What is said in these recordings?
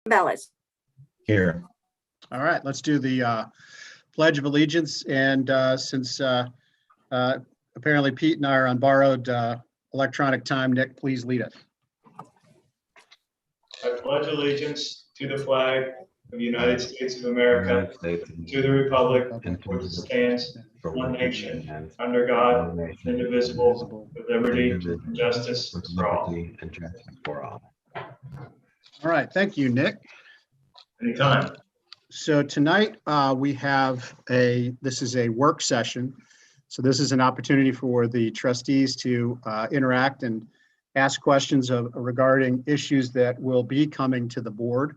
Bellis. Here. All right, let's do the Pledge of Allegiance. And since apparently Pete and I are on borrowed electronic time, Nick, please lead us. I pledge allegiance to the flag of the United States of America, to the republic for which it stands, one nation, under God, indivisible, with liberty and justice for all. All right, thank you, Nick. Anytime. So tonight we have this is a work session. So this is an opportunity for the trustees to interact and ask questions regarding issues that will be coming to the board.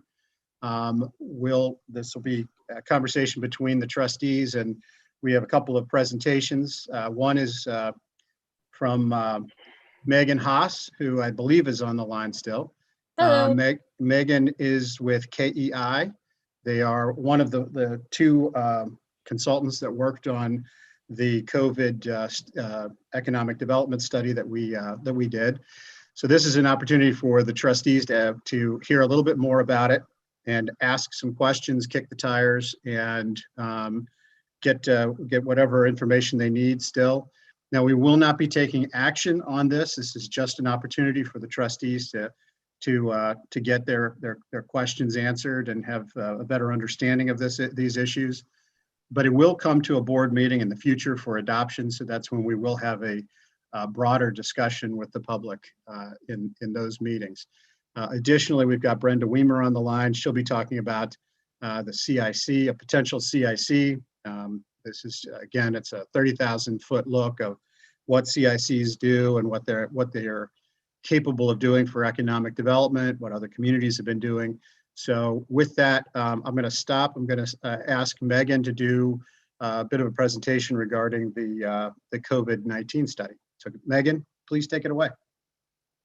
This will be a conversation between the trustees, and we have a couple of presentations. One is from Megan Haas, who I believe is on the line still. Hello. Megan is with KEI. They are one of the two consultants that worked on the COVID economic development study that we did. So this is an opportunity for the trustees to hear a little bit more about it and ask some questions, kick the tires, and get whatever information they need still. Now, we will not be taking action on this. This is just an opportunity for the trustees to get their questions answered and have a better understanding of these issues. But it will come to a board meeting in the future for adoption. So that's when we will have a broader discussion with the public in those meetings. Additionally, we've got Brenda Weimer on the line. She'll be talking about the CIC, a potential CIC. This is, again, it's a 30,000-foot look of what CICs do and what they're capable of doing for economic development, what other communities have been doing. So with that, I'm going to stop. I'm going to ask Megan to do a bit of a presentation regarding the COVID-19 study. So Megan, please take it away.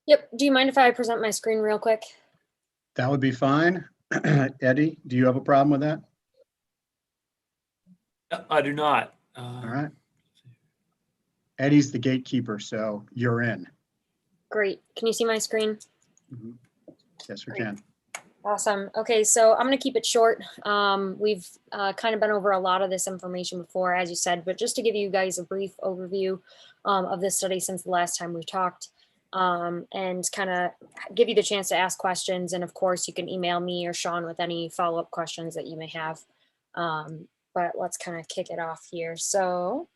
Yep. Do you mind if I present my screen real quick? That would be fine. Eddie, do you have a problem with that? I do not. All right. Eddie's the gatekeeper, so you're in. Great. Can you see my screen? Mm-hmm. Yes, we Great. can. Awesome. Okay, so I'm going to keep it short. We've kind of been over a lot of this information before, as you said, but just to give you guys a brief overview of this study since the last time we talked, and kind of give you the chance to ask questions. And of course, you can email me or Sean with any follow-up questions that you may have. But let's kind of kick it off here. So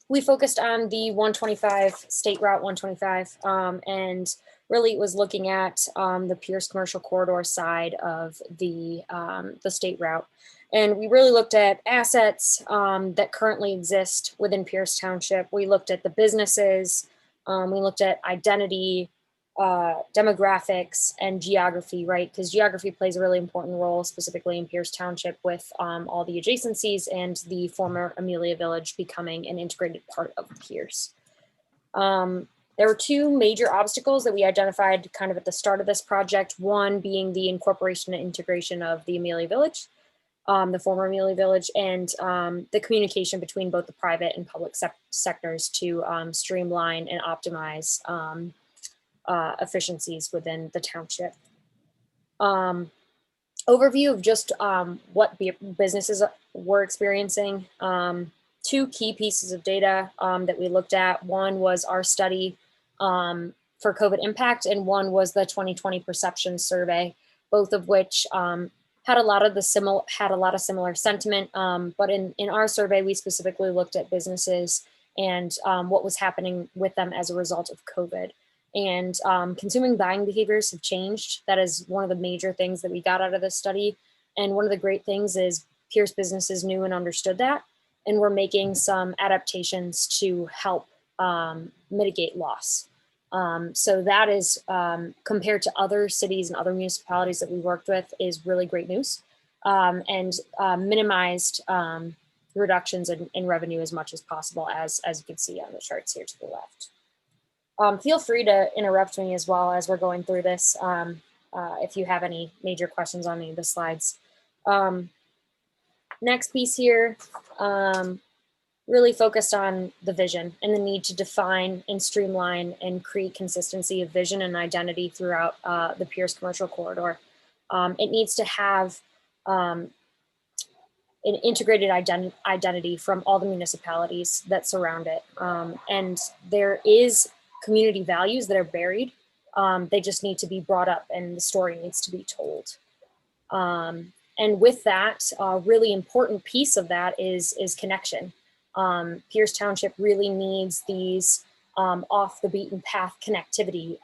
we focused on the 125, State Route 125, and really it was looking at the Pierce Commercial Corridor side of the state route. And we really looked at assets that currently exist within Pierce Township. We looked at the businesses, we looked at identity, demographics, and geography, right? Because geography plays a really important role, specifically in Pierce Township, with all the adjacencies and the former Amelia Village becoming an integrated part of Pierce. There were two major obstacles that we identified kind of at the start of this project, one being the incorporation and integration of the Amelia Village, the former Amelia Village, and the communication between both the private and public sectors to streamline and optimize efficiencies within the township. Overview of just what businesses were experiencing. Two key pieces of data that we looked at. One was our study for COVID impact, and one was the 2020 perception survey, both of which had a lot of similar sentiment. But in our survey, we specifically looked at businesses and what was happening with them as a result of COVID. And consuming buying behaviors have changed. That is one of the major things that we got out of this study. And one of the great things is Pierce businesses knew and understood that, and we're making some adaptations to help mitigate loss. So that is, compared to other cities and other municipalities that we worked with, is really great news, and minimized reductions in revenue as much as possible, as you can see on the charts here to the left. Feel free to interrupt me as well as we're going through this if you have any major questions on any of the slides. Next piece here, really focused on the vision and the need to define and streamline and create consistency of vision and identity throughout the Pierce Commercial Corridor. It needs to have an integrated identity from all the municipalities that surround it. And there is community values that are buried. They just need to be brought up and the story needs to be told. And with that, a really important piece of that is connection. Pierce Township really needs these off the beaten path connectivity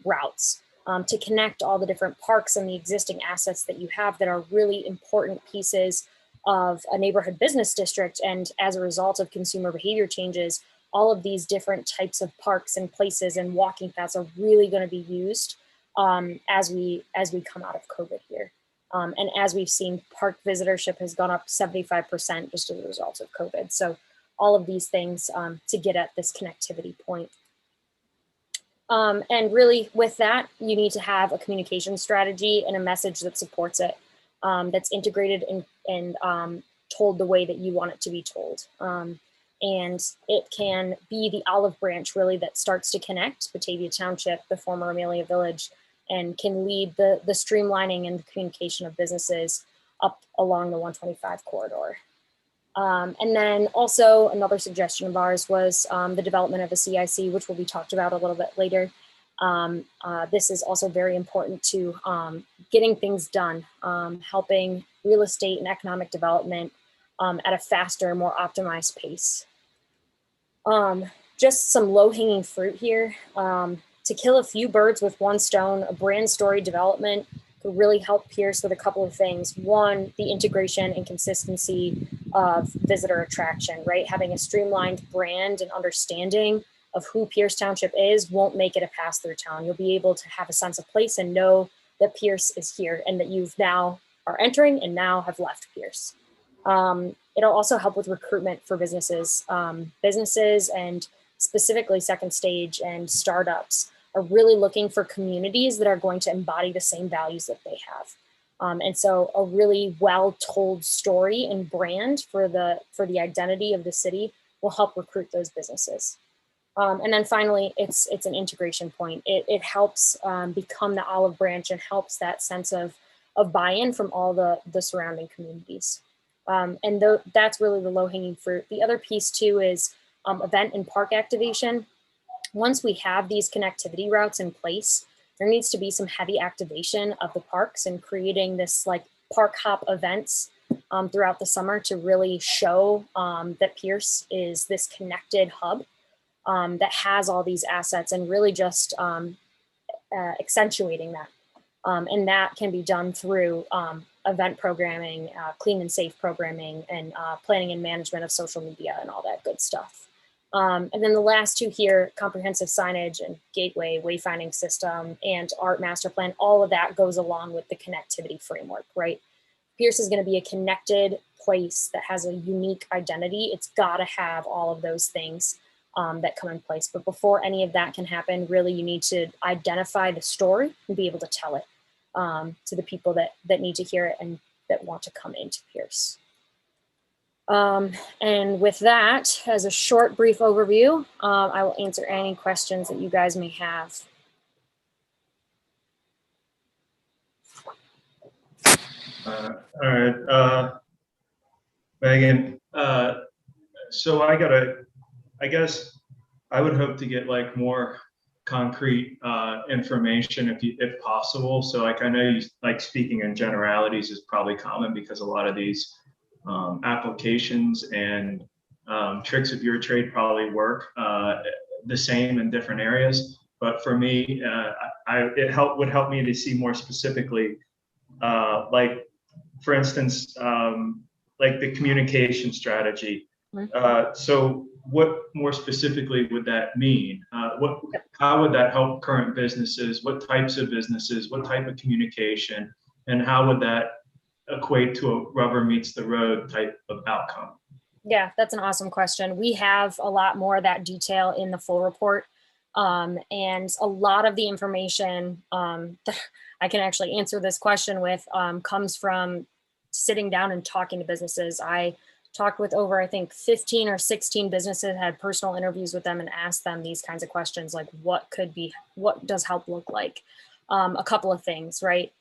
routes to connect all the different parks and the existing assets that you have that are really important pieces of a neighborhood business district. And as a result of consumer behavior changes, all of these different types of parks and places and walking paths are really going to be used as we come out of COVID here. And as we've seen, park visitorship has gone up 75% just as a result of COVID. So all of these things to get at this connectivity point. And really with that, you need to have a communication strategy and a message that supports it, that's integrated and told the way that you want it to be told. And it can be the olive branch really that starts to connect Batavia Township, the former Amelia Village, and can lead the streamlining and the communication of businesses up along the 125 corridor. And then also another suggestion of ours was the development of a CIC, which will be talked about a little bit later. This is also very important to getting things done, helping real estate and economic development at a faster, more optimized pace. Just some low-hanging fruit here. To kill a few birds with one stone, a brand story development could really help Pierce with a couple of things. One, the integration and consistency of visitor attraction, right? Having a streamlined brand and understanding of who Pierce Township is won't make it a pass-through town. You'll be able to have a sense of place and know that Pierce is here and that you've now are entering and now have left Pierce. It'll also help with recruitment for businesses. Businesses and specifically second stage and startups are really looking for communities that are going to embody the same values that they have. And so a really well-told story and brand for the identity of the city will help recruit those businesses. And then finally, it's an integration point. It helps become the olive branch and helps that sense of buy-in from all the surrounding communities. And that's really the low-hanging fruit. The other piece too is event and park activation. Once we have these connectivity routes in place, there needs to be some heavy activation of the parks and creating this like park hop events throughout the summer to really show that Pierce is this connected hub that has all these assets and really just accentuating that. And that can be done through event programming, clean and safe programming, and planning and management of social media and all that good stuff. And then the last two here, comprehensive signage and gateway, wayfinding system, and art master plan, all of that goes along with the connectivity framework, right? Pierce is going to be a connected place that has a unique identity. It's got to have all of those things that come in place. But before any of that can happen, really you need to identify the story and be able to tell it to the people that need to hear it and that want to come into Pierce. And with that, as a short, brief overview, I will answer any questions that you guys may have. All right, Megan. So I guess I would hope to get like more concrete information if possible. So like I know you like speaking in generalities is probably common because a lot of these applications and tricks of your trade probably work the same in different areas. But for me, it would help me to see more specifically, like for instance, like the communication strategy. So what more specifically would that mean? How would that help current businesses? What types of businesses? What type of communication? And how would that equate to a rubber meets the road type of outcome? Yeah, that's an awesome question. We have a lot more of that detail in the full report. And a lot of the information that I can actually answer this question with comes from sitting down and talking to businesses. I talked with over, I think, 15 or 16 businesses, had personal interviews with them and asked them these kinds of questions, like what does help look like? A couple of things, right?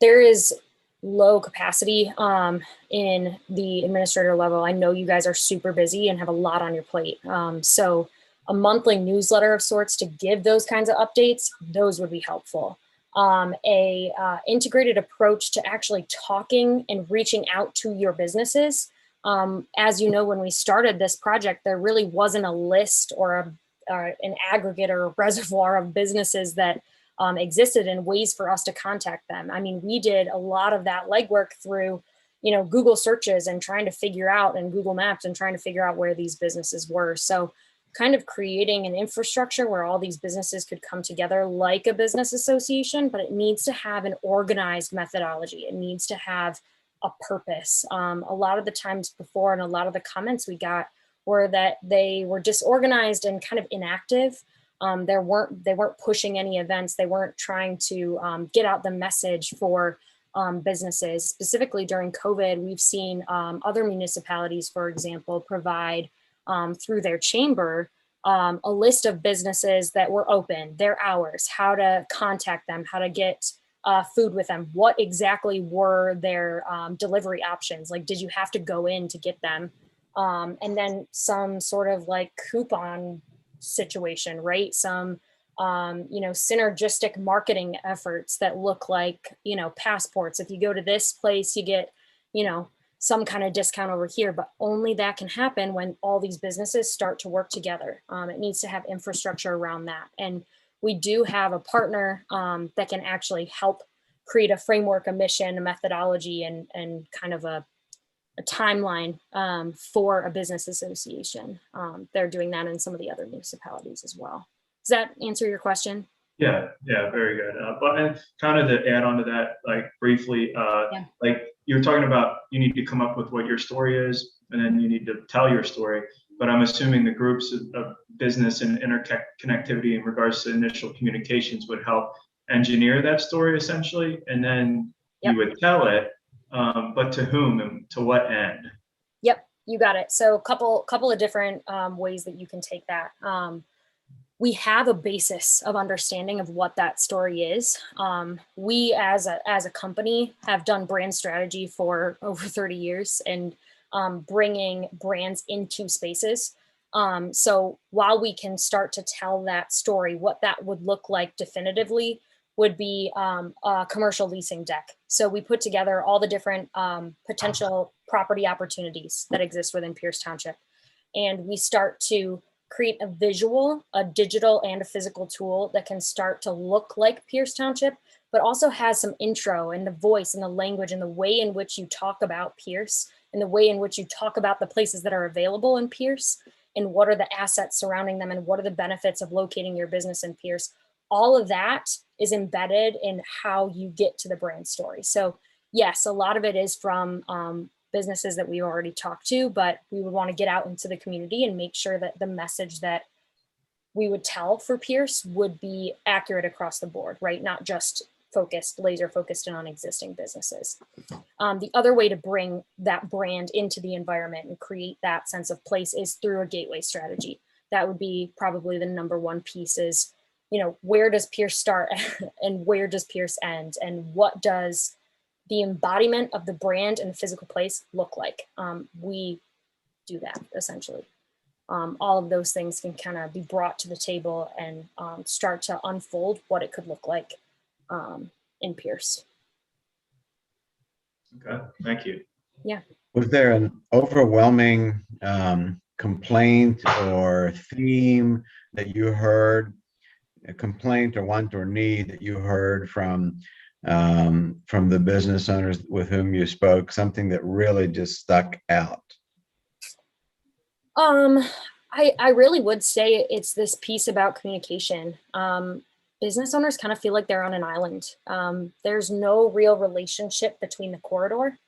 There is low capacity in the administrator level. I know you guys are super busy and have a lot on your plate. So a monthly newsletter of sorts to give those kinds of updates, those would be helpful. Integrated approach to actually talking and reaching out to your businesses. As you know, when we started this project, there really wasn't a list or an aggregate or a reservoir of businesses that existed and ways for us to contact them. I mean, we did a lot of that legwork through, Google searches and trying to figure out, and Google Maps, and trying to figure out where these businesses were. So kind of creating an infrastructure where all these businesses could come together like a business association, but it needs to have an organized methodology. It needs to have a purpose. A lot of the times before, and a lot of the comments we got were that they were disorganized and kind of inactive. They weren't pushing any events. They weren't trying to get out the message for businesses. Specifically during COVID, we've seen other municipalities, for example, provide through their chamber a list of businesses that were open, their hours, how to contact them, how to get food with them, what exactly were their delivery options, like did you have to go in to get them, and then some sort of like coupon situation, right? Some synergistic marketing efforts that look like, passports. If you go to this place, you get, some kind of discount over here, but only that can happen when all these businesses start to work together. It needs to have infrastructure around that. And we do have a partner that can actually help create a framework, a mission, a methodology, and kind of a timeline for a business association. They're doing that in some of the other municipalities as well. Does that answer your question? Yeah, very good. But kind of to add on to that, like briefly, like you're talking about, you need to come up with what your story is, and then you need to tell your story. But I'm assuming the groups of business and interconnectivity in regards to initial communications would help engineer that story essentially, and then you would tell it, but to whom and to what end? Yep, you got it. So a couple of different ways that you can take that. We have a basis of understanding of what that story is. We as a company have done brand strategy for over 30 years and bringing brands into spaces. So while we can start to tell that story, what that would look like definitively would be a commercial leasing deck. So we put together all the different potential property opportunities that exist within Pierce Township. And we start to create a visual, a digital and a physical tool that can start to look like Pierce Township, but also has some intro and the voice and the language and the way in which you talk about Pierce and the way in which you talk about the places that are available in Pierce and what are the assets surrounding them and what are the benefits of locating your business in Pierce. All of that is embedded in how you get to the brand story. So yes, a lot of it is from businesses that we already talked to, but we would want to get out into the community and make sure that the message that we would tell for Pierce would be accurate across the board, right? Not just laser focused in on existing businesses. The other way to bring that brand into the environment and create that sense of place is through a gateway strategy. That would be probably the number one piece is, where does Pierce start and where does Pierce end? And what does the embodiment of the brand and the physical place look like? We do that essentially. All of those things can kind of be brought to the table and start to unfold what it could look like in Pierce. Okay, thank you. Yeah. Was there an overwhelming complaint or theme that you heard, a complaint or want or need that you heard from the business owners with whom you spoke, something that really just stuck out? I really would say it's this piece about communication. Business owners kind of feel like they're on an island. There's no real relationship between the corridor.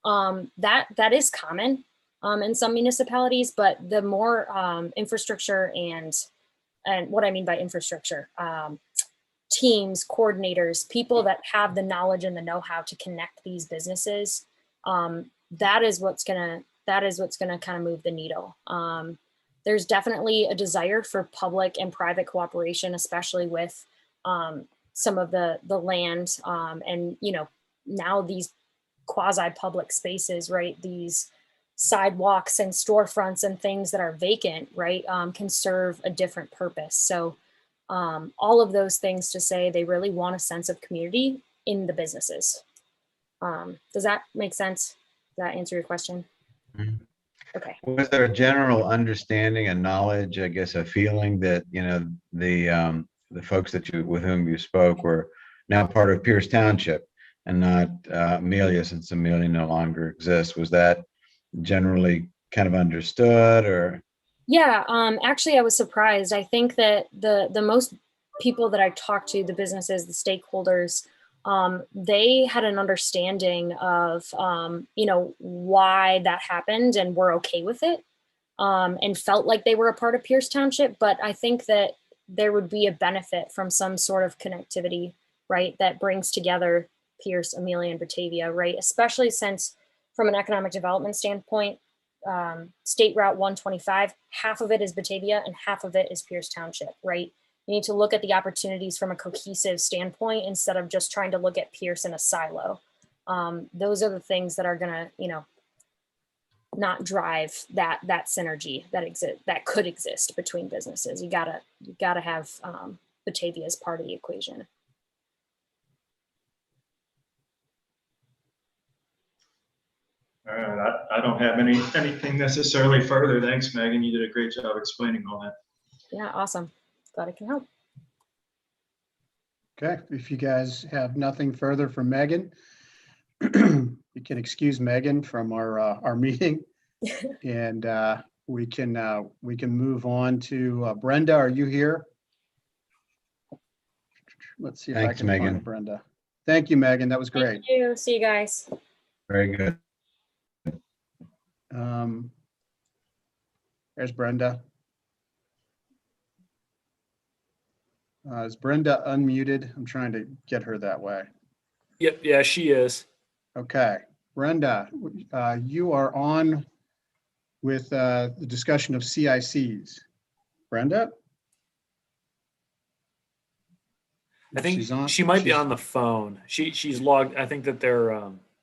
That is common in some municipalities, but the more infrastructure and what I mean by infrastructure, teams, coordinators, people that have the knowledge and the know-how to connect these businesses, that is what's gonna kind of move the needle. There's definitely a desire for public and private cooperation, especially with some of the land and, you know, now these quasi-public spaces, right? These sidewalks and storefronts and things that are vacant, right, can serve a different purpose. So all of those things to say they really want a sense of community in the businesses. Does that make sense? Does that answer your question? Mhm. Okay. Was there a general understanding and knowledge, I guess, a feeling that, you know, the folks with whom you spoke were now part of Pierce Township and not Amelia, since Amelia no longer exists? Was that generally kind of understood, or? Yeah, actually, I was surprised. I think that the most people that I talked to, the businesses, the stakeholders, they had an understanding of, you know, why that happened and were okay with it, and felt like they were a part of Pierce Township. But I think that there would be a benefit from some sort of connectivity, right, that brings together Pierce, Amelia, and Batavia, right, especially since from an economic development standpoint, State Route 125, half of it is Batavia and half of it is Pierce Township, right? You need to look at the opportunities from a cohesive standpoint instead of just trying to look at Pierce in a silo. Those are the things that are gonna, you know, not drive that synergy that could exist between businesses. You gotta have Batavia as part of the equation. All right, I don't have anything necessarily further. Thanks, Megan. You did a great job explaining all that. Yeah, awesome. Glad I can help. Okay, if you guys have nothing further from Megan, you can excuse Megan from our meeting, and we can move on to Brenda. Are you here? Let's see if I Thanks, can Megan. find Brenda. Thank you, Megan. That was great. Thank you. See you guys. Very good. There's Brenda. Is Brenda unmuted? I'm trying to get her that way. Yep, yeah, she is. Okay, Brenda, you are on with the discussion of CICs. Brenda? I think She's on- she might be she's- on the phone. She's logged. I think that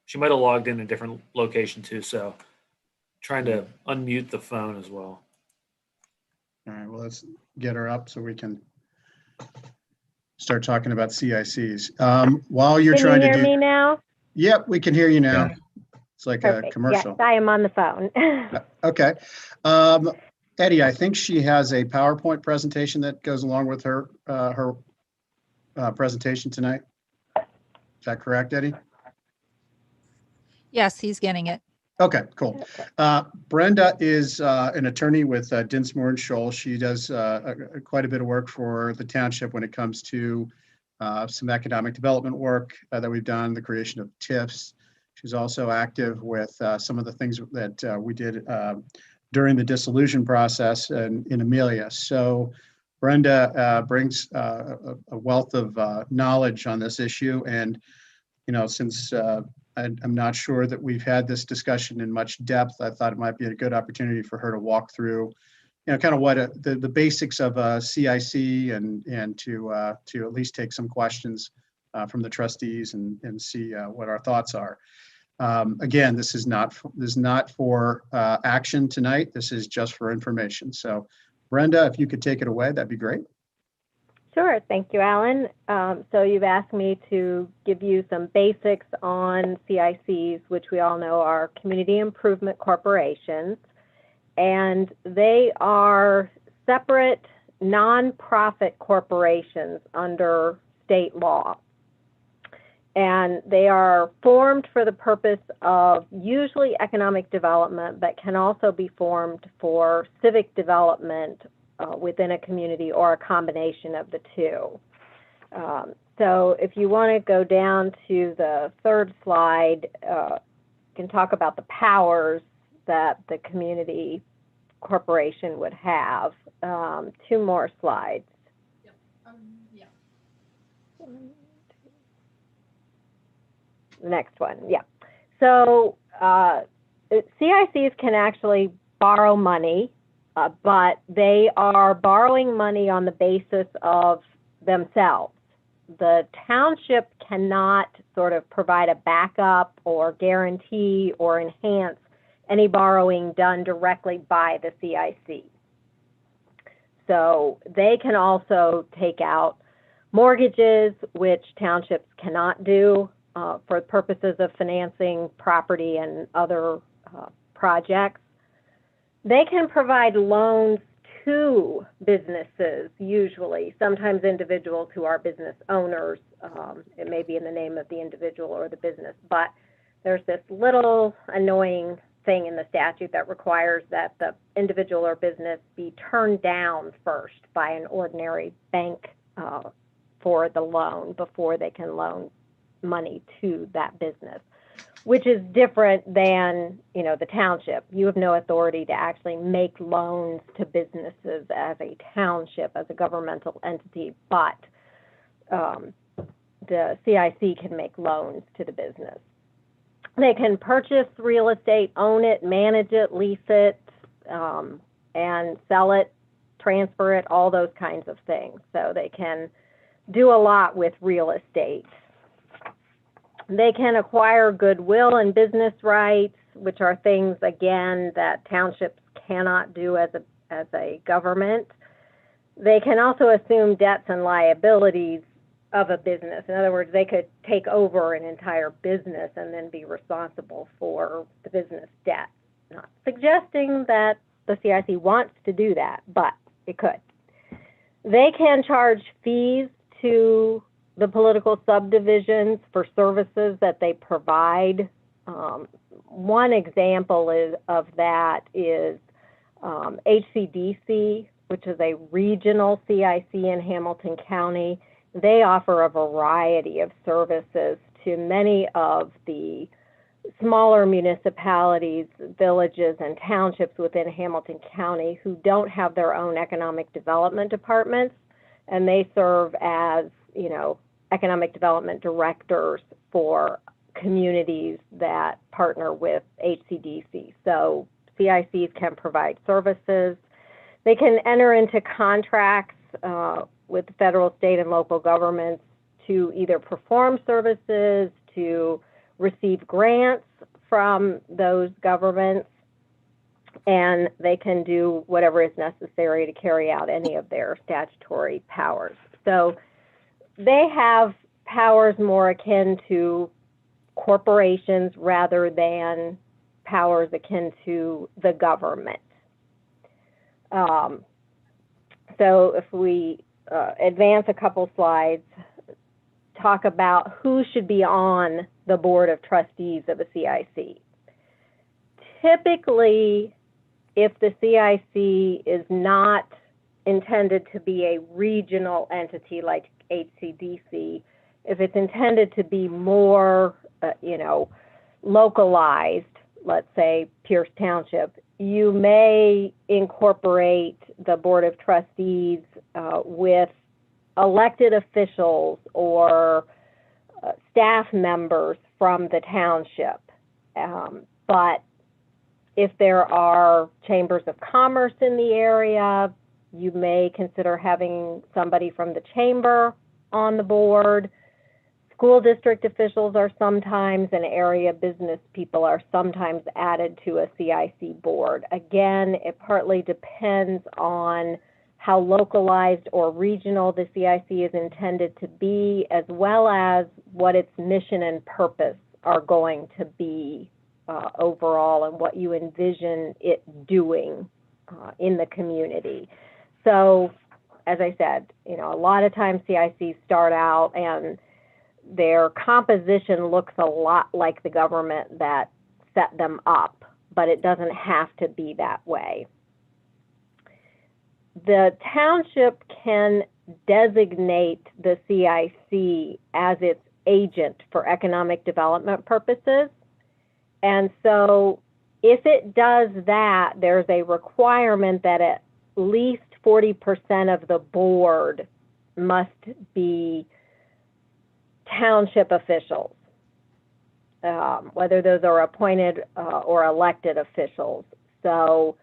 she might have logged in a different location too. So trying to unmute the phone as well. All right, well, let's get her up so we can start talking about CICs. While you're trying to do. Can you hear me now? Yep, we can hear you now. Yeah. It's like Perfect. a commercial. Yes, I am on the phone. Okay. Eddie, I think she has a PowerPoint presentation that goes along with her presentation tonight. Is that correct, Eddie? Yes, he's getting it. Okay, cool. Brenda is an attorney with Dinsmore and Scholl. She does quite a bit of work for the township when it comes to some economic development work that we've done, the creation of TIFs. She's also active with some of the things that we did during the dissolution process in Amelia. So Brenda brings a wealth of knowledge on this issue. And, you know, since I'm not sure that we've had this discussion in much depth, I thought it might be a good opportunity for her to walk through, you know, kind of what the basics of a CIC and to at least take some questions from the trustees and see what our thoughts are. Again, this is not for action tonight. This is just for information. So Brenda, if you could take it away, that'd be great. Sure. Thank you, Alan. So you've asked me to give you some basics on CICs, which we all know are community improvement corporations. And they are separate nonprofit corporations under state law. And they are formed for the purpose of usually economic development, but can also be formed for civic development within a community or a combination of the two. So if you want to go down to the third slide, you can talk about the powers that the community corporation would have. Two more slides. Yep. Yeah. The next one, yeah. So CICs can actually borrow money, but they are borrowing money on the basis of themselves. The township cannot sort of provide a backup or guarantee or enhance any borrowing done directly by the CIC. So they can also take out mortgages, which townships cannot do for purposes of financing property and other projects. They can provide loans to businesses, usually, sometimes individuals who are business owners. It may be in the name of the individual or the business, but there's this little annoying thing in the statute that requires that the individual or business be turned down first by an ordinary bank for the loan before they can loan money to that business, which is different than, you know, the township. You have no authority to actually make loans to businesses as a township, as a governmental entity, but the CIC can make loans to the business. They can purchase real estate, own it, manage it, lease it, and sell it, transfer it, all those kinds of things. So they can do a lot with real estate. They can acquire goodwill and business rights, which are things, again, that townships cannot do as a government. They can also assume debts and liabilities of a business. In other words, they could take over an entire business and then be responsible for the business debt. Not suggesting that the CIC wants to do that, but it could. They can charge fees to the political subdivisions for services that they provide. One example of that is HCDC, which is a regional CIC in Hamilton County. They offer a variety of services to many of the smaller municipalities, villages, and townships within Hamilton County who don't have their own economic development departments, and they serve as, you know, economic development directors for communities that partner with HCDC. So CICs can provide services. They can enter into contracts with the federal, state, and local governments to either perform services, to receive grants from those governments, and they can do whatever is necessary to carry out any of their statutory powers. So they have powers more akin to corporations rather than powers akin to the government. So if we advance a couple slides, talk about who should be on the board of trustees of a CIC. Typically, if the CIC is not intended to be a regional entity like HCDC, if it's intended to be more, localized, let's say Pierce Township, you may incorporate the Board of Trustees with elected officials or staff members from the township. But if there are chambers of commerce in the area, you may consider having somebody from the chamber on the board. School district officials are sometimes, and area business people are sometimes added to a CIC board. Again, it partly depends on how localized or regional the CIC is intended to be, as well as what its mission and purpose are going to be overall, and what you envision it doing in the community. So, as I said, a lot of times CICs start out and their composition looks a lot like the government that set them up, but it doesn't have to be that way. The township can designate the CIC as its agent for economic development purposes. And so if it does that, there's a requirement that at least 40% of the board must be township officials. whether those are appointed or elected officials. So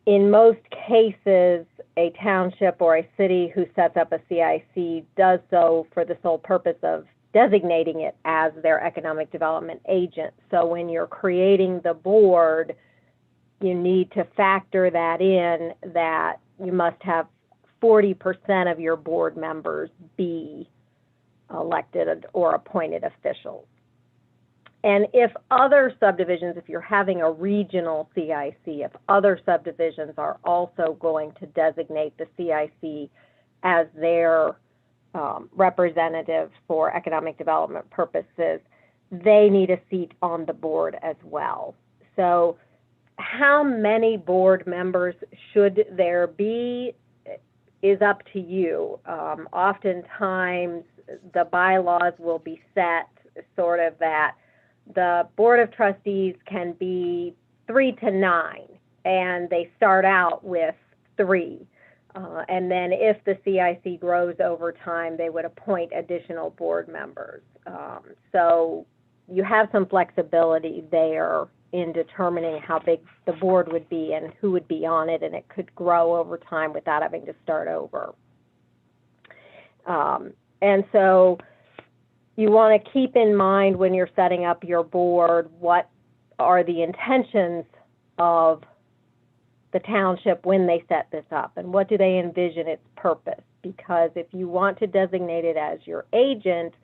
in most cases, a township or a city who sets up a CIC does so for the sole purpose of designating it as their economic development agent. So when you're creating the board, you need to factor that in, that you must have 40% of your board members be elected or appointed officials. And if other subdivisions, if you're having a regional CIC, if other subdivisions are also going to designate the CIC as their representative for economic development purposes, they need a seat on the board as well. So how many board members should there be is up to you. Oftentimes, the bylaws will be set sort of that the Board of Trustees can be 3 to 9, and they start out with 3. And then if the CIC grows over time, they would appoint additional board members. So you have some flexibility there in determining how big the board would be and who would be on it, and it could grow over time without having to start over. And so you want to keep in mind when you're setting up your board, what are the intentions of the township when they set this up, and what do they envision its purpose? Because if you want to designate it as your agent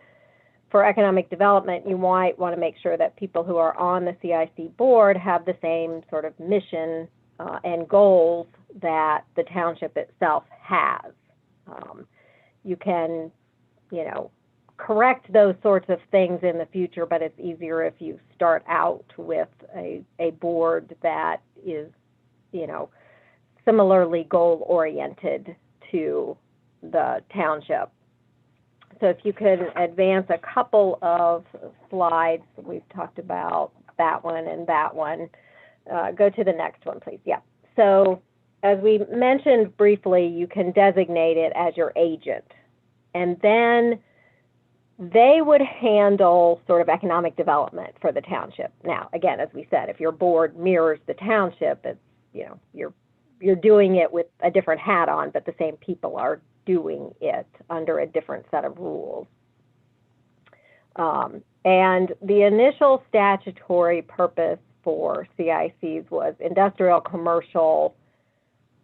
for economic development, you might want to make sure that people who are on the CIC board have the same sort of mission and goals that the township itself has. You can, correct those sorts of things in the future, but it's easier if you start out with a board that is, similarly goal-oriented to the township. So if you could advance a couple of slides, we've talked about that one and that one. Go to the next one, please. Yeah. So as we mentioned briefly, you can designate it as your agent. And then they would handle sort of economic development for the township. Now, again, as we said, if your board mirrors the township, it's, you're doing it with a different hat on, but the same people are doing it under a different set of rules. And the initial statutory purpose for CICs was industrial commercial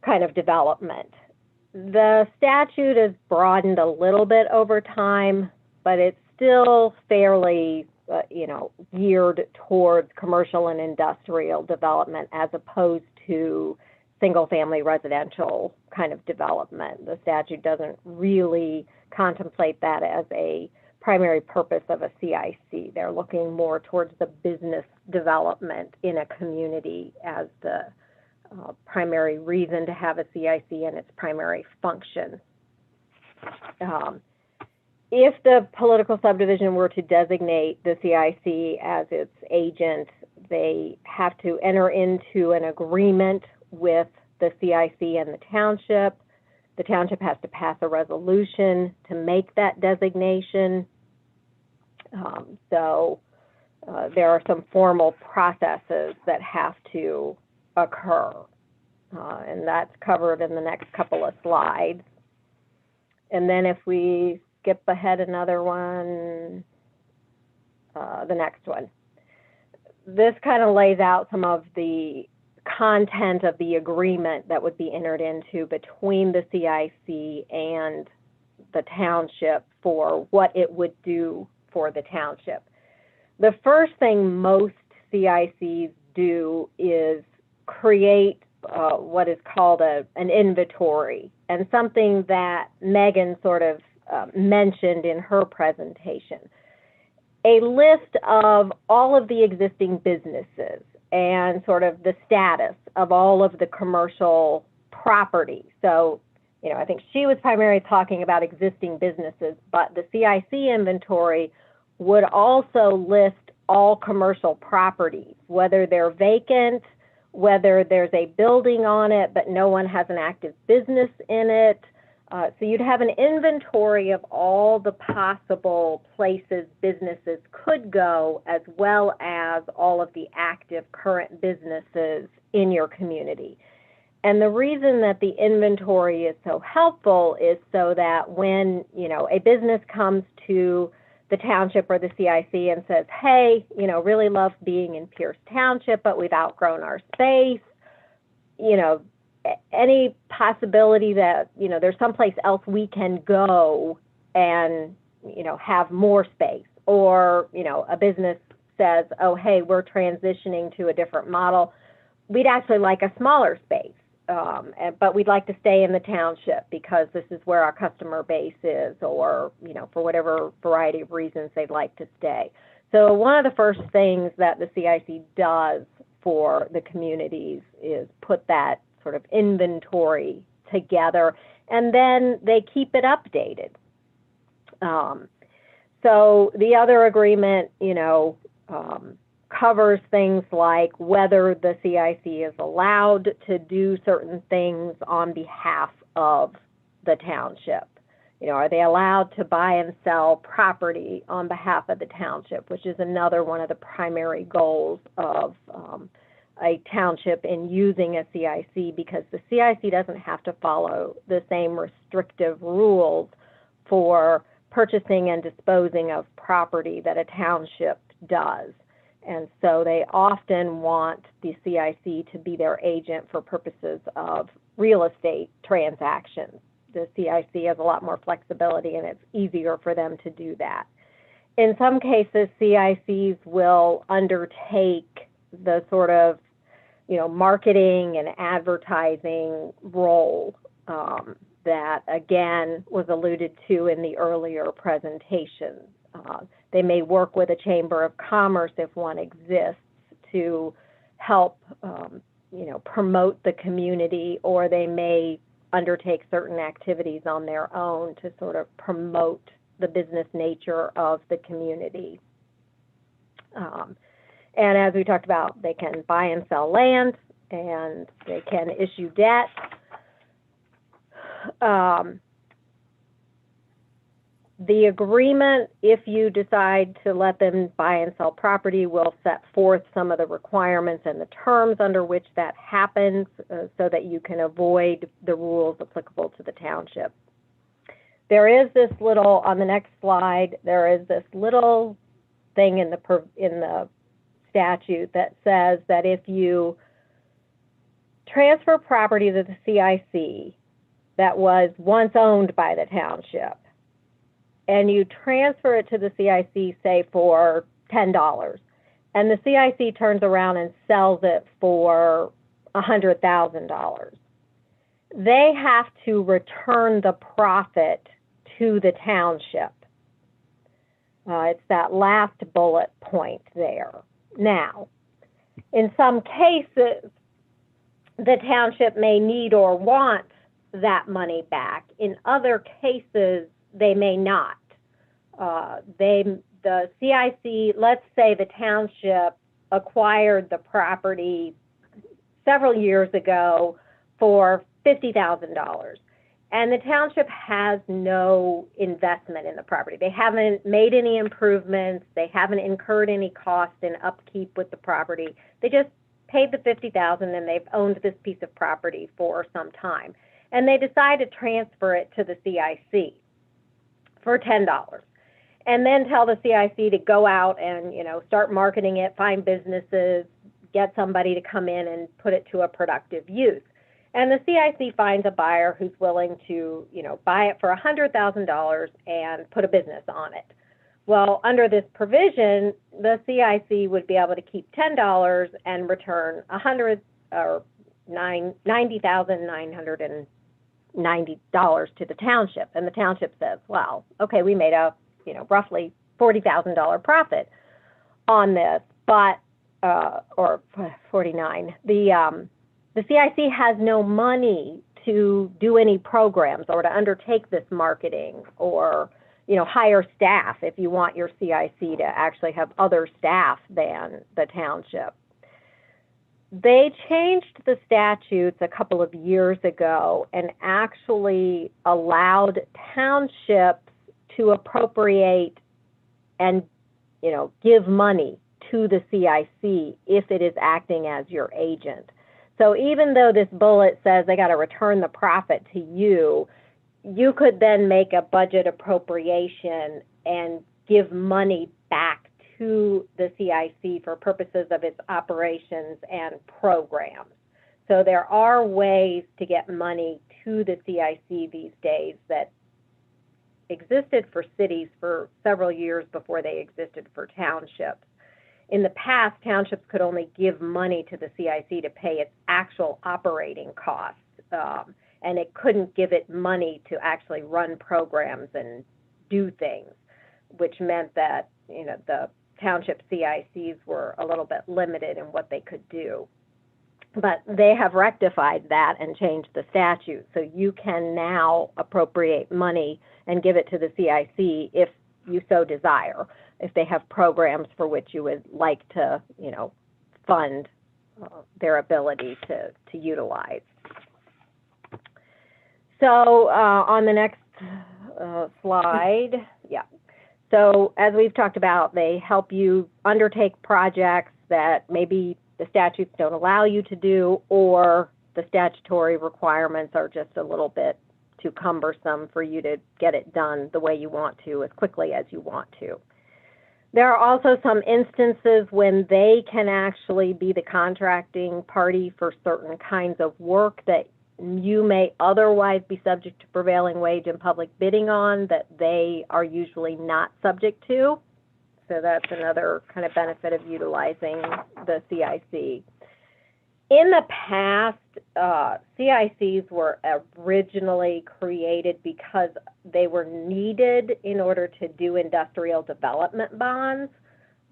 kind of development. The statute has broadened a little bit over time, but it's still fairly, geared towards commercial and industrial development as opposed to single-family residential kind of development. The statute doesn't really contemplate that as a primary purpose of a CIC. They're looking more towards the business development in a community as the primary reason to have a CIC and its primary function. If the political subdivision were to designate the CIC as its agent, they have to enter into an agreement with the CIC and the township. The township has to pass a resolution to make that designation. So there are some formal processes that have to occur. And that's covered in the next couple of slides. And then if we skip ahead another one, the next one. This kind of lays out some of the content of the agreement that would be entered into between the CIC and the township for what it would do for the township. The first thing most CICs do is create what is called an inventory, and something that Megan sort of mentioned in her presentation. A list of all of the existing businesses and sort of the status of all of the commercial property. So, I think she was primarily talking about existing businesses, but the CIC inventory would also list all commercial properties, whether they're vacant, whether there's a building on it, but no one has an active business in it, So you'd have an inventory of all the possible places businesses could go, as well as all of the active current businesses in your community. And the reason that the inventory is so helpful is so that when, a business comes to the township or the CIC and says, hey, really love being in Pierce Township, but we've outgrown our space, any possibility that, there's someplace else we can go and, have more space, or, a business says, oh, hey, we're transitioning to a different model. We'd actually like a smaller space, but we'd like to stay in the township because this is where our customer base is, or, for whatever variety of reasons they'd like to stay. So one of the first things that the CIC does for the communities is put that sort of inventory together, and then they keep it updated. So the other agreement, covers things like whether the CIC is allowed to do certain things on behalf of the township. Are they allowed to buy and sell property on behalf of the township, which is another one of the primary goals of a township in using a CIC, because the CIC doesn't have to follow the same restrictive rules for purchasing and disposing of property that a township does. And so they often want the CIC to be their agent for purposes of real estate transactions. The CIC has a lot more flexibility, and it's easier for them to do that. In some cases, CICs will undertake the sort of, marketing and advertising role that, again, was alluded to in the earlier presentation. They may work with a chamber of commerce, if one exists, to help, promote the community, or they may undertake certain activities on their own to sort of promote the business nature of the community. And as we talked about, they can buy and sell land, and they can issue debt. The agreement, if you decide to let them buy and sell property, will set forth some of the requirements and the terms under which that happens, so that you can avoid the rules applicable to the township. There is this little, on the next slide, there is this little thing in the statute that says that if you transfer property to the CIC that was once owned by the township, and you transfer it to the CIC, say, for $10, and the CIC turns around and sells it for $100,000, they have to return the profit to the township. It's that last bullet point there. Now, in some cases, the township may need or want that money back. In other cases, they may not. The CIC, let's say the township acquired the property several years ago for $50,000. And the township has no investment in the property. They haven't made any improvements. They haven't incurred any cost in upkeep with the property. They just paid the $50,000, and they've owned this piece of property for some time. And they decide to transfer it to the CIC for $10, and then tell the CIC to go out and, start marketing it, find businesses, get somebody to come in and put it to a productive use. And the CIC finds a buyer who's willing to, buy it for $100,000 and put a business on it. Well, under this provision, the CIC would be able to keep $10 and return $90,990 to the township. And the township says, well, okay, we made a, roughly $40,000 profit on this, but, or 49. The CIC has no money to do any programs or to undertake this marketing, or, hire staff if you want your CIC to actually have other staff than the township. they changed the statutes a couple of years ago and actually allowed townships to appropriate and, give money to the CIC if it is acting as your agent. So even though this bullet says they got to return the profit to you, you could then make a budget appropriation and give money back to the CIC for purposes of its operations and programs. So there are ways to get money to the CIC these days that existed for cities for several years before they existed for townships. In the past, townships could only give money to the CIC to pay its actual operating costs, and it couldn't give it money to actually run programs and do things, which meant that the township CICs were a little bit limited in what they could do. But they have rectified that and changed the statute, so you can now appropriate money and give it to the CIC if you so desire, if they have programs for which you would like to, fund their ability to utilize. So on the next slide, yeah. So as we've talked about, they help you undertake projects that maybe the statutes don't allow you to do, or the statutory requirements are just a little bit too cumbersome for you to get it done the way you want to, as quickly as you want to. There are also some instances when they can actually be the contracting party for certain kinds of work that you may otherwise be subject to prevailing wage and public bidding on that they are usually not subject to. So that's another kind of benefit of utilizing the CIC. In the past, CICs were originally created because they were needed in order to do industrial development bonds,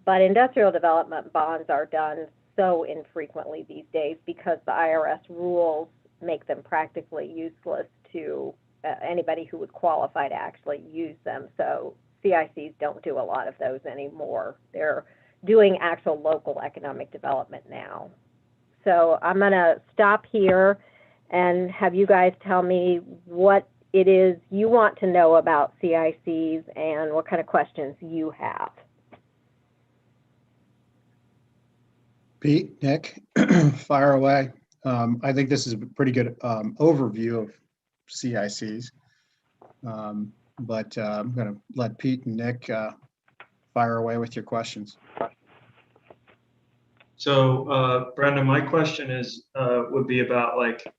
but industrial development bonds are done so infrequently these days because the IRS rules make them practically useless to anybody who would qualify to actually use them. So CICs don't do a lot of those anymore. They're doing actual local economic development now. So I'm going to stop here and have you guys tell me what it is you want to know about CICs and what kind of questions you have. Pete, Nick, fire away. I think this is a pretty good overview of CICs, but I'm going to let Pete and Nick fire away with your questions. So, Brenda, my question is would be about like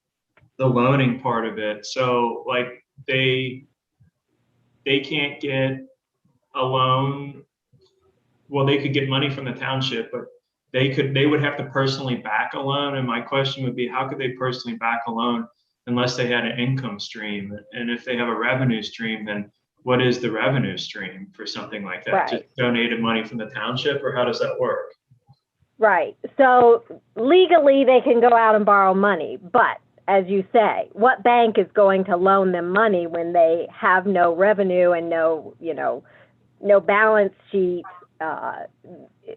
the loaning part of it. So, like they can't get a loan. Well, they could get money from the township, but they would have to personally back a loan. And my question would be, how could they personally back a loan unless they had an income stream? And if they have a revenue stream, then what is the revenue stream for something like that? Right. Just donated money from the township, or how does that work? Right. So legally they can go out and borrow money, but as you say, what bank is going to loan them money when they have no revenue and no balance sheet?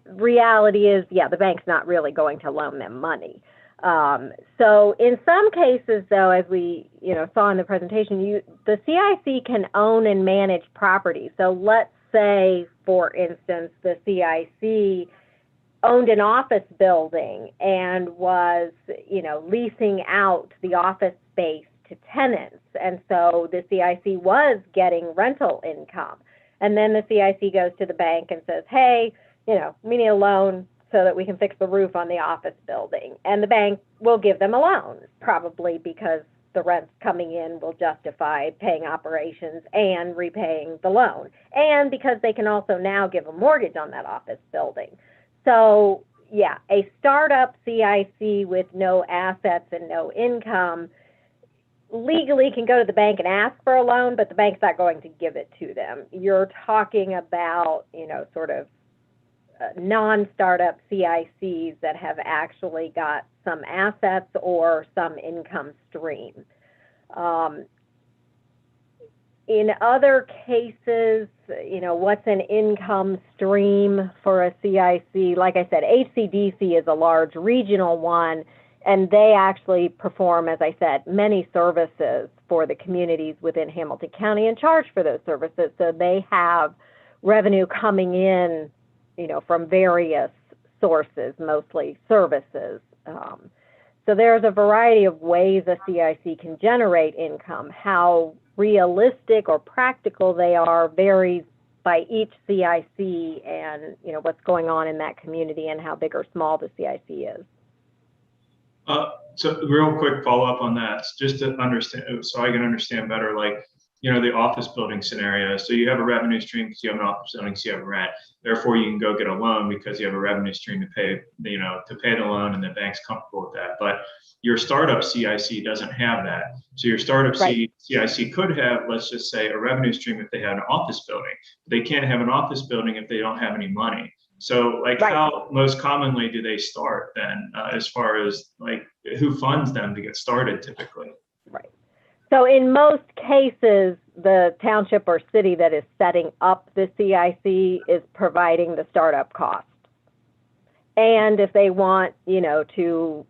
Reality is, yeah, the bank's not really going to loan them money. So in some cases, though, as we saw in the presentation, the CIC can own and manage property. So let's say, for instance, the CIC owned an office building and was, leasing out the office space to tenants. And so the CIC was getting rental income. And then the CIC goes to the bank and says, hey, we need a loan so that we can fix the roof on the office building. And the bank will give them a loan, probably because the rents coming in will justify paying operations and repaying the loan. And because they can also now give a mortgage on that office building. So, yeah, a startup CIC with no assets and no income legally can go to the bank and ask for a loan, but the bank's not going to give it to them. You're talking about, sort of non-startup CICs that have actually got some assets or some income stream. In other cases, what's an income stream for a CIC? Like I said, HCDC is a large regional one, and they actually perform, as I said, many services for the communities within Hamilton County and charge for those services. So they have revenue coming in, from various sources, mostly services. So there's a variety of ways a CIC can generate income. How realistic or practical they are varies by each CIC and what's going on in that community and how big or small the CIC is. So real quick follow-up on that, just to understand, so I can understand better, like, the office building scenario. So you have a revenue stream because you have an office building, so you have a rent. Therefore, you can go get a loan because you have a revenue stream to pay, to pay the loan, and the bank's comfortable with that. But your startup CIC doesn't have that. So your startup CIC could have, let's just say, a revenue stream if they had an office building. They can't have an office building if they don't have any money. So how most commonly do they start then, as far as who funds them to get started typically? Right. So in most cases, the township or city that is setting up the CIC is providing the startup cost. And if they want, the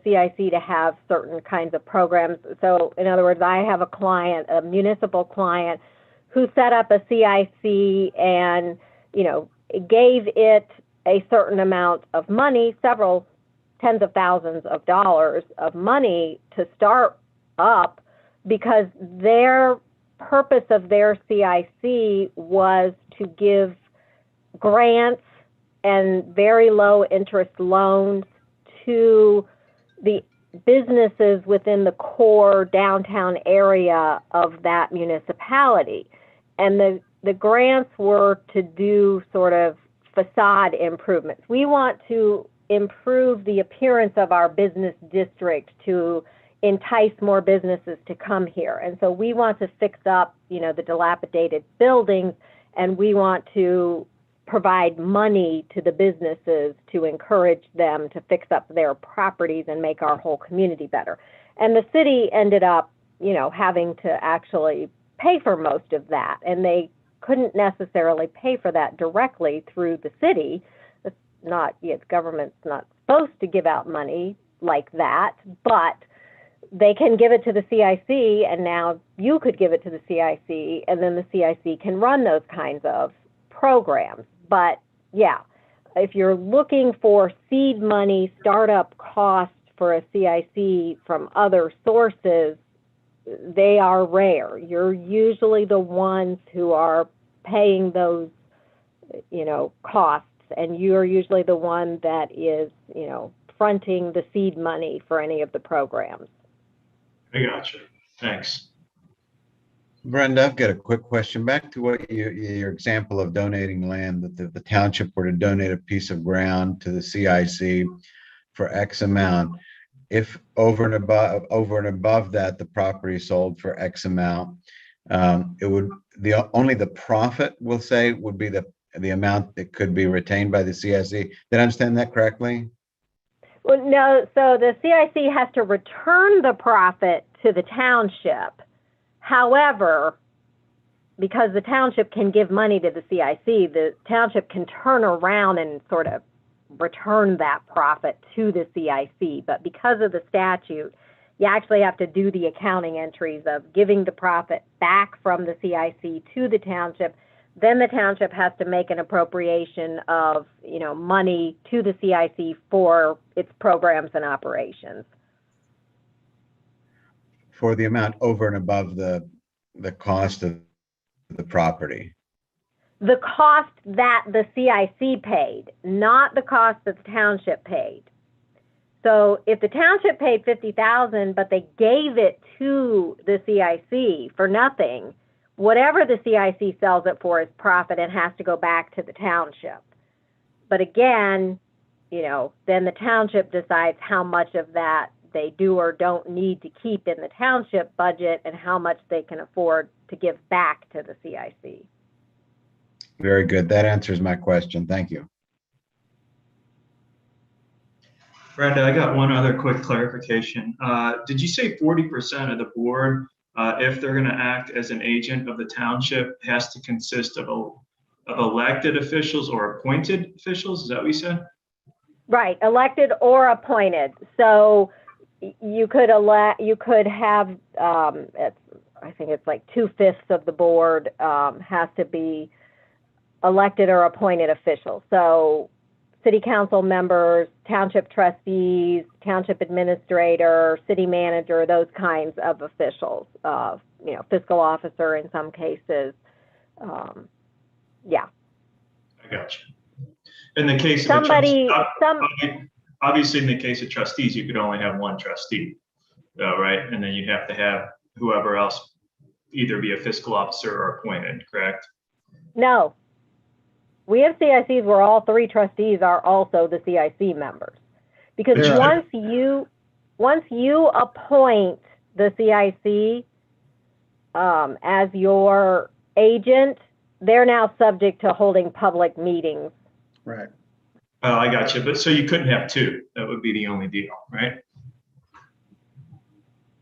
CIC to have certain kinds of programs. So in other words, I have a client, a municipal client, who set up a CIC and, gave it a certain amount of money, several tens of thousands of dollars of money to start up, because their purpose of their CIC was to give grants and very low interest loans to the businesses within the core downtown area of that municipality. And the grants were to do sort of facade improvements. We want to improve the appearance of our business district to entice more businesses to come here. And so we want to fix up, the dilapidated buildings, and we want to provide money to the businesses to encourage them to fix up their properties and make our whole community better. And the city ended up, having to actually pay for most of that, and they couldn't necessarily pay for that directly through the city. It's not, government's not supposed to give out money like that, but they can give it to the CIC, and now you could give it to the CIC, and then the CIC can run those kinds of programs. But yeah, if you're looking for seed money, startup costs for a CIC from other sources, they are rare. You're usually the ones who are paying those, costs, and you're usually the one that is, fronting the seed money for any of the programs. I gotcha. Thanks. Brenda, I've got a quick question. Back to what your example of donating land, that the township were to donate a piece of ground to the CIC for X amount. If over and above that, the property sold for X amount, it would only the profit, we'll say, would be the amount that could be retained by the CIC. Did I understand that correctly? Well, no. So the CIC has to return the profit to the township. However, because the township can give money to the CIC, the township can turn around and sort of return that profit to the CIC. But because of the statute, you actually have to do the accounting entries of giving the profit back from the CIC to the township. Then the township has to make an appropriation of, money to the CIC for its programs and operations. For the amount over and above the cost of the property. The cost that the CIC paid, not the cost that the township paid. So if the township paid $50,000, but they gave it to the CIC for nothing, whatever the CIC sells it for is profit and has to go back to the township. But again, then the township decides how much of that they do or don't need to keep in the township budget and how much they can afford to give back to the CIC. Very good. That answers my question. Thank you. Brenda, I got one other quick clarification. Did you say 40% of the board if they're going to act as an agent of the township, has to consist of elected officials or appointed officials. Is that what you said? Right, elected or appointed. So you could have, I think it's like 2/5 of the board has to be elected or appointed officials. So city council members, township trustees, township administrator, city manager, those kinds of officials, fiscal officer in some cases. Yeah. I got you. In the case of obviously in the case of trustees, you could only have one trustee, right? And then you'd have to have whoever else either be a fiscal officer or appointed, correct? No. We have CICs where all 3 trustees are also the CIC members. Because once you appoint the CIC as your agent, they're now subject to holding public meetings. Right. Oh, I got you. But so you couldn't have 2. That would be the only deal, right?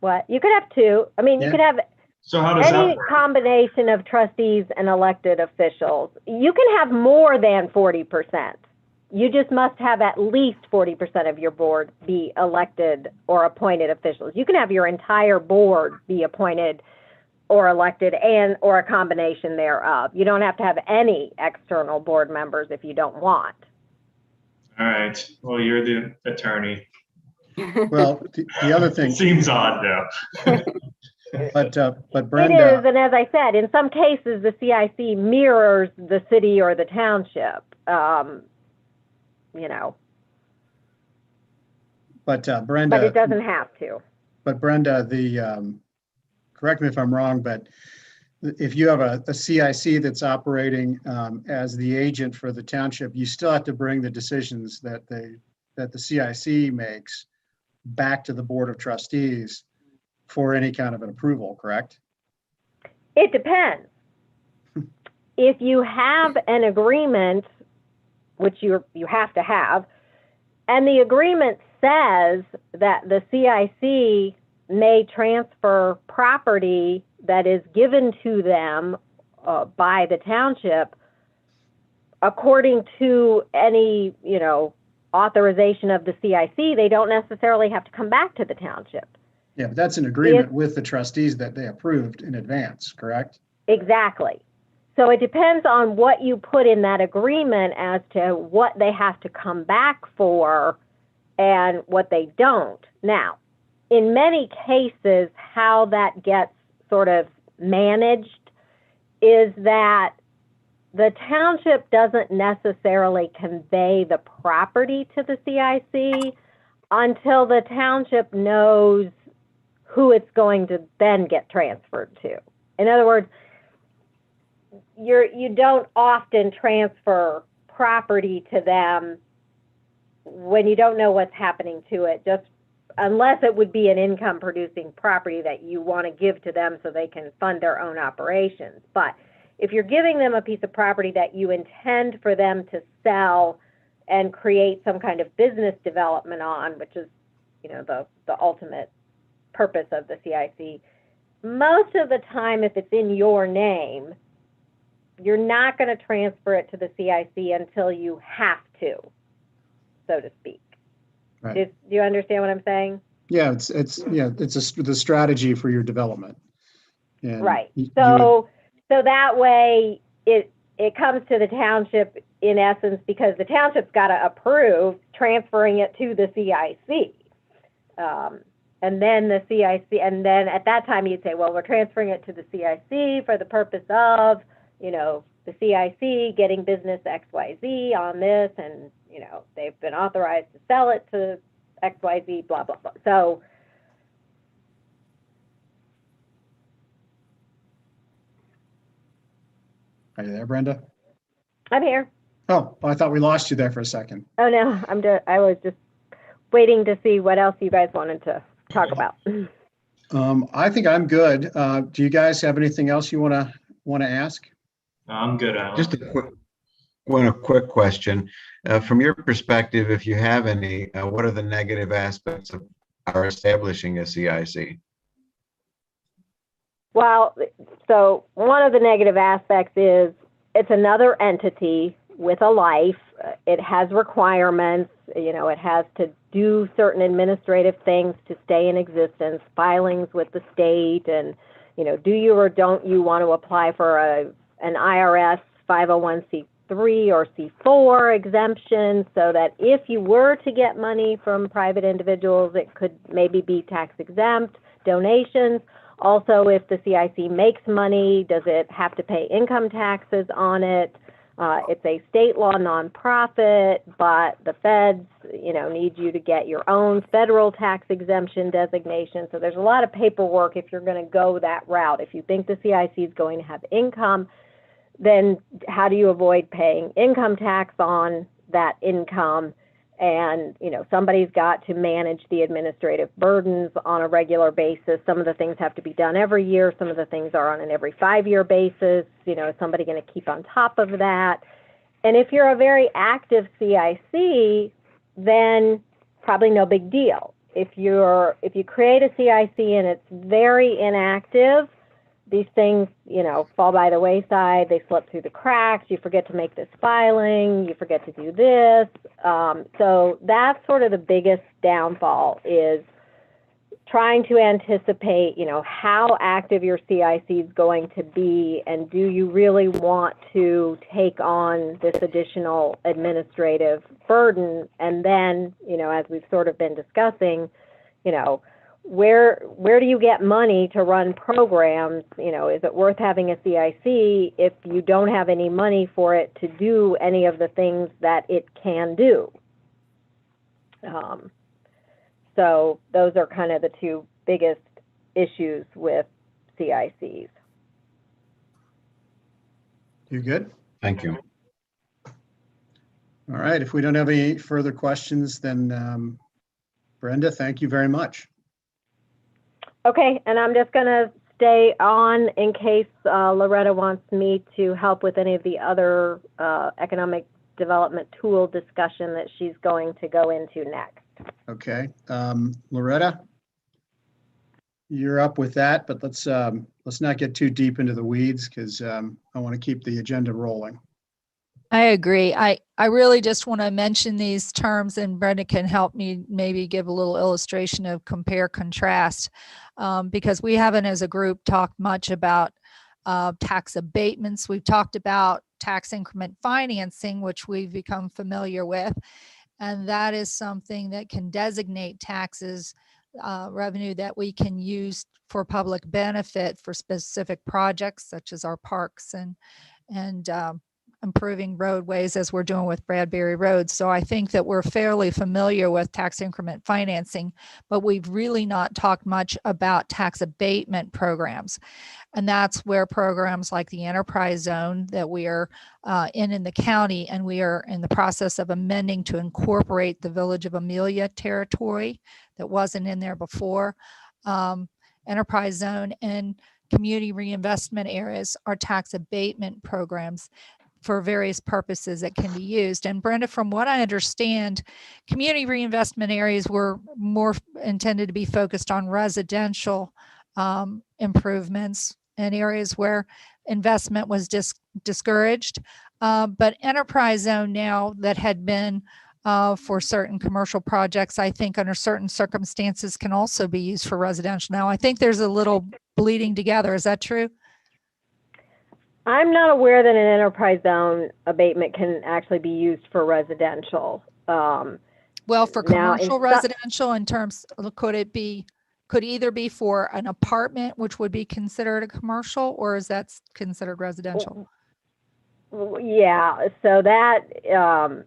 What? You could have 2. I mean, you could have so how does any that work? combination of trustees and elected officials. You can have more than 40%. You just must have at least 40% of your board be elected or appointed officials. You can have your entire board be appointed or elected or a combination thereof. You don't have to have any external board members if you don't want. All right. Well, you're the attorney. Well, the other thing. It seems odd though. But Brenda. It is, and as I said, in some cases, the CIC mirrors the city or the township, But Brenda. But it doesn't have to. But Brenda, correct me if I'm wrong, but if you have a CIC that's operating as the agent for the township, you still have to bring the decisions that the CIC makes back to the Board of Trustees for any kind of an approval, correct? It depends. If you have an agreement, which you have to have, and the agreement says that the CIC may transfer property that is given to them by the township according to any, authorization of the CIC, they don't necessarily have to come back to the township. Yeah, but that's an agreement with the trustees that they approved in advance, correct? Exactly. So it depends on what you put in that agreement as to what they have to come back for and what they don't. Now, in many cases, how that gets sort of managed is that the township doesn't necessarily convey the property to the CIC until the township knows who it's going to then get transferred to. In other words, you don't often transfer property to them when you don't know what's happening to it, just unless it would be an income producing property that you want to give to them so they can fund their own operations. But if you're giving them a piece of property that you intend for them to sell and create some kind of business development on, which is, the ultimate purpose of the CIC, most of the time, if it's in your name, you're not going to transfer it to the CIC until you have to, so to speak. Right. Do you understand what I'm saying? Yeah, it's the strategy for your development. And right. So that way it comes to the township in essence because the township's got to approve transferring it to the CIC. And then the CIC, and then at that time you'd say, well, we're transferring it to the CIC for the purpose of, the CIC getting business XYZ on this, and, they've been authorized to sell it to XYZ, blah, blah, blah. So, are you there, Brenda? I'm here. Oh, I thought we lost you there for a second. Oh, no, I was just waiting to see what else you guys wanted to talk about. I think I'm good. Do you guys have anything else you want to ask? I'm good, Alan. Just a quick question. From your perspective, if you have any, what are the negative aspects of our establishing a CIC? Well, so one of the negative aspects is it's another entity with a life. It has requirements, it has to do certain administrative things to stay in existence, filings with the state, and, do you or don't you want to apply for an IRS 501c3 or C4 exemption, so that if you were to get money from private individuals, it could maybe be tax exempt, donations. Also, if the CIC makes money, does it have to pay income taxes on it? It's a state law nonprofit, but the feds, need you to get your own federal tax exemption designation. So there's a lot of paperwork if you're going to go that route. If you think the CIC is going to have income, then how do you avoid paying income tax on that income? And, somebody's got to manage the administrative burdens on a regular basis. Some of the things have to be done every year. Some of the things are on an every 5-year basis. Is somebody going to keep on top of that? And if you're a very active CIC, then probably no big deal. If you create a CIC and it's very inactive, these things, fall by the wayside. They slip through the cracks. You forget to make this filing. You forget to do this. So that's sort of the biggest downfall, is trying to anticipate, how active your CIC is going to be, and do you really want to take on this additional administrative burden? And then, as we've sort of been discussing, where do you get money to run programs? Is it worth having a CIC if you don't have any money for it to do any of the things that it can do? So those are kind of the two biggest issues with CICs. You good? Thank you. All right. If we don't have any further questions, then Brenda, thank you very much. Okay, and I'm just going to stay on in case Loretta wants me to help with any of the other economic development tool discussion that she's going to go into next. Okay, Loretta, you're up with that, but let's not get too deep into the weeds, because I want to keep the agenda rolling. I agree. I really just want to mention these terms, and Brenda can help me maybe give a little illustration of compare contrast, because we haven't as a group talked much about tax abatements. We've talked about tax increment financing, which we've become familiar with, and that is something that can designate taxes revenue that we can use for public benefit for specific projects such as our parks and improving roadways, as we're doing with Bradbury Road. So I think that we're fairly familiar with tax increment financing, but we've really not talked much about tax abatement programs. And that's where programs like the enterprise zone that we are in the county, and we are in the process of amending to incorporate the Village of Amelia territory that wasn't in there before. Enterprise zone and community reinvestment areas are tax abatement programs for various purposes that can be used. And Brenda, from what I understand, community reinvestment areas were more intended to be focused on residential improvements in areas where investment was discouraged. But enterprise zone now that had been for certain commercial projects, I think under certain circumstances can also be used for residential. Now, I think there's a little bleeding together. Is that true? I'm not aware that an enterprise zone abatement can actually be used for residential. Well, for commercial residential, in terms, could either be for an apartment, which would be considered a commercial, or is that considered residential? Yeah, so that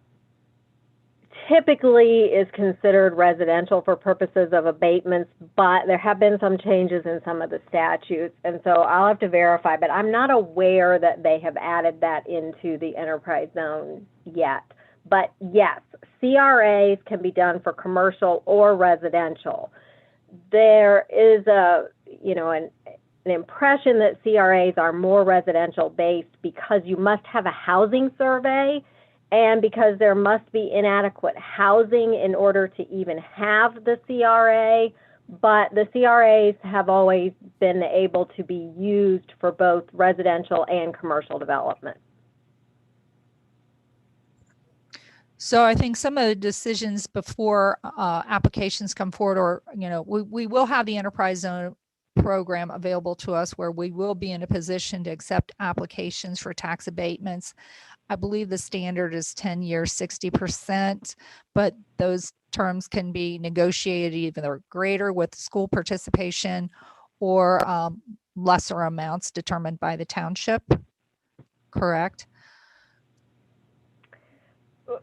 typically is considered residential for purposes of abatements, but there have been some changes in some of the statutes, and so I'll have to verify, but I'm not aware that they have added that into the enterprise zone yet. But yes, CRAs can be done for commercial or residential. There is an impression that CRAs are more residential based because you must have a housing survey, and because there must be inadequate housing in order to even have the CRA. but the CRAs have always been able to be used for both residential and commercial development. So I think some of the decisions before applications come forward, or, we will have the enterprise zone program available to us where we will be in a position to accept applications for tax abatements. I believe the standard is 10 years, 60%, but those terms can be negotiated either greater with school participation or lesser amounts determined by the township, correct?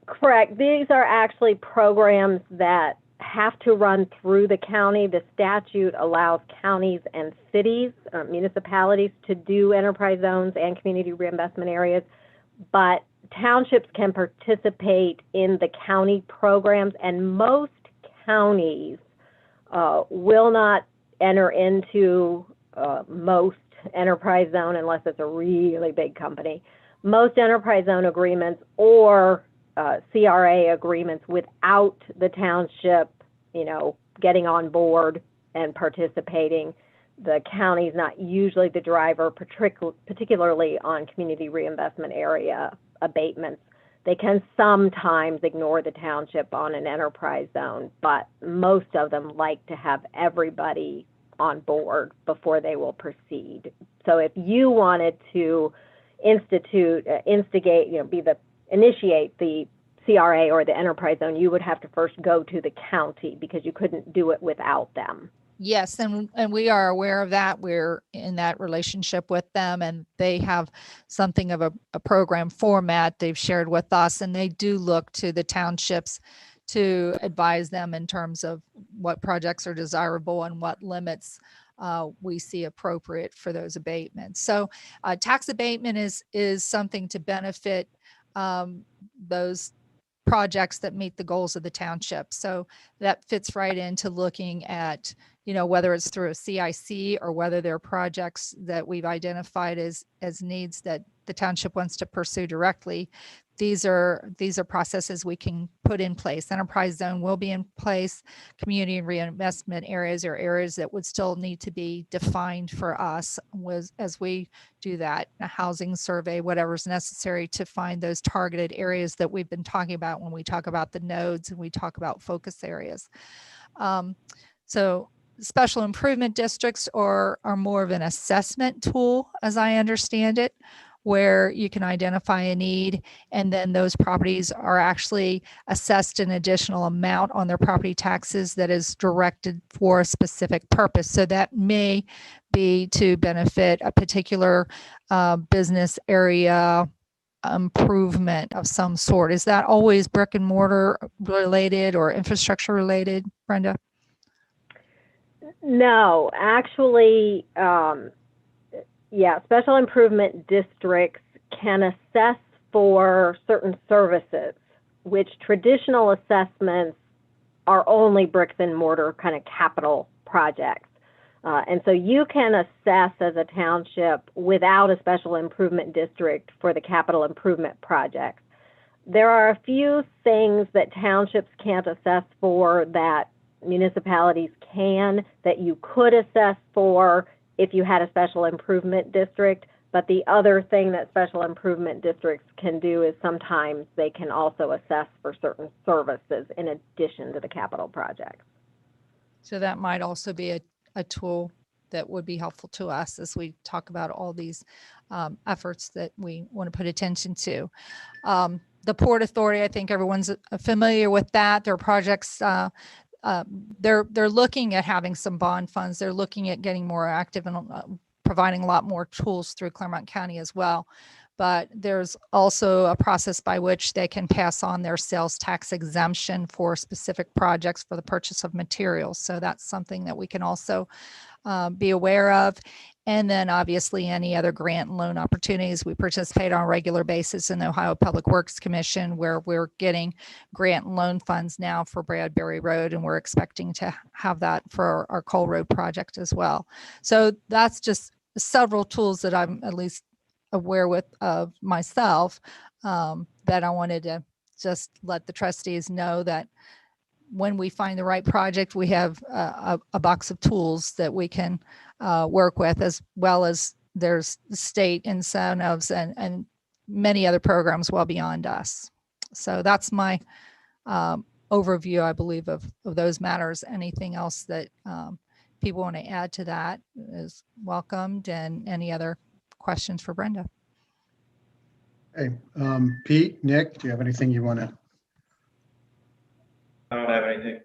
Correct. These are actually programs that have to run through the county. The statute allows counties and cities, municipalities, to do enterprise zones and community reinvestment areas, but townships can participate in the county programs, and most counties will not enter into most enterprise zone unless it's a really big company. Most enterprise zone agreements or CRA agreements without the township, getting on board and participating. The county is not usually the driver, particularly on community reinvestment area abatements. They can sometimes ignore the township on an enterprise zone, but most of them like to have everybody on board before they will proceed. So if you wanted to initiate the CRA or the enterprise zone, you would have to first go to the county because you couldn't do it without them. Yes, and we are aware of that. We're in that relationship with them, and they have something of a program format they've shared with us, and they do look to the townships to advise them in terms of what projects are desirable and what limits we see appropriate for those abatements. So tax abatement is something to benefit those projects that meet the goals of the township. So that fits right into looking at, whether it's through a CIC or whether they're projects that we've identified as needs that the township wants to pursue directly. These are processes we can put in place. Enterprise zone will be in place. Community and reinvestment areas are areas that would still need to be defined for us as we do that, a housing survey, whatever's necessary to find those targeted areas that we've been talking about when we talk about the nodes and we talk about focus areas. So special improvement districts are more of an assessment tool, as I understand it, where you can identify a need, and then those properties are actually assessed an additional amount on their property taxes that is directed for a specific purpose. So that may be to benefit a particular business area improvement of some sort. Is that always brick and mortar related or infrastructure related, Brenda? No, actually, special improvement districts can assess for certain services, which traditional assessments are only bricks and mortar kind of capital projects. And so you can assess as a township without a special improvement district for the capital improvement projects. There are a few things that townships can't assess for that municipalities can, that you could assess for if you had a special improvement district. But the other thing that special improvement districts can do is sometimes they can also assess for certain services in addition to the capital projects. So that might also be a tool that would be helpful to us as we talk about all these efforts that we want to put attention to. The Port Authority, I think everyone's familiar with that. Their projects, they're looking at having some bond funds. They're looking at getting more active and providing a lot more tools through Claremont County as well. But there's also a process by which they can pass on their sales tax exemption for specific projects for the purchase of materials. So that's something that we can also be aware of. And then obviously any other grant and loan opportunities. We participate on a regular basis in the Ohio Public Works Commission, where we're getting grant and loan funds now for Bradbury Road, and we're expecting to have that for our Cole Road project as well. So that's just several tools that I'm at least aware with of myself, that I wanted to just let the trustees know that when we find the right project, we have a box of tools that we can work with, as well as there's state incentives and many other programs well beyond us. So that's my overview, I believe, of those matters. Anything else that people want to add to that is welcomed, and any other questions for Brenda? Hey, Pete, Nick, do you have anything you want to? I don't have anything.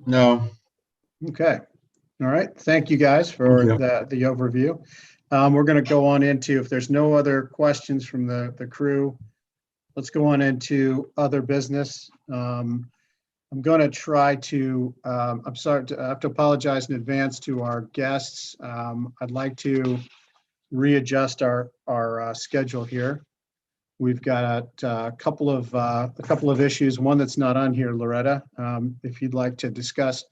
No. Okay. All right. Thank you guys for Thank you. the overview. We're going to go on into, if there's no other questions from the crew, let's go on into other business. I'm going to try to, I'm sorry, I have to apologize in advance to our guests. I'd like to readjust our schedule here. We've got a couple of issues, one that's not on here, Loretta, if you'd like to discuss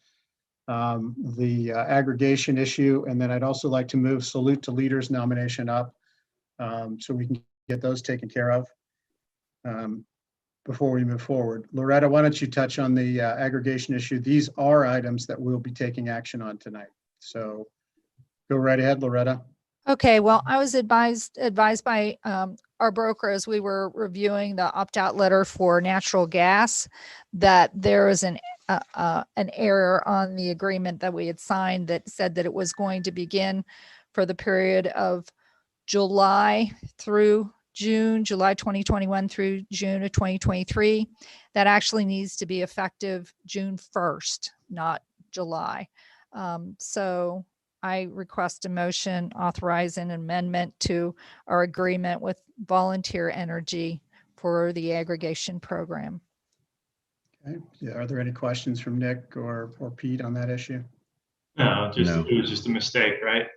the aggregation issue, and then I'd also like to move Salute to Leaders nomination up so we can get those taken care of before we move forward. Loretta, why don't you touch on the aggregation issue? These are items that we'll be taking action on tonight. So go right ahead, Loretta. Okay, well, I was advised by our broker as we were reviewing the opt-out letter for natural gas that there is an error on the agreement that we had signed that said that it was going to begin for the period of July through June, July 2021 through June of 2023. That actually needs to be effective June 1st, not July. So I request a motion authorizing an amendment to our agreement with Volunteer Energy for the aggregation program. Okay. Yeah, are there any questions from Nick or Pete on that issue? No, No. it was just a mistake, right?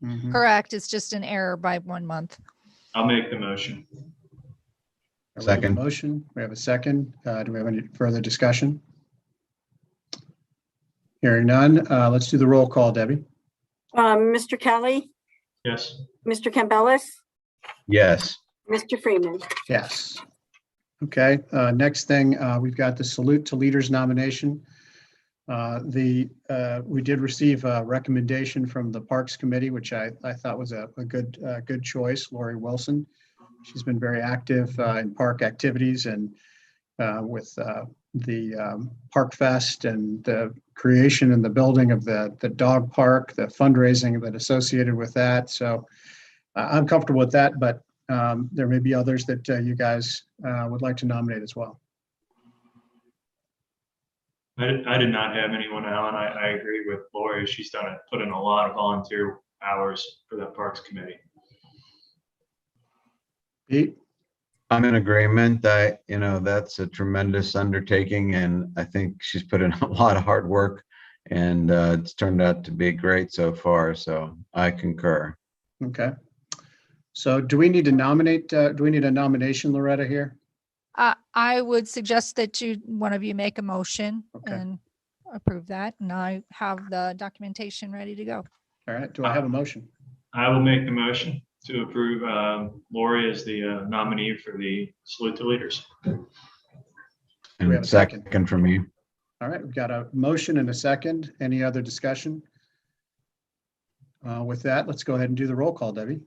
Mhm. Correct. It's just an error by 1 month. I'll make the motion. We have a Second. motion. We have a second. Do we have any further discussion? Hearing none. Let's do the roll call, Debbie. Mr. Kelly, Yes. Mr. Campbellis, Yes. Mr. Freeman. Yes. Okay, next thing, we've got the Salute to Leaders nomination. We did receive a recommendation from the Parks Committee, which I thought was a good choice, Lori Wilson. She's been very active in park activities and with the Park Fest and the creation and the building of the dog park, the fundraising that associated with that. So I'm comfortable with that, but there may be others that you guys would like to nominate as well. I did not have anyone, Alan. I agree with Lori. She's put in a lot of volunteer hours for that Parks Committee. Pete? I'm in agreement. That's a tremendous undertaking, and I think she's put in a lot of hard work, and it's turned out to be great so far. So I concur. Okay. So do we need to nominate, do we need a nomination, Loretta, here? I would suggest that one of you make a motion Okay. and approve that, and I have the documentation ready to go. All right, do I have a motion? I will make the motion to approve Lori as the nominee for the Salute to Leaders. We have And a second. second for me. All right, we've got a motion and a second. Any other discussion? With that, let's go ahead and do the roll call, Debbie.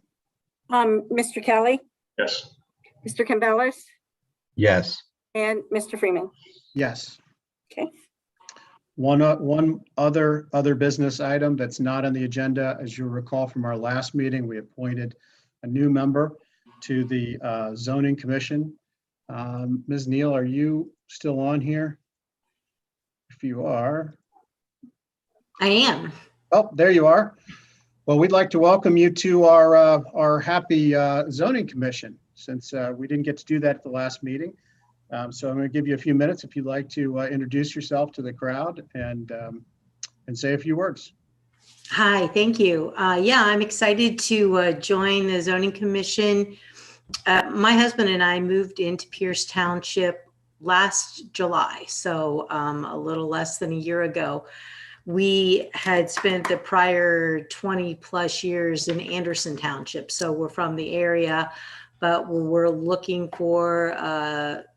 Mr. Kelly, Yes. Mr. Campbellis, Yes. and Mr. Freeman. Yes. Okay. One other business item that's not on the agenda, as you'll recall from our last meeting, we appointed a new member to the zoning commission. Ms. Neal, are you still on here? If you are. I am. Oh, there you are. Well, we'd like to welcome you to our happy zoning commission, since we didn't get to do that at the last meeting. So I'm going to give you a few minutes if you'd like to introduce yourself to the crowd and say a few words. Hi, thank you. Yeah, I'm excited to join the zoning commission. My husband and I moved into Pierce Township last July, so a little less than a year ago. We had spent the prior 20 plus years in Anderson Township, so we're from the area, but we're looking for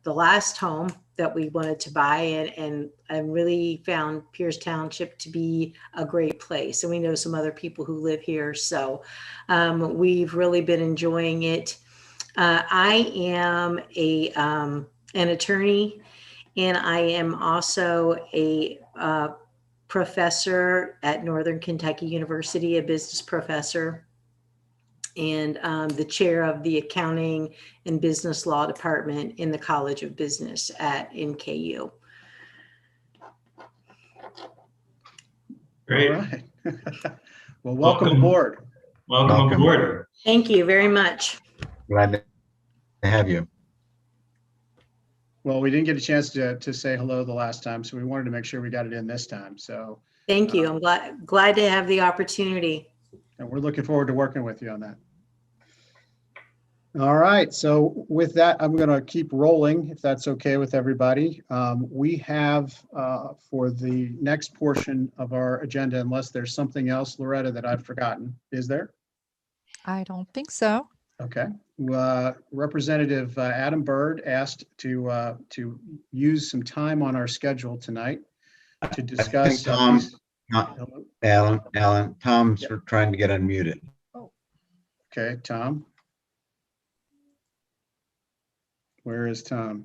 the last home that we wanted to buy, and I really found Pierce Township to be a great place. And we know some other people who live here, so we've really been enjoying it. I am an attorney, and I am also a professor at Northern Kentucky University, a business professor, and the chair of the accounting and business law department in the College of Business at NKU. Great. All right. Well, welcome aboard. Welcome aboard. Thank you very much. Glad to have you. Well, we didn't get a chance to say hello the last time, so we wanted to make sure we got it in this time. So Thank you. I'm glad to have the opportunity. and we're looking forward to working with you on that. All right, so with that, I'm going to keep rolling, if that's okay with everybody. We have for the next portion of our agenda, unless there's something else, Loretta, that I've forgotten, is there? I don't think so. Okay. Representative Adam Byrd asked to use some time on our schedule tonight to discuss. Tom, Alan, Tom's trying to get unmuted. Okay, Tom. Where is Tom?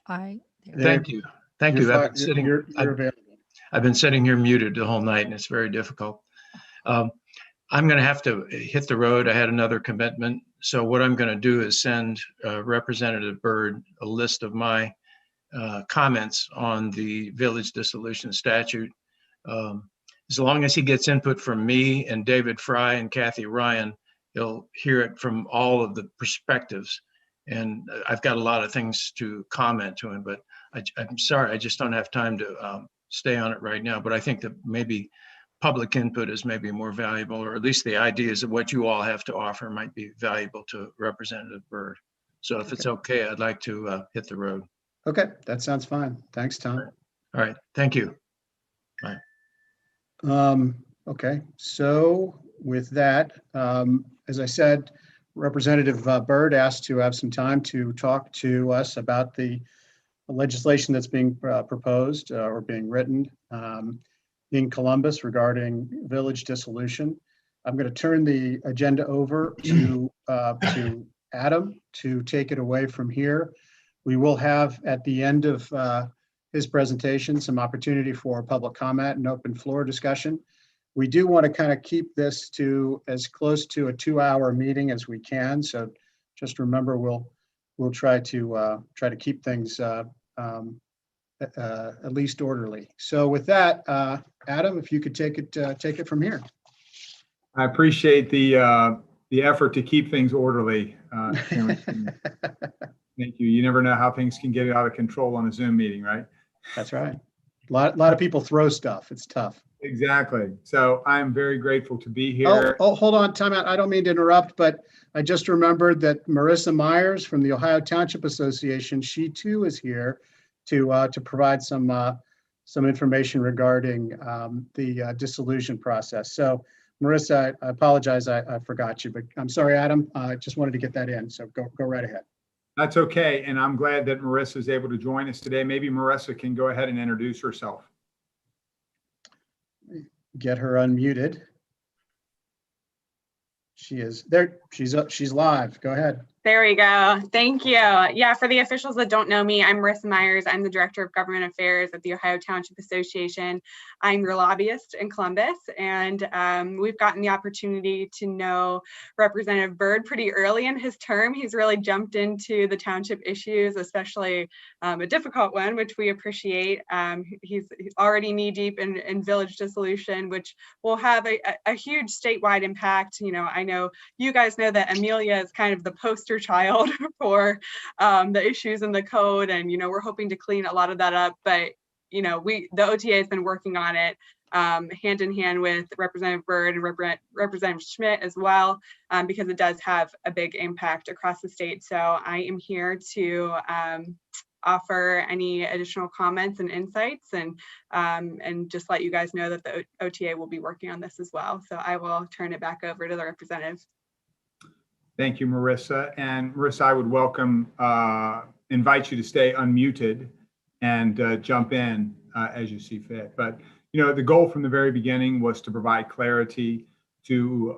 There. Thank you. Thank you. I've been sitting, You're available. I've been sitting here muted the whole night, and it's very difficult. I'm going to have to hit the road. I had another commitment. So what I'm going to do is send Representative Byrd a list of my comments on the village dissolution statute. As long as he gets input from me and David Fry and Kathy Ryan, he'll hear it from all of the perspectives. And I've got a lot of things to comment to him, but I'm sorry, I just don't have time to stay on it right now. But I think that maybe public input is maybe more valuable, or at least the ideas of what you all have to offer might be valuable to Representative Byrd. So if it's okay, I'd like to hit the road. Okay, that sounds fine. Thanks, Tom. All right, thank you. Bye. Okay, so with that, as I said, Representative Byrd asked to have some time to talk to us about the legislation that's being proposed or being written in Columbus regarding village dissolution. I'm going to turn the agenda over to Adam to take it away from here. We will have at the end of his presentation some opportunity for public comment and open floor discussion. We do want to kind of keep this to as close to a 2-hour meeting as we can. So just remember, we'll try to keep things at least orderly. So with that, Adam, if you could take it from here. I appreciate the effort to keep things orderly. Thank you. You never know how things can get out of control on a Zoom meeting, right? That's right. A lot of people throw stuff. It's tough. Exactly. So I'm very grateful to be here. Oh, hold on, time out. I don't mean to interrupt, but I just remembered that Marissa Myers from the Ohio Township Association, she too is here to provide some information regarding the dissolution process. So Marissa, I apologize, I forgot you, but I'm sorry, Adam. I just wanted to get that in. So go right ahead. That's okay. And I'm glad that Marissa is able to join us today. Maybe Marissa can go ahead and introduce herself. Get her unmuted. She is there. She's live. Go ahead. There we go. Thank you. Yeah, for the officials that don't know me, I'm Marissa Myers. I'm the Director of Government Affairs at the Ohio Township Association. I'm your lobbyist in Columbus, and we've gotten the opportunity to know Representative Byrd pretty early in his term. He's really jumped into the township issues, especially a difficult one, which we appreciate. He's already knee-deep in village dissolution, which will have a huge statewide impact. You know, I know you guys know that Amelia is kind of the poster child for the issues in the code, and we're hoping to clean a lot of that up, but the OTA has been working on it hand in hand with Representative Byrd and Representative Schmidt as well, because it does have a big impact across the state. So I am here to offer any additional comments and insights, and just let you guys know that the OTA will be working on this as well. So I will turn it back over to the representative. Thank you, Marissa. And Marissa, I would welcome invite you to stay unmuted and jump in as you see fit. But the goal from the very beginning was to provide clarity to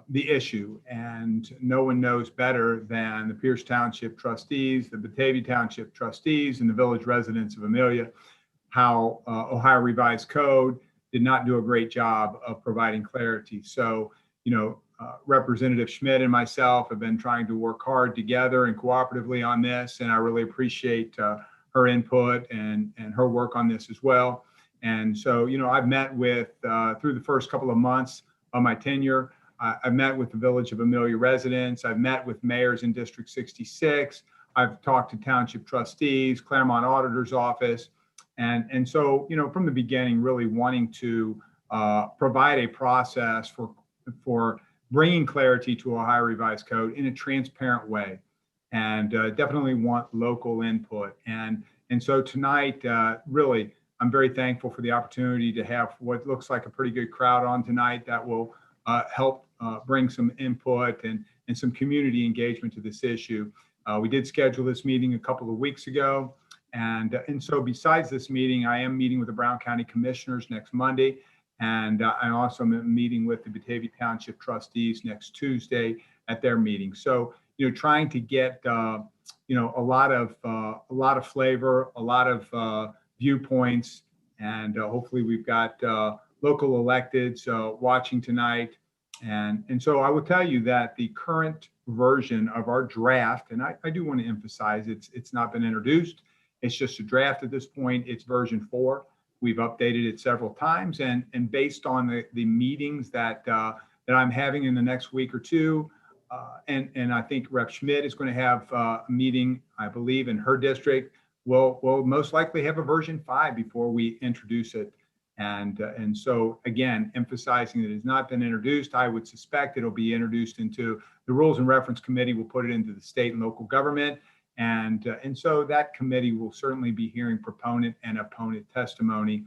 the issue, and no one knows better than the Pierce Township trustees, the Batavia Township trustees, and the village residents of Amelia how Ohio Revised Code did not do a great job of providing clarity. So, Representative Schmidt and myself have been trying to work hard together and cooperatively on this, and I really appreciate her input and her work on this as well. And so, I've met with, through the first couple of months of my tenure, I've met with the Village of Amelia residents, I've met with mayors in District 66, I've talked to township trustees, Claremont Auditor's Office, and so, from the beginning, really wanting to provide a process for bringing clarity to Ohio Revised Code in a transparent way, and definitely want local input. And so tonight, really, I'm very thankful for the opportunity to have what looks like a pretty good crowd on tonight that will help bring some input and some community engagement to this issue. We did schedule this meeting a couple of weeks ago. And so besides this meeting, I am meeting with the Brown County Commissioners next Monday. And I also am meeting with the Batavia Township trustees next Tuesday at their meeting. So, trying to get, a lot of flavor, a lot of viewpoints, and hopefully we've got local electeds watching tonight. And so I will tell you that the current version of our draft, and I do want to emphasize it's not been introduced. It's just a draft at this point. It's version 4. We've updated it several times, and based on the meetings that I'm having in the next week or two, and I think Rep. Schmidt is going to have a meeting, I believe, in her district. We'll most likely have a version 5 before we introduce it, and so again, emphasizing that it has not been introduced. I would suspect it'll be introduced into the Rules and Reference Committee. We'll put it into the state and local government. And so that committee will certainly be hearing proponent and opponent testimony.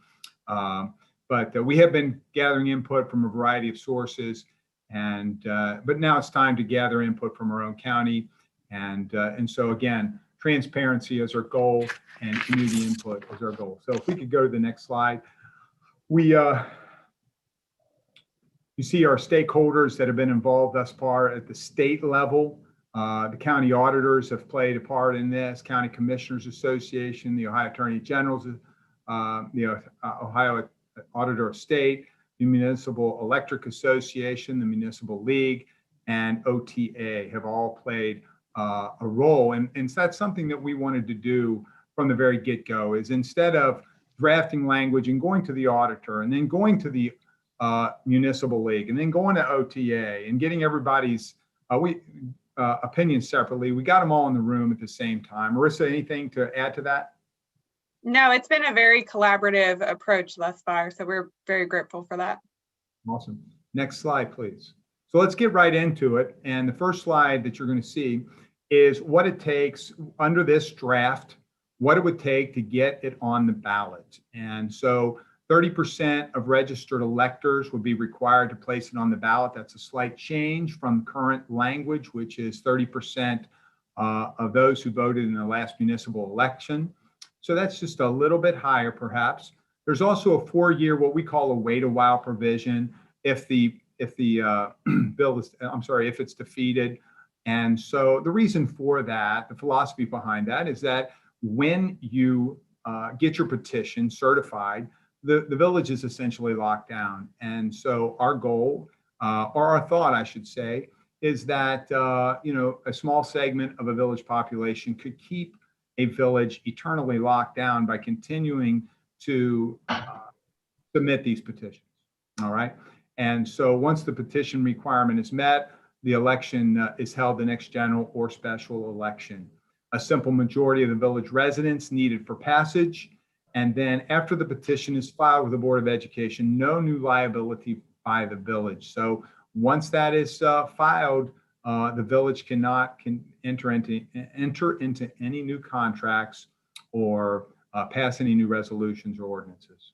But we have been gathering input from a variety of sources, but now it's time to gather input from our own county. And so again, transparency is our goal and community input is our goal. So if we could go to the next slide. You see our stakeholders that have been involved thus far at the state level. The county auditors have played a part in this, County Commissioners Association, the Ohio Attorney General's, the Ohio Auditor of State, the Municipal Electric Association, the Municipal League, and OTA have all played a role. And so that's something that we wanted to do from the very get-go, is instead of drafting language and going to the auditor and then going to the Municipal League and then going to OTA and getting everybody's opinions separately, we got them all in the room at the same time. Marissa, anything to add to that? No, it's been a very collaborative approach thus far, so we're very grateful for that. Awesome. Next slide, please. So let's get right into it. And the first slide that you're going to see is what it takes under this draft, what it would take to get it on the ballot. And so 30% of registered electors would be required to place it on the ballot. That's a slight change from current language, which is 30% of those who voted in the last municipal election. So that's just a little bit higher, perhaps. There's also a 4-year, what we call a wait a while provision, if the bill is, if it's defeated. And so the reason for that, the philosophy behind that, is that when you get your petition certified, the village is essentially locked down. And so our goal, or our thought, I should say, is that a small segment of a village population could keep a village eternally locked down by continuing to submit these petitions. All right. And so once the petition requirement is met, the election is held the next general or special election. A simple majority of the village residents needed for passage. And then after the petition is filed with the Board of Education, no new liability by the village. So once that is filed, the village can enter into any new contracts or pass any new resolutions or ordinances.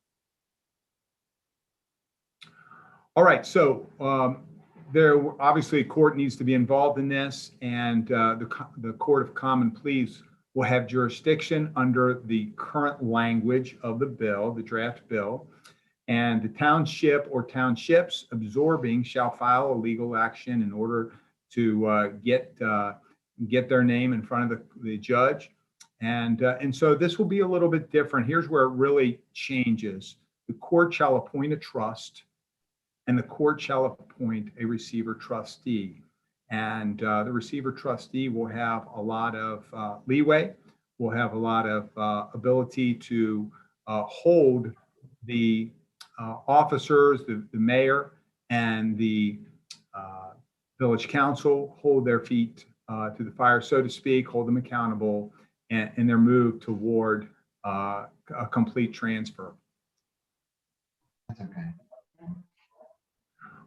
All right, so there obviously a court needs to be involved in this, and the Court of Common Pleas will have jurisdiction under the current language of the bill, the draft bill. And the township or townships absorbing shall file a legal action in order to get their name in front of the judge. And so this will be a little bit different. Here's where it really changes. The court shall appoint a trust, and the court shall appoint a receiver trustee. And the receiver trustee will have a lot of leeway, will have a lot of ability to hold the officers, the mayor and the village council, hold their feet to the fire, so to speak, hold them accountable in their move toward a complete transfer. That's okay.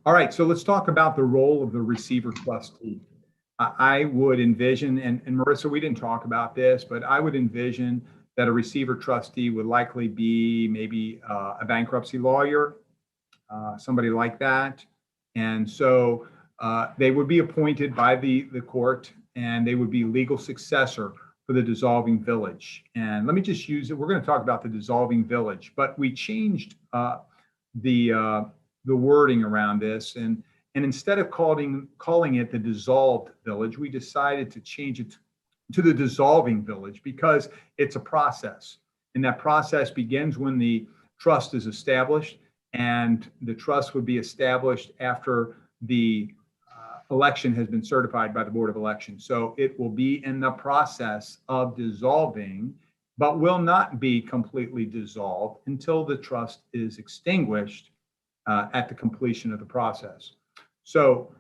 All right, so let's talk about the role of the receiver trustee. I would envision, and Marissa, we didn't talk about this, but I would envision that a receiver trustee would likely be maybe a bankruptcy lawyer, somebody like that. And so they would be appointed by the court, and they would be legal successor for the dissolving village. And let me just use it. We're going to talk about the dissolving village, but we changed the wording around this, and instead of calling it the dissolved village, we decided to change it to the dissolving village because it's a process, and that process begins when the trust is established, and the trust would be established after the election has been certified by the Board of Elections. So it will be in the process of dissolving, but will not be completely dissolved until the trust is extinguished at the completion of the process. So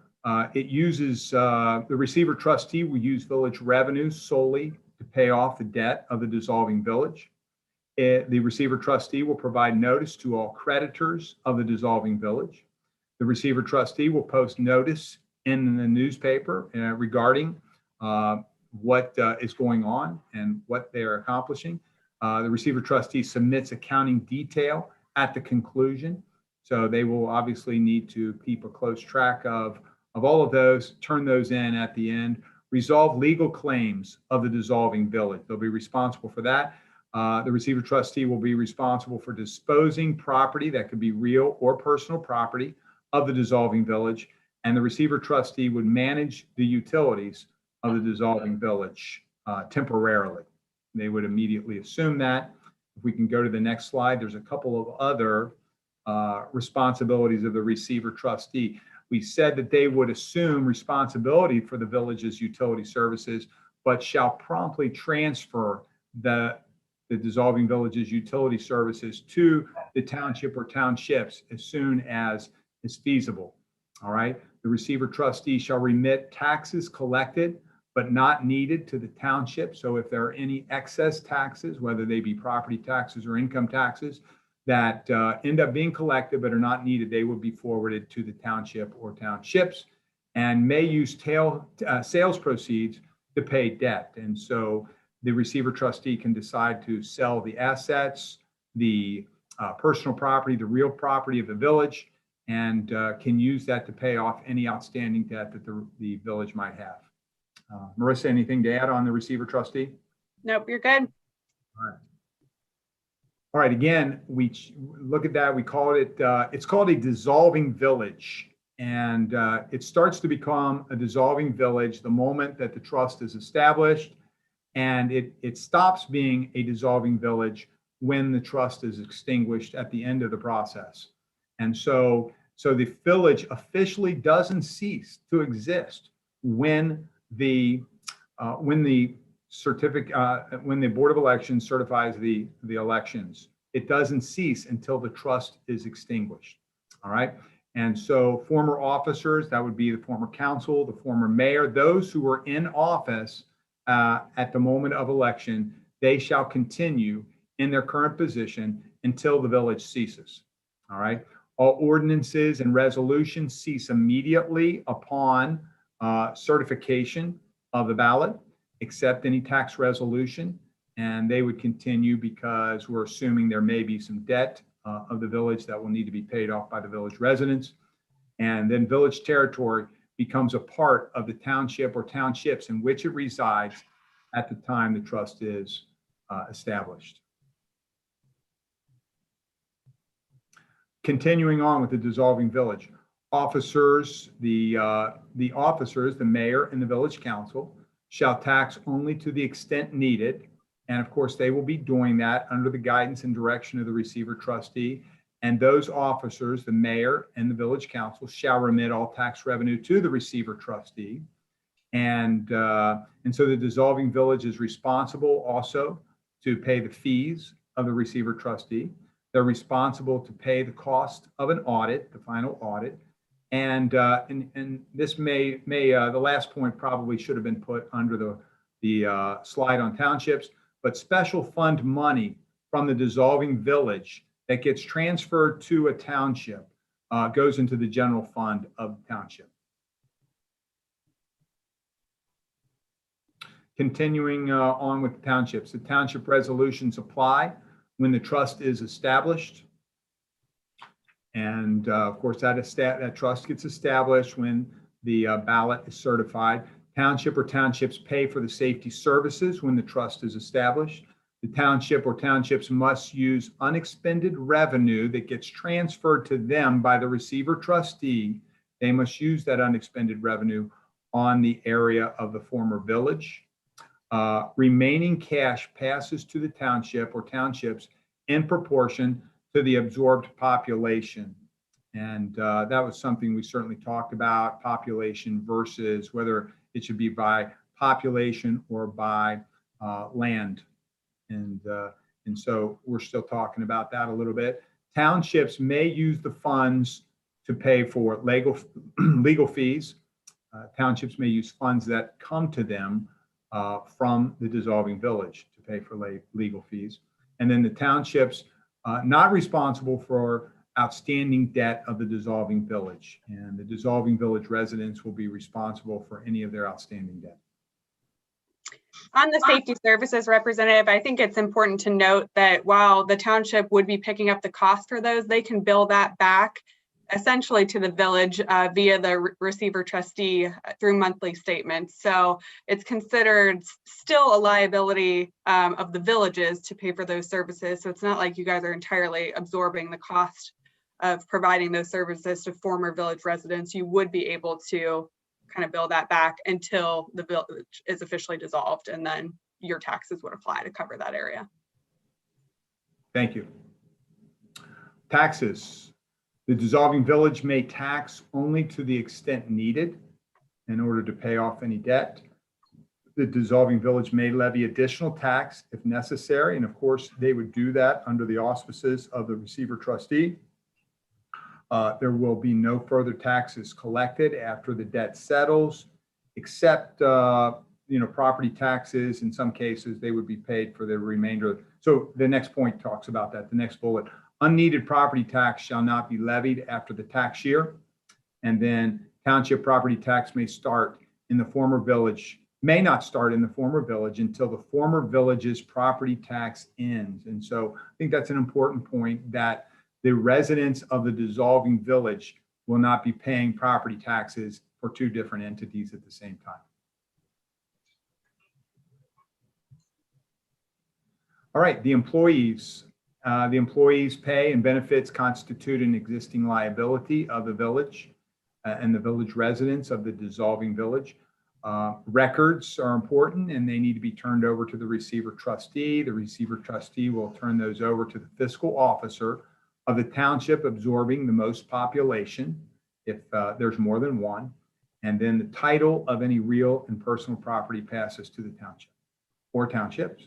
it uses, the receiver trustee will use village revenues solely to pay off the debt of the dissolving village. The receiver trustee will provide notice to all creditors of the dissolving village. The receiver trustee will post notice in the newspaper regarding what is going on and what they are accomplishing. The receiver trustee submits accounting detail at the conclusion. So they will obviously need to keep a close track of all of those, turn those in at the end, resolve legal claims of the dissolving village. They'll be responsible for that. The receiver trustee will be responsible for disposing property that could be real or personal property of the dissolving village. And the receiver trustee would manage the utilities of the dissolving village temporarily. They would immediately assume that. If we can go to the next slide, there's a couple of other responsibilities of the receiver trustee. We said that they would assume responsibility for the village's utility services, but shall promptly transfer the dissolving village's utility services to the township or townships as soon as is feasible. All right. The receiver trustee shall remit taxes collected but not needed to the township. So if there are any excess taxes, whether they be property taxes or income taxes, that end up being collected but are not needed, they would be forwarded to the township or townships, and may use sales proceeds to pay debt. And so the receiver trustee can decide to sell the assets, the personal property, the real property of the village, and can use that to pay off any outstanding debt that the village might have. Marissa, anything to add on the receiver trustee? Nope, you're good. All right. All right, again, we look at that, we call it, it's called a dissolving village. And it starts to become a dissolving village the moment that the trust is established. And it stops being a dissolving village when the trust is extinguished at the end of the process. And so the village officially doesn't cease to exist when the when the Board of Elections certifies the elections. It doesn't cease until the trust is extinguished. All right. And so former officers, that would be the former council, the former mayor, those who were in office at the moment of election, they shall continue in their current position until the village ceases. All right. All ordinances and resolutions cease immediately upon certification of the ballot, except any tax resolution, and they would continue because we're assuming there may be some debt of the village that will need to be paid off by the village residents. And then village territory becomes a part of the township or townships in which it resides at the time the trust is established. Continuing on with the dissolving village, officers, the officers, the mayor and the village council shall tax only to the extent needed. And of course, they will be doing that under the guidance and direction of the receiver trustee. And those officers, the mayor and the village council, shall remit all tax revenue to the receiver trustee. And so the dissolving village is responsible also to pay the fees of the receiver trustee. They're responsible to pay the cost of an audit, the final audit. And this may the last point probably should have been put under the slide on townships, but special fund money from the dissolving village that gets transferred to a township goes into the general fund of the township. Continuing on with the townships, the township resolutions apply when the trust is established. And of course, that trust gets established when the ballot is certified. Township or townships pay for the safety services when the trust is established. The township or townships must use unexpended revenue that gets transferred to them by the receiver trustee. They must use that unexpended revenue on the area of the former village. Remaining cash passes to the township or townships in proportion to the absorbed population. And that was something we certainly talked about, population versus whether it should be by population or by land. And so we're still talking about that a little bit. Townships may use the funds to pay for legal fees. Townships may use funds that come to them from the dissolving village to pay for legal fees. And then the townships not responsible for outstanding debt of the dissolving village. And the dissolving village residents will be responsible for any of their outstanding debt. On the safety services representative, I think it's important to note that while the township would be picking up the cost for those, they can bill that back essentially to the village via the receiver trustee through monthly statements. So it's considered still a liability of the villages to pay for those services. So it's not like you guys are entirely absorbing the cost of providing those services to former village residents. You would be able to kind of bill that back until the village is officially dissolved, and then your taxes would apply to cover that area. Thank you. Taxes. The dissolving village may tax only to the extent needed in order to pay off any debt. The dissolving village may levy additional tax if necessary, and of course they would do that under the auspices of the receiver trustee. There will be no further taxes collected after the debt settles, except property taxes. In some cases, they would be paid for the remainder. So the next point talks about that. The next bullet: unneeded property tax shall not be levied after the tax year. And then township property tax may not start in the former village until the former village's property tax ends. And so I think that's an important point, that the residents of the dissolving village will not be paying property taxes for two different entities at the same time. All right, the employees. The employees' pay and benefits constitute an existing liability of the village and the village residents of the dissolving village. Records are important, and they need to be turned over to the receiver trustee. The receiver trustee will turn those over to the fiscal officer of the township absorbing the most population, if there's more than one. And then the title of any real and personal property passes to the township or townships.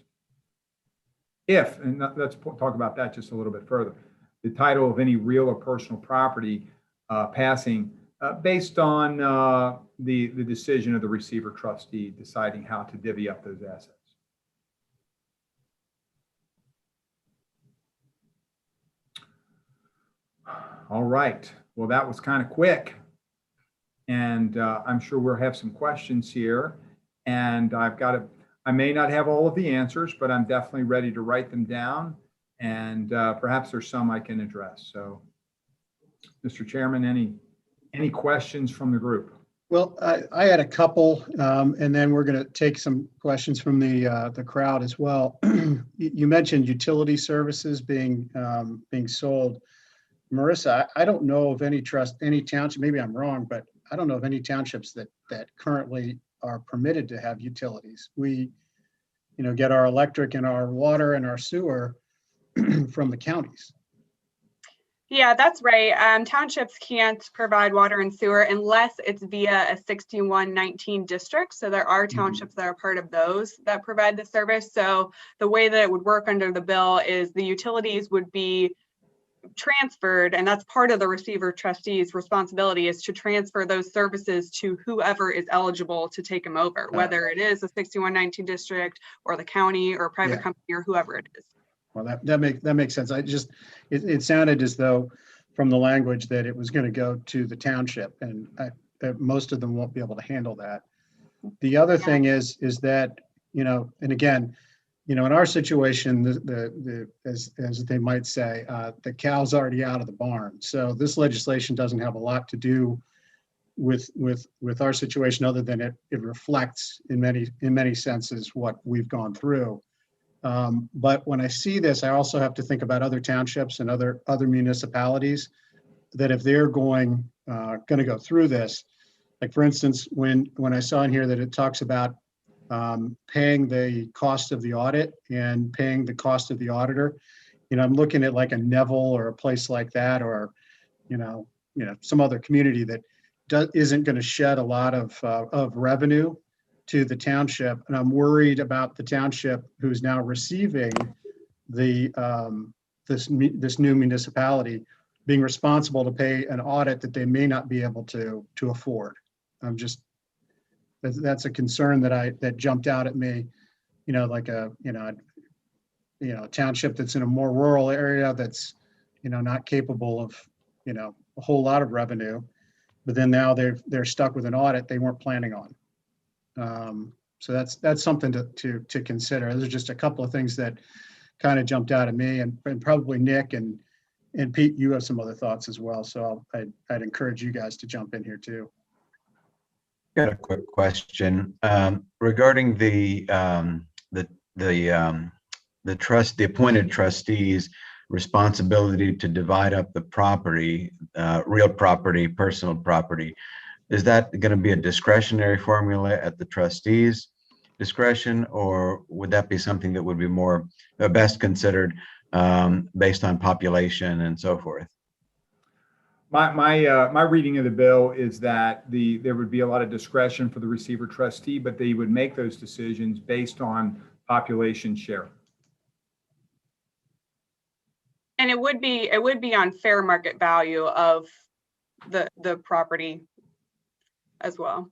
And let's talk about that just a little bit further. The title of any real or personal property passing based on the decision of the receiver trustee deciding how to divvy up those assets. All right, well, that was kind of quick. And I'm sure we'll have some questions here. And I may not have all of the answers, but I'm definitely ready to write them down. And perhaps there's some I can address. So, Mr. Chairman, any questions from the group? Well, I had a couple, and then we're going to take some questions from the crowd as well. You mentioned utility services being sold. Marissa, I don't know of any township, maybe I'm wrong, but I don't know of any townships that currently are permitted to have utilities. We, get our electric and our water and our sewer from the counties. Yeah, that's right. Townships can't provide water and sewer unless it's via a 6119 district. So there are townships that are part of those that provide the service. So the way that it would work under the bill is the utilities would be transferred, and that's part of the receiver trustee's responsibility, is to transfer those services to whoever is eligible to take them over, whether it is a 6119 district or the county or a private company or whoever it is. Well, that makes sense. It sounded as though from the language that it was going to go to the township, and most of them won't be able to handle that. The other thing is that, and again, in our situation, as they might say, the cow's already out of the barn. So this legislation doesn't have a lot to do with our situation, other than it reflects in many senses what we've gone through. But when I see this, I also have to think about other townships and other municipalities that if they're going to go through this, like for instance, when I saw in here that it talks about paying the cost of the audit and paying the cost of the auditor, I'm looking at like a Neville or a place like that, or some other community that isn't going to shed a lot of revenue to the township, and I'm worried about the township who's now receiving this new municipality being responsible to pay an audit that they may not be able to afford. That's a concern that jumped out at me. Like a township that's in a more rural area that's not capable of a whole lot of revenue, but then now they're stuck with an audit they weren't planning on. So that's something to consider. There's just a couple of things that kind of jumped out at me, and probably Nick and Pete, you have some other thoughts as well. So I'd encourage you guys to jump in here too. Got a quick question regarding the appointed trustees' responsibility to divide up the property, real property, personal property. Is that going to be a discretionary formula at the trustees' discretion, or would that be something that would be more best considered based on population and so forth? My reading of the bill is that there would be a lot of discretion for the receiver trustee, but they would make those decisions based on population share. And it would be on fair market value of the property as well.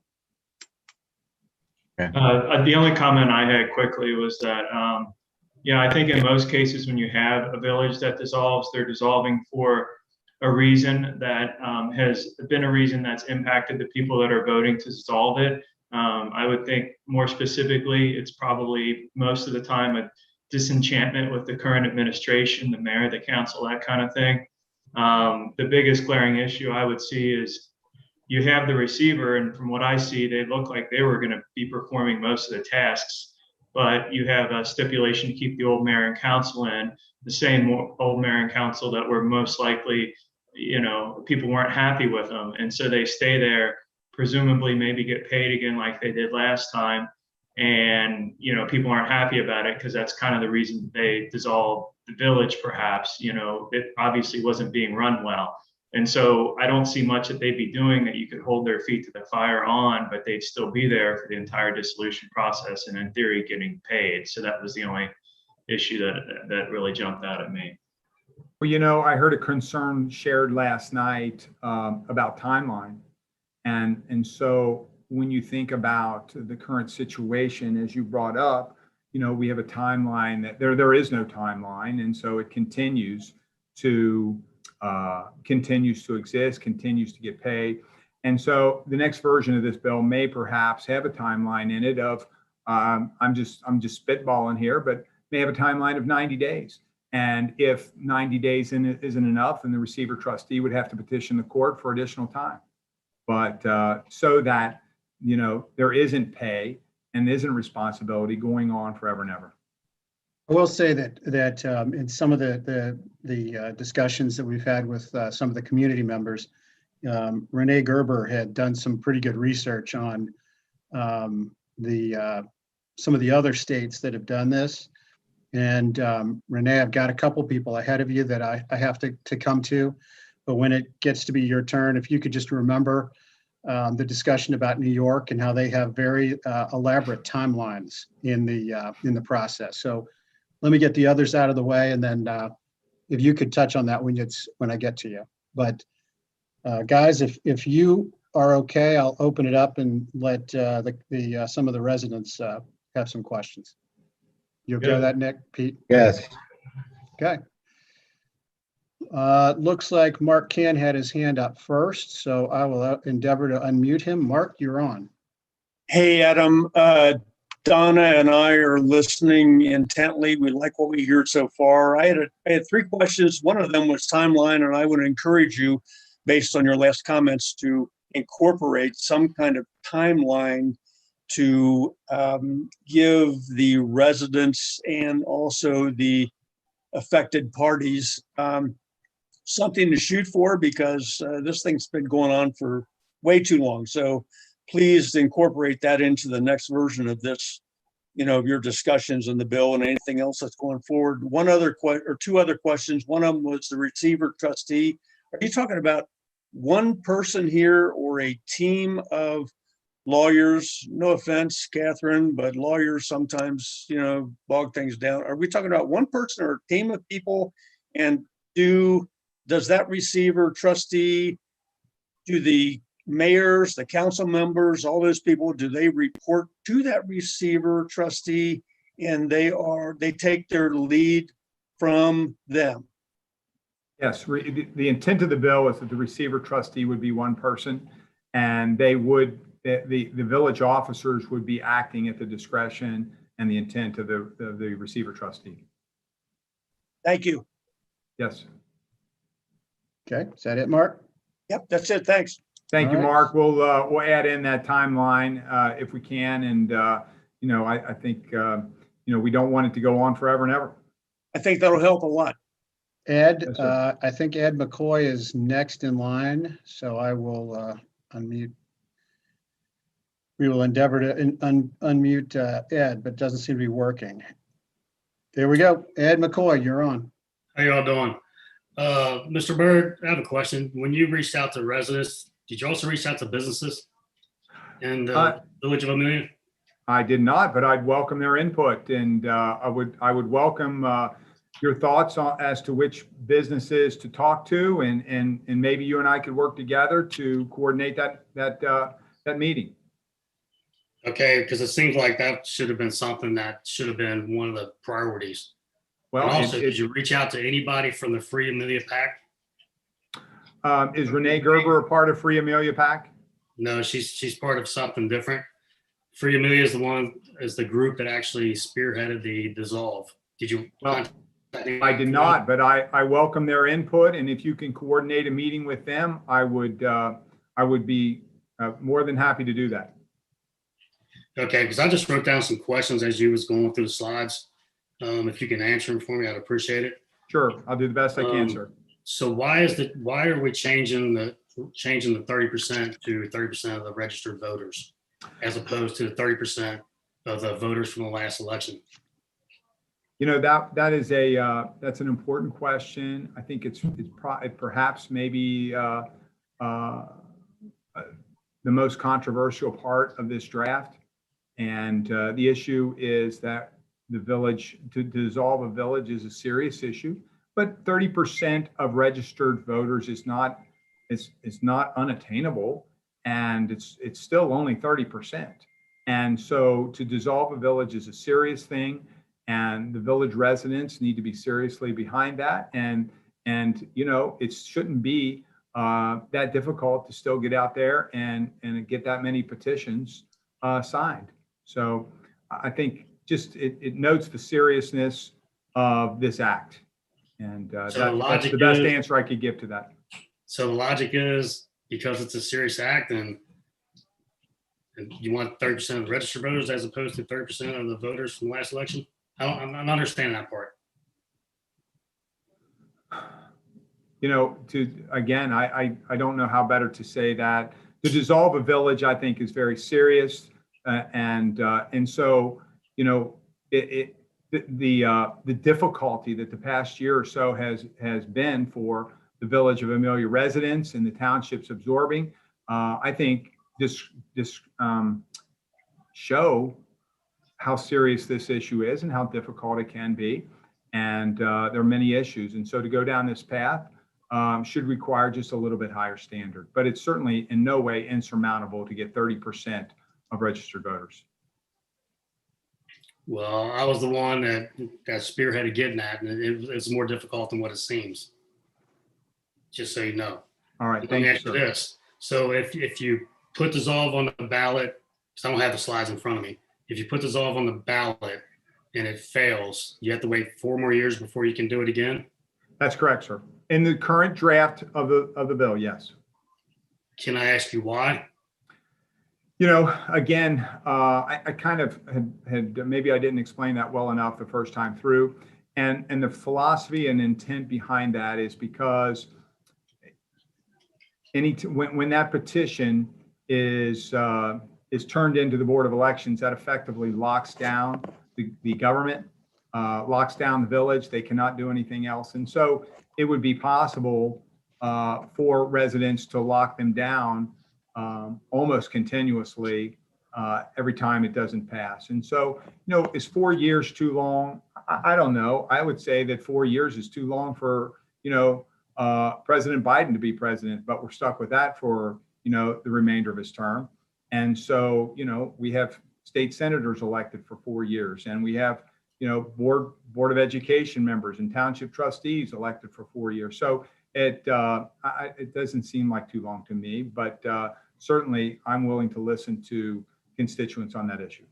The only comment I had quickly was that, I think in most cases when you have a village that dissolves, they're dissolving for a reason that has been a reason that's impacted the people that are voting to dissolve it. I would think more specifically, it's probably most of the time a disenchantment with the current administration, the mayor, the council, that kind of thing. The biggest glaring issue I would see is you have the receiver, and from what I see, they look like they were going to be performing most of the tasks, but you have a stipulation to keep the old mayor and council in, the same old mayor and council that were most likely, people weren't happy with them. And so they stay there, presumably maybe get paid again like they did last time. And, people aren't happy about it because that's kind of the reason they dissolved the village, perhaps. It obviously wasn't being run well. And so I don't see much that they'd be doing that you could hold their feet to the fire on, but they'd still be there for the entire dissolution process and in theory getting paid. So that was the only issue that really jumped out at me. Well, I heard a concern shared last night about timeline. And so when you think about the current situation, as you brought up, we have a timeline that there is no timeline. And so it continues to exist, continues to get paid. And so the next version of this bill may perhaps have a timeline in it of, I'm just spitballing here, but may have a timeline of 90 days. And if 90 days isn't enough, then the receiver trustee would have to petition the court for additional time. but so that, there isn't pay and isn't responsibility going on forever and ever. I will say that in some of the discussions that we've had with some of the community members, Renee Gerber had done some pretty good research on some of the other states that have done this. And Renee, I've got a couple people ahead of you that I have to come to, but when it gets to be your turn, if you could just remember the discussion about New York and how they have very elaborate timelines in the process. So let me get the others out of the way, and then if you could touch on that when I get to you. But guys, if you are okay, I'll open it up and let some of the residents have some questions. You okay with that, Nick, Pete? Yes. Okay. Looks like Mark Can had his hand up first, so I will endeavor to unmute him. Mark, you're on. Hey, Adam. Donna and I are listening intently. We like what we hear so far. I had three questions. One of them was timeline, and I would encourage you, based on your last comments, to incorporate some kind of timeline to give the residents and also the affected parties something to shoot for, because this thing's been going on for way too long. So please incorporate that into the next version of this, of your discussions in the bill and anything else that's going forward. Two other questions. One of them was the receiver trustee. Are you talking about one person here or a team of lawyers? No offense, Catherine, but lawyers sometimes, bog things down. Are we talking about one person or a team of people? And does that receiver trustee, do the mayors, the council members, all those people, do they report to that receiver trustee, and they take their lead from them? Yes, the intent of the bill is that the receiver trustee would be one person, and the village officers would be acting at the discretion and the intent of the receiver trustee. Thank you. Yes. Okay, is that it, Mark? Yep, that's it. Thanks. Thank you, All right. Mark. We'll add in that timeline if we can, and I think we don't want it to go on forever and ever. I think that'll help a lot. Ed, Yes, I think Ed McCoy is next in line, so I will unmute. We will endeavor to unmute Ed, but it doesn't seem to be working. There we go. Ed McCoy, you're on. How y'all doing? Mr. Byrd, I have a question. When you reached out to residents, did you also reach out to businesses in the village of Amelia? I did not, but I'd welcome their input, and I would welcome your thoughts as to which businesses to talk to, and maybe you and I could work together to coordinate that meeting. Okay, because it seems like that should have been something that should have been one of the priorities. Well, and also, did you reach out to anybody from the Free Amelia PAC? Is Renee Gerber a part of Free Amelia PAC? No, she's part of something different. Free Amelia is the group that actually spearheaded the dissolve. Did you? Well, I did not, but I welcome their input, and if you can coordinate a meeting with them, I would be more than happy to do that. Okay, because I just wrote down some questions as you was going through the slides. If you can answer them for me, I'd appreciate it. Sure, I'll do the best I can, sir. So why are we changing the 30% to 30% of the registered voters, as opposed to 30% of the voters from the last election? That's an important question. I think it's perhaps maybe the most controversial part of this draft, and the issue is that to dissolve a village is a serious issue, but 30% of registered voters is not unattainable, and it's still only 30%. And so to dissolve a village is a serious thing, and the village residents need to be seriously behind that. And it shouldn't be that difficult to still get out there and get that many petitions signed. So I think just it notes the seriousness of this act. And that's the best answer I could give to that. So the logic is because it's a serious act and you want 30% of the registered voters as opposed to 30% of the voters from the last election? I'm not understanding that part. Again, I don't know how better to say that. To dissolve a village, I think, is very serious. And so, the difficulty that the past year or so has been for the Village of Amelia residents and the townships absorbing, I think this show how serious this issue is and how difficult it can be. And there are many issues. And so to go down this path should require just a little bit higher standard, but it's certainly in no way insurmountable to get 30% of registered voters. Well, I was the one that spearheaded getting that, and it's more difficult than what it seems. Just so you know. All right, Let thank me you, ask you sir. this. So if you put dissolve on the ballot, because I don't have the slides in front of me, if you put dissolve on the ballot and it fails, you have to wait 4 more years before you can do it again? That's correct, sir. In the current draft of the bill, yes. Can I ask you why? Again, I kind of had maybe I didn't explain that well enough the first time through. And the philosophy and intent behind that is because when that petition is turned into the Board of Elections, that effectively locks down the government, locks down the village. They cannot do anything else. And so it would be possible for residents to lock them down almost continuously every time it doesn't pass. And so, is 4 years too long? I don't know. I would say that 4 years is too long for, President Biden to be president, but we're stuck with that for, the remainder of his term. And so, we have state senators elected for 4 years, and we have, board of education members and township trustees elected for 4 years. So it doesn't seem like too long to me, but certainly I'm willing to listen to constituents on that issue.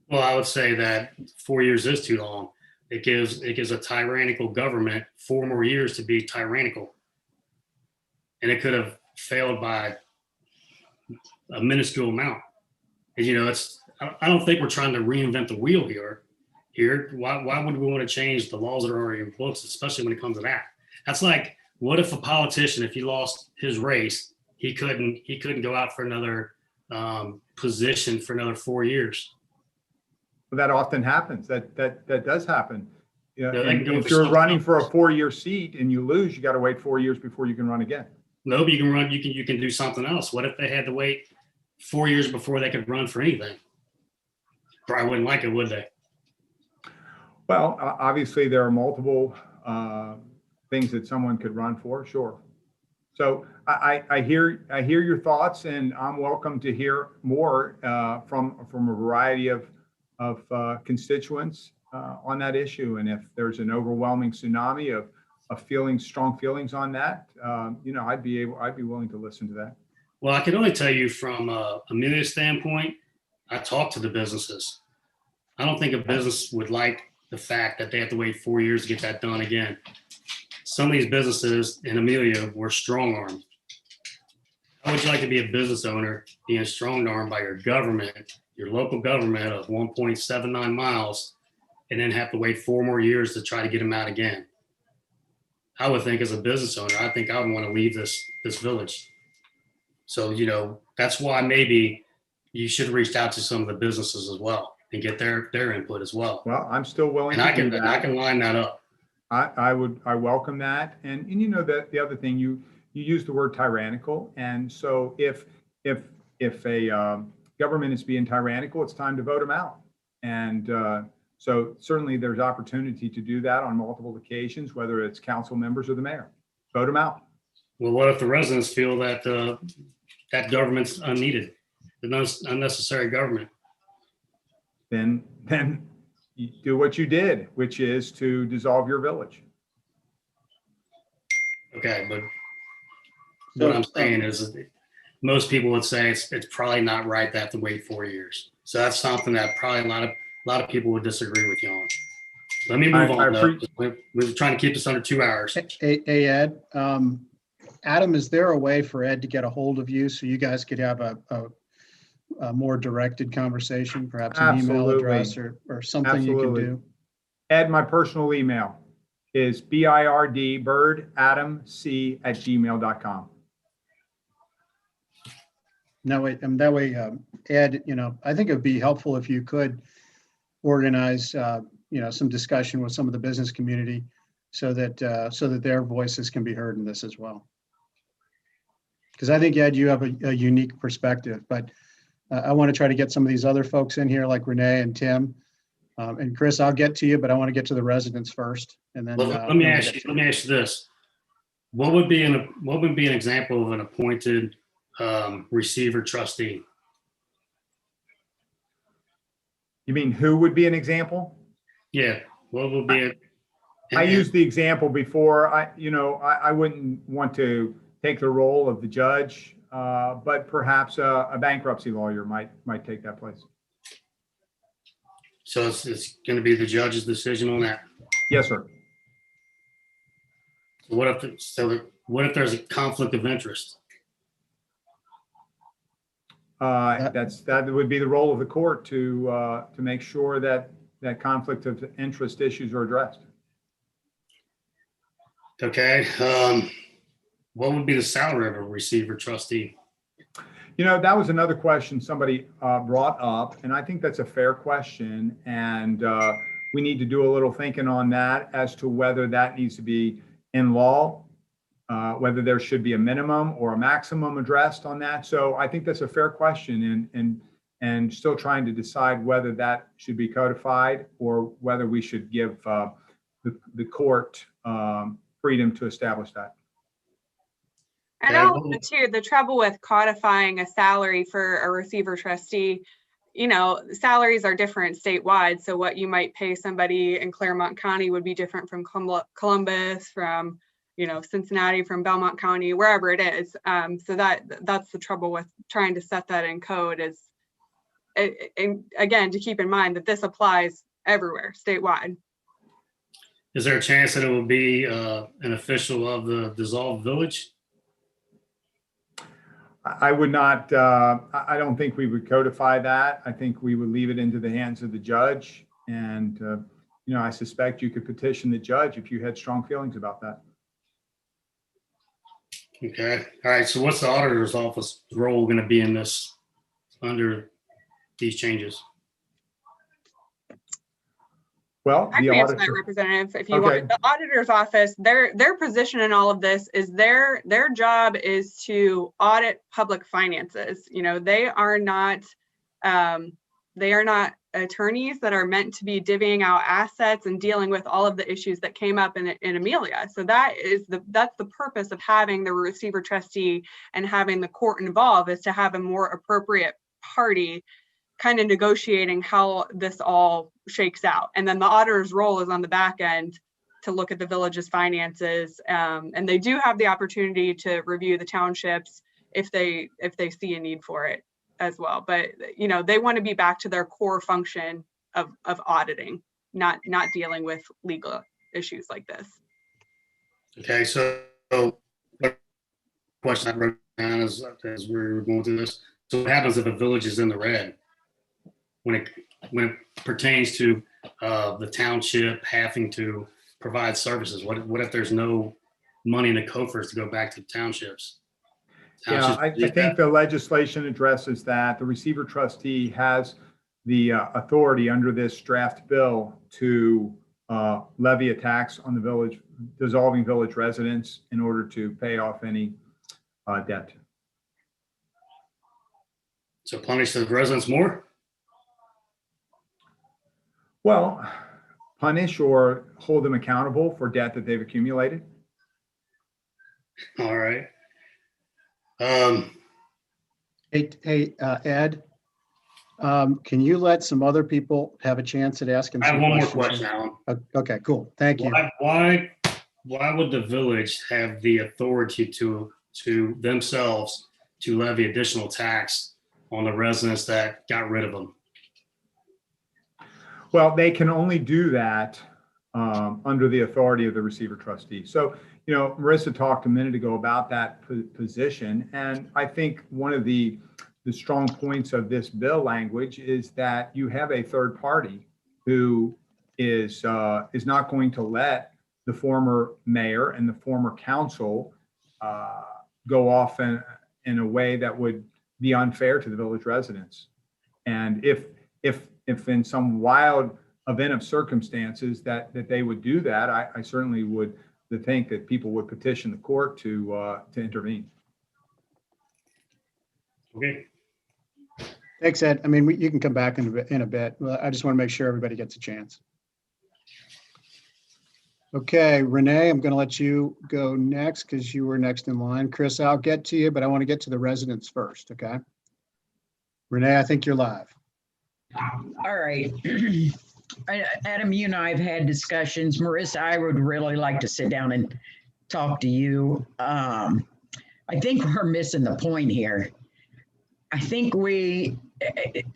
Well, I would say that 4 years is too long. It gives a tyrannical government 4 more years to be tyrannical. And it could have failed by a minuscule amount. And, I don't think we're trying to reinvent the wheel here. Why would we want to change the laws that are already in books, especially when it comes to that? That's like, what if a politician, if he lost his race, he couldn't go out for another position for another 4 years? Well, that often happens. That does happen. If you're something running for a else. 4-year seat and you lose, you got to wait 4 years before you can run again. No, but you can run. You can do something else. What if they had to wait 4 years before they could run for anything? Probably wouldn't like it, would they? Well, obviously there are multiple things that someone could run for. Sure. So I hear your thoughts, and I'm welcome to hear more from a variety of constituents on that issue. And if there's an overwhelming tsunami of strong feelings on that, I'd be willing to listen to that. Well, I can only tell you from Amelia's standpoint, I talked to the businesses. I don't think a business would like the fact that they have to wait 4 years to get that done again. Some of these businesses in Amelia were strong-armed. How would you like to be a business owner being strong-armed by your government, your local government of 1.79 miles, and then have to wait 4 more years to try to get them out again? I would think as a business owner, I think I would want to leave this village. So, that's why maybe you should have reached out to some of the businesses as well and get their input as well. Well, I'm still willing And to I can do that. I can line that up. I welcome that. And that the other thing, you use the word tyrannical. And so if a government is being tyrannical, it's time to vote them out. And so certainly there's opportunity to do that on multiple occasions, whether it's council members or the mayor. Vote them out. Well, what if the residents feel that that government's unneeded, the unnecessary government? Then you do what you did, which is to dissolve your village. Okay, but what I'm saying is most people would say it's probably not right to have to wait 4 years. So that's something that probably a lot of people would disagree with you on. Let me move on, though. We're trying to keep this under 2 hours. Hey, Ed, Adam, is there a way for Ed to get a hold of you so you guys could have a more directed conversation, perhaps an email address or something you can do? Ed, my personal email is birdadamc@gmail.com. That way, Ed, I think it would be helpful if you could organize, some discussion with some of the business community so that their voices can be heard in this as well. Because I think, Ed, you have a unique perspective, but I want to try to get some of these other folks in here like Renee and Tim. And Chris, I'll get to you, but I want to get to the residents first. And then Let me ask you this. What would be an example of an appointed receiver trustee? You mean who would be an example? Yeah, what would be it? I used the example before. I wouldn't want to take the role of the judge, but perhaps a bankruptcy lawyer might take that place. So it's going to be the judge's decision on that. Yes, sir. So what if there's a conflict of interest? That would be the role of the court to make sure that conflict of interest issues are addressed. Okay. What would be the salary of a receiver trustee? That was another question somebody brought up, and I think that's a fair question. And we need to do a little thinking on that as to whether that needs to be in law, whether there should be a minimum or a maximum addressed on that. So I think that's a fair question, and still trying to decide whether that should be codified or whether we should give the court freedom to establish that. And also too, the trouble with codifying a salary for a receiver trustee, salaries are different statewide. So what you might pay somebody in Claremont County would be different from Columbus, from Cincinnati, from Belmont County, wherever it is. So that's the trouble with trying to set that in code is, and again, to keep in mind that this applies everywhere statewide. Is there a chance that it will be an official of the dissolved village? I would not, I don't think we would codify that. I think we would leave it into the hands of the judge. And, I suspect you could petition the judge if you had strong feelings about that. Okay. All right. So what's the auditor's office role going to be in this under these changes? Well, I can answer that, Representative, if you want. The auditor's office, their position in all of this is their job is to audit public finances. They are not attorneys that are meant to be divvying out assets and dealing with all of the issues that came up in Amelia. So that's the purpose of having the receiver trustee and having the court involved, is to have a more appropriate party kind of negotiating how this all shakes out. And then the auditor's role is on the back end to look at the village's finances. And they do have the opportunity to review the townships if they see a need for it as well. But, they want to be back to their core function of auditing, not dealing with legal issues like this. Okay, so question I wrote down as we were going through this. So what happens if a village is in the red? When it pertains to the township having to provide services, what if there's no money in the coffers to go back to townships? Yeah, I think the legislation addresses that. The receiver trustee has the authority under this draft bill to levy a tax on the dissolving village residents in order to pay off any debt. So punish the residents more? Well, punish or hold them accountable for debt that they've accumulated. All right. Hey, Ed, can you let some other people have a chance at asking some questions? I have one more question, Alan. Okay, cool. Thank you. Why would the village have the authority to themselves to levy additional tax on the residents that got rid of them? Well, they can only do that under the authority of the receiver trustee. So, you know, Marissa talked a minute ago about that position. And I think one of the strong points of this bill language is that you have a third party who is not going to let the former mayor and the former council go off in a way that would be unfair to the village residents. And if in some wild event of circumstances that they would do that, I certainly would think that people would petition the court to intervene. Okay. Thanks, Ed. I mean, you can come back in a bit. I just want to make sure everybody gets a chance. Okay, Renee, I'm going to let you go next because you were next in line. Chris, I'll get to you, but I want to get to the residents first, okay? Renee, I think you're live. All right. Adam, you and I have had discussions. Marissa, I would really like to sit down and talk to you. I think we're missing the point here. I think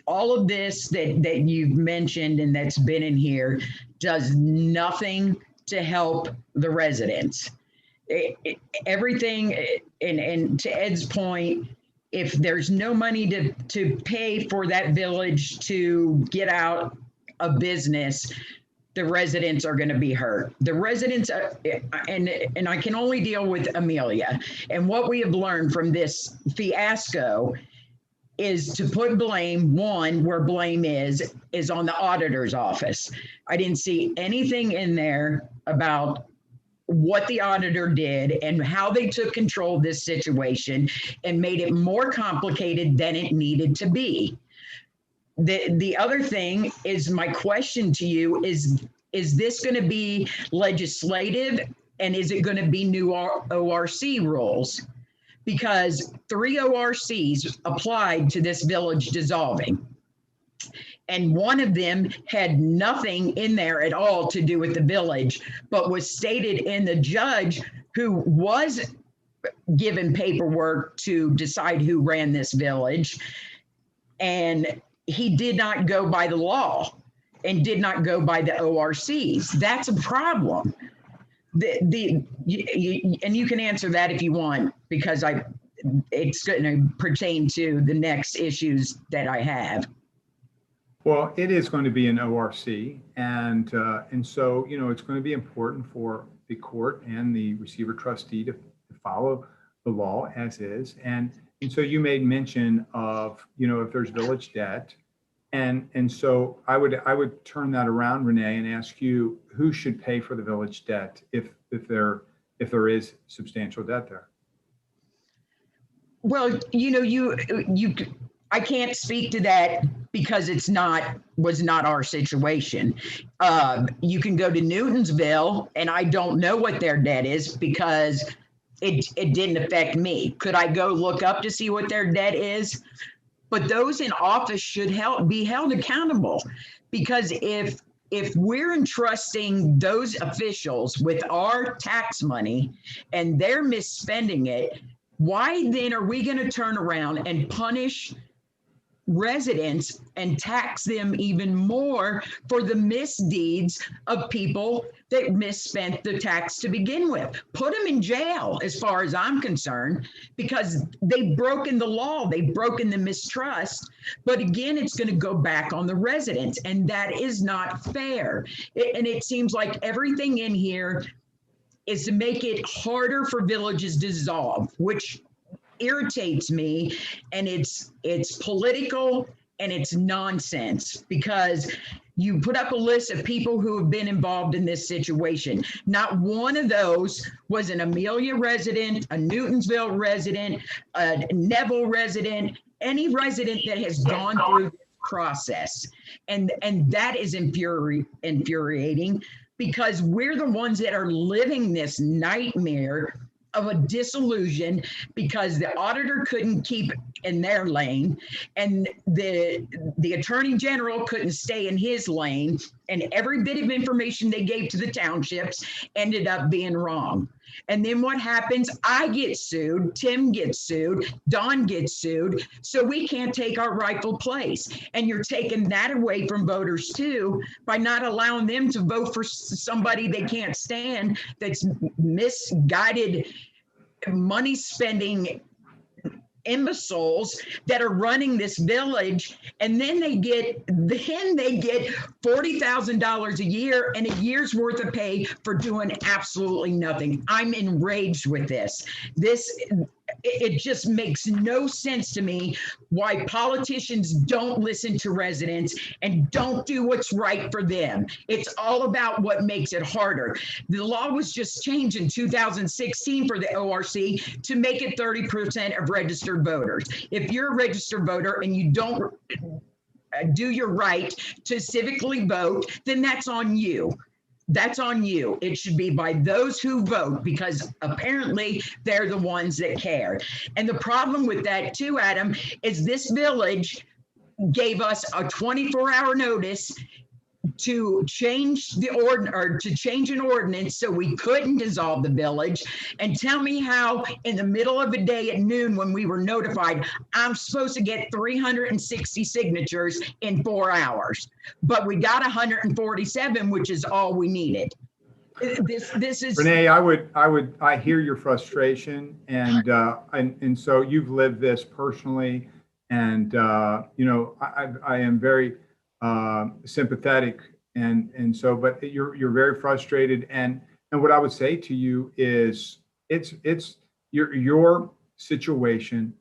all of this that you've mentioned and that's been in here does nothing to help the residents. Everything, and to Ed's point, if there's no money to pay for that village to get out of business, the residents are going to be hurt. The residents, and I can only deal with Amelia. And what we have learned from this fiasco is to put blame, one, where blame is on the auditor's office. I didn't see anything in there about what the auditor did and how they took control of this situation and made it more complicated than it needed to be. The other thing is, my question to you is this going to be legislative, and is it going to be new ORC rules? Because 3 ORCs applied to this village dissolving. And one of them had nothing in there at all to do with the village, but was stated in the judge who was given paperwork to decide who ran this village. And he did not go by the law and did not go by the ORCs. That's a problem. And you can answer that if you want, because it's going to pertain to the next issues that I have. Well, it is going to be an ORC, and so, you know, it's going to be important for the court and the receiver trustee to follow the law as is. And so you made mention of, you know, if there's village debt, and so I would turn that around, Renee, and ask you, who should pay for the village debt if there is substantial debt there? Well, you know, I can't speak to that because was not our situation. You can go to Newtonsville, and I don't know what their debt is because it didn't affect me. Could I go look up to see what their debt is? But those in office should be held accountable, because if we're entrusting those officials with our tax money and they're misspending it, why then are we going to turn around and punish residents and tax them even more for the misdeeds of people that misspent the tax to begin with? Put them in jail, as far as I'm concerned, because they've broken the law, they've broken the mistrust. But again, it's going to go back on the residents, and that is not fair. And it seems like everything in here is to make it harder for villages to dissolve, which irritates me, and it's political and it's nonsense, because you put up a list of people who have been involved in this situation. Not one of those was an Amelia resident, a Newtonsville resident, a Neville resident, any resident that has gone through this process. And that is infuriating, because we're the ones that are living this nightmare of a disillusion because the auditor couldn't keep in their lane, and the attorney general couldn't stay in his lane, and every bit of information they gave to the townships ended up being wrong. And then what happens? I get sued, Tim gets sued, Don gets sued. So we can't take our rightful place. And you're taking that away from voters too, by not allowing them to vote for somebody they can't stand, that's misguided, money spending imbeciles that are running this village. And then they get $40,000 a year and a year's worth of pay for doing absolutely nothing. I'm enraged with this. It just makes no sense to me why politicians don't listen to residents and don't do what's right for them. It's all about what makes it harder. The law was just changed in 2016 for the ORC to make it 30% of registered voters. If you're a registered voter and you don't do your right to civically vote, then that's on you. That's on you. It should be by those who vote, because apparently they're the ones that care. And the problem with that too, Adam, is this village gave us a 24-hour notice to change the change an ordinance so we couldn't dissolve the village. And tell me how in the middle of a day at noon, when we were notified, I'm supposed to get 360 signatures in 4 hours, but we got 147, which is all we needed. This is Renee, I hear your frustration, and so you've lived this personally, and you know, I am very sympathetic, and so, but you're very frustrated, and what I would say to you is it's your situation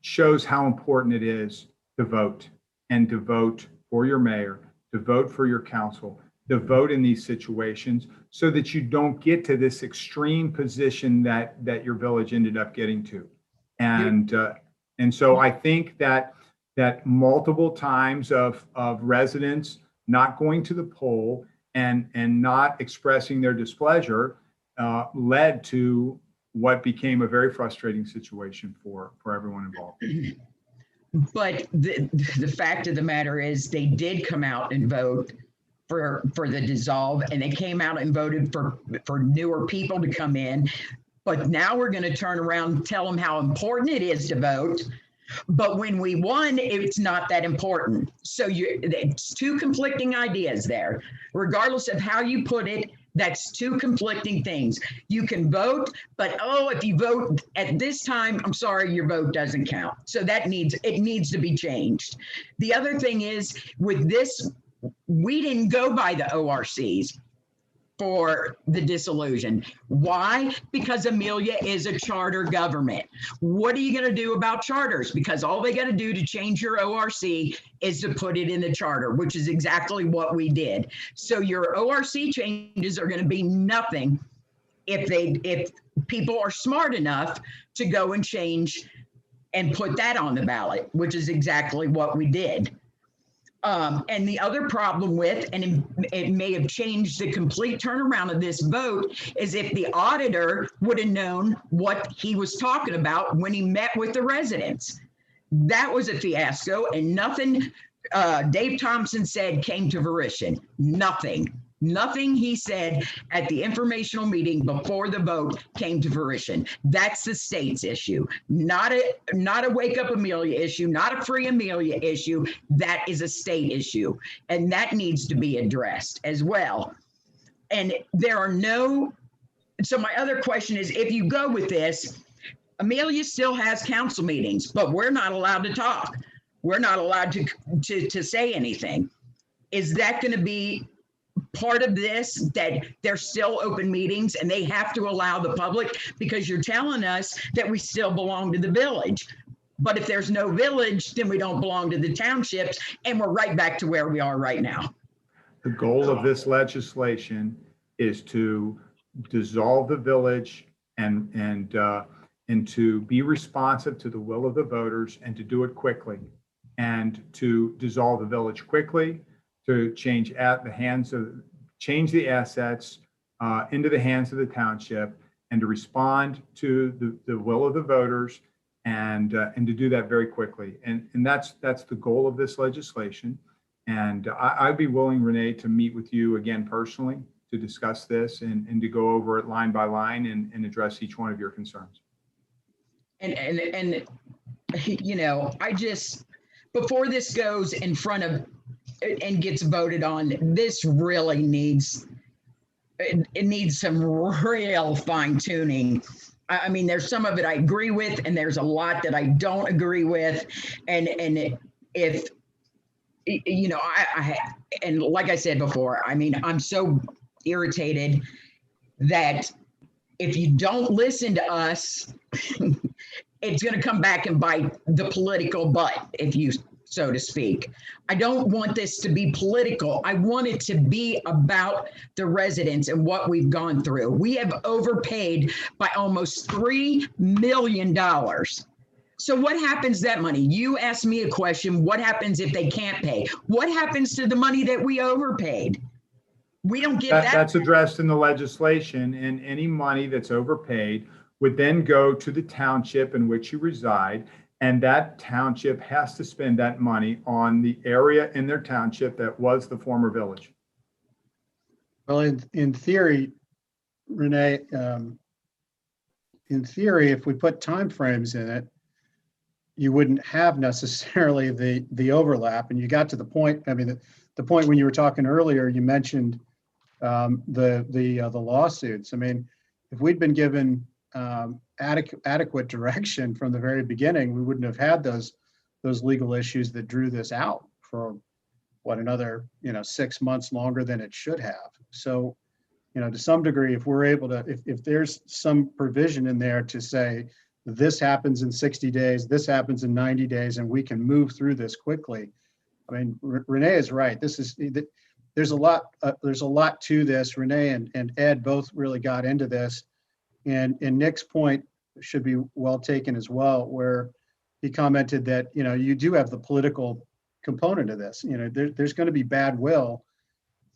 shows how important it is to vote, and to vote for your mayor, to vote for your council, to vote in these situations, so that you don't get to this extreme position that your village ended up getting to. And so I think that multiple times of residents not going to the poll and not expressing their displeasure led to what became a very frustrating situation for everyone involved. But the fact of the matter is, they did come out and vote for the dissolve, and they came out and voted for newer people to come in. But now we're going to turn around and tell them how important it is to vote. But when we won, it's not that important. So it's two conflicting ideas there. Regardless of how you put it, that's two conflicting things. You can vote, but if you vote at this time, I'm sorry, your vote doesn't count. So it needs to be changed. The other thing is, with this, we didn't go by the ORCs for the dissolution. Why? Because Amelia is a charter government. What are you going to do about charters? Because all they got to do to change your ORC is to put it in the charter, which is exactly what we did. So your ORC changes are going to be nothing if people are smart enough to go and change and put that on the ballot, which is exactly what we did. And the other problem with, and it may have changed the complete turnaround of this vote, is if the auditor would have known what he was talking about when he met with the residents. That was a fiasco, and nothing Dave Thompson said came to fruition. Nothing he said at the informational meeting before the vote came to fruition. That's the state's issue, not a Wake Up Amelia issue, not a Free Amelia issue. That is a state issue, and that needs to be addressed as well. And so my other question is, if you go with this, Amelia still has council meetings, but we're not allowed to talk. We're not allowed to say anything. Is that going to be part of this, that they're still open meetings and they have to allow the public? Because you're telling us that we still belong to the village. But if there's no village, then we don't belong to the townships, and we're right back to where we are right now. The goal of this legislation is to dissolve the village and to be responsive to the will of the voters, and to do it quickly, and to dissolve the village quickly, to change the assets into the hands of the township, and to respond to the will of the voters, and to do that very quickly. And that's the goal of this legislation. And I'd be willing, Renee, to meet with you again personally to discuss this and to go over it line by line and address each one of your concerns. And you know, I just, before this goes in front of and gets voted on, this really needs, it needs some real fine tuning. I mean, there's some of it I agree with, and there's a lot that I don't agree with. And if, you know, and like I said before, I mean, I'm so irritated that if you don't listen to us, it's going to come back and bite the political butt, if you so to speak. I don't want this to be political. I want it to be about the residents and what we've gone through. We have overpaid by almost $3 million. So what happens to that money? You asked me a question, what happens if they can't pay? What happens to the money that we overpaid? We don't get that. That's addressed in the legislation, and any money that's overpaid would then go to the township in which you reside, and that township has to spend that money on the area in their township that was the former village. Well, in theory, Renee, in theory, if we put timeframes in it, you wouldn't have necessarily the overlap. And you got to the point, I mean, the point when you were talking earlier, you mentioned the lawsuits. I mean, if we'd been given adequate direction from the very beginning, we wouldn't have had those legal issues that drew this out for what, another 6 months longer than it should have. So, to some degree, if we're able to, if there's some provision in there to say this happens in 60 days, this happens in 90 days, and we can move through this quickly. I mean, Renee is right. There's a lot to this. Renee and Ed both really got into this. And Nick's point should be well taken as well, where he commented that, you do have the political component of this. There's going to be bad will.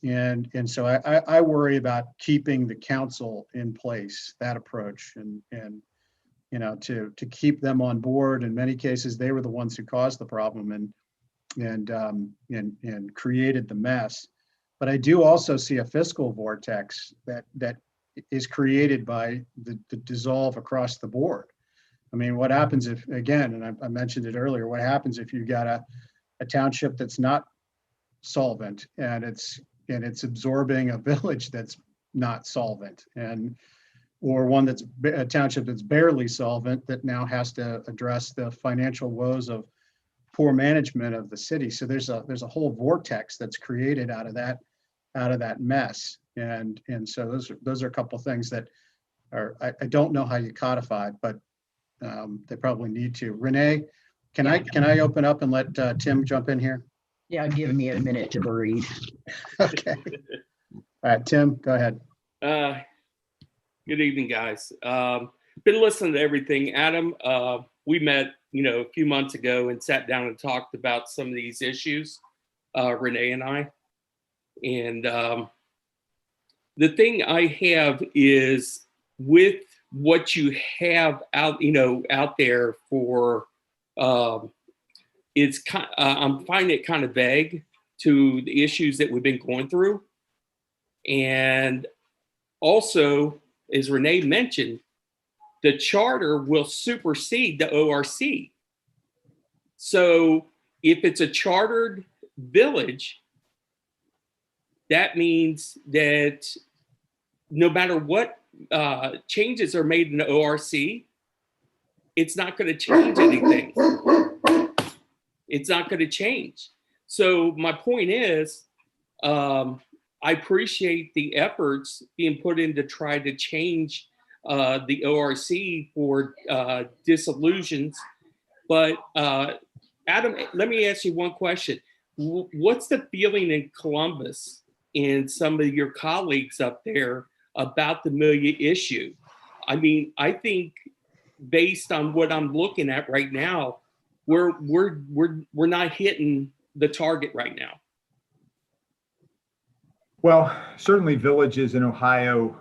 And so I worry about keeping the council in place, that approach, and to keep them on board. In many cases, they were the ones who caused the problem and created the mess. But I do also see a fiscal vortex that is created by the dissolve across the board. I mean, what happens if, again, and I mentioned it earlier, what happens if you've got a township that's not solvent and it's absorbing a village that's not solvent, or one that's a township that's barely solvent that now has to address the financial woes of poor management of the city. So there's a whole vortex that's created out of that mess. And so those are a couple of things that are, I don't know how you codify, but they probably need to. Renee, can I open up and let Tim jump in here? Yeah, give me a minute to breathe. Okay. All right, Tim, go ahead. Good evening, guys. Been listening to everything. Adam, we met, a few months ago and sat down and talked about some of these issues, Renee and I. And the thing I have is, with what you have out, out there for, it's kind. I'm finding it kind of vague to the issues that we've been going through, and also, as Renee mentioned, the charter will supersede the ORC. So if it's a chartered village, that means that no matter what changes are made in the ORC, it's not going to change anything. It's not going to change. So my point is, I appreciate the efforts being put in to try to change the ORC for disillusions. But Adam, let me ask you one question. What's the feeling in Columbus and some of your colleagues up there about the Amelia issue? I mean, I think based on what I'm looking at right now, we're not hitting the target right now. Well, certainly villages in Ohio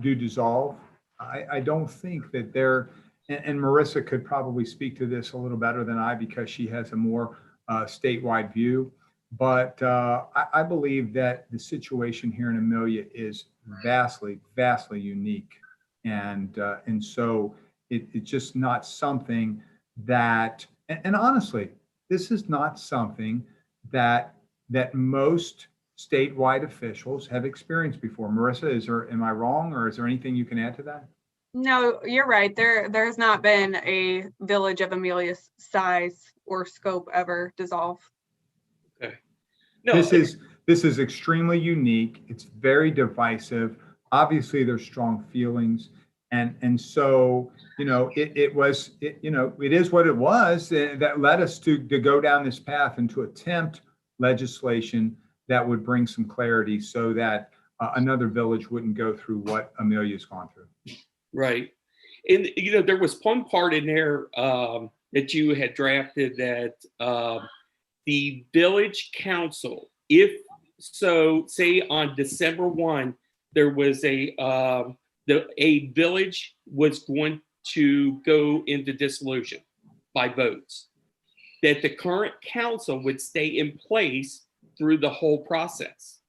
do dissolve. I don't think that they're, and Marissa could probably speak to this a little better than I because she has a more statewide view. But I believe that the situation here in Amelia is vastly unique. And so it's just not something that, and honestly, this is not something that most statewide officials have experienced before. Marissa, am I wrong, or is there anything you can add to that? No, you're right. There's not been a village of Amelia's size or scope ever dissolve. Okay. No, This is extremely unique. It's very divisive. Obviously, there's strong feelings, and so it is what it was that led us to go down this path and to attempt legislation that would bring some clarity, so that another village wouldn't go through what Amelia's gone through. Right. And, there was one part in there that you had drafted that the village council, say on December 1, there was a village was going to go into dissolution by votes, that the current council would stay in place through the whole process.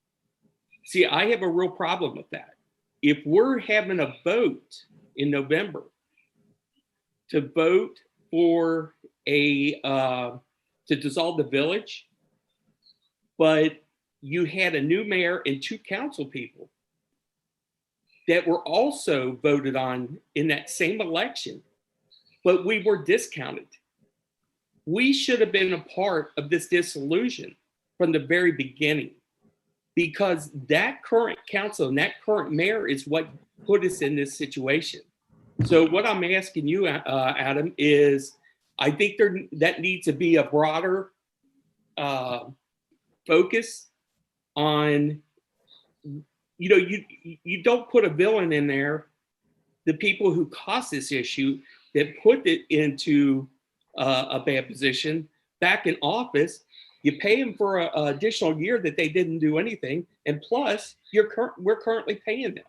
See, I have a real problem with that. If we're having a vote in November to vote for to dissolve the village, but you had a new mayor and 2 council people that were also voted on in that same election, but we were discounted. We should have been a part of this dissolution from the very beginning, because that current council and that current mayor is what put us in this situation. So what I'm asking you, Adam, is I think that needs to be a broader focus on, you don't put a villain in there. The people who caused this issue, that put it into a bad position back in office, you pay them for an additional year that they didn't do anything, and plus we're currently paying them.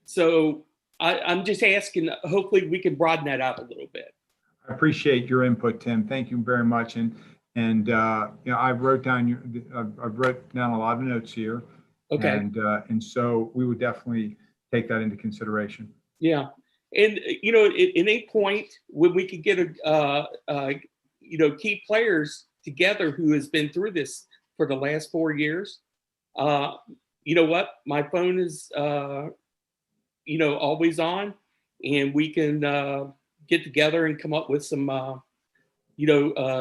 So I'm just asking, hopefully we can broaden that out a little bit. I appreciate your input, Tim. Thank you very much. And I've wrote down a lot of notes here. Okay. And so we would definitely take that into consideration. Yeah. And, at any point when we could get key players together who has been through this for the last 4 years, you know what? My phone is, always on, and we can get together and come up with some,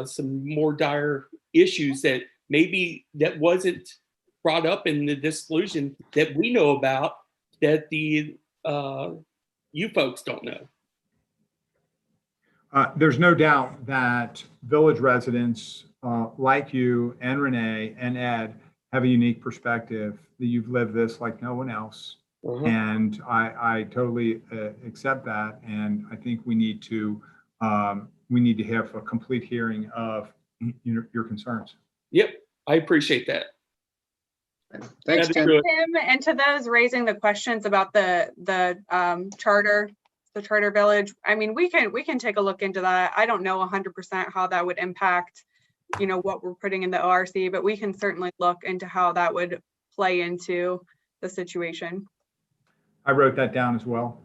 some more dire issues that maybe that wasn't brought up in the dissolution that we know about, that the you folks don't know. There's no doubt that village residents like you and Renee and Ed have a unique perspective, that you've lived this like no one else. Uh-huh. And I totally accept that. And I think we need to have a complete hearing of your concerns. Yep, I appreciate that. Thanks, Tim. And to those raising the questions about the charter village, I mean, we can take a look into that. I don't know 100% how that would impact, what we're putting in the ORC, but we can certainly look into how that would play into the situation. I wrote that down as well.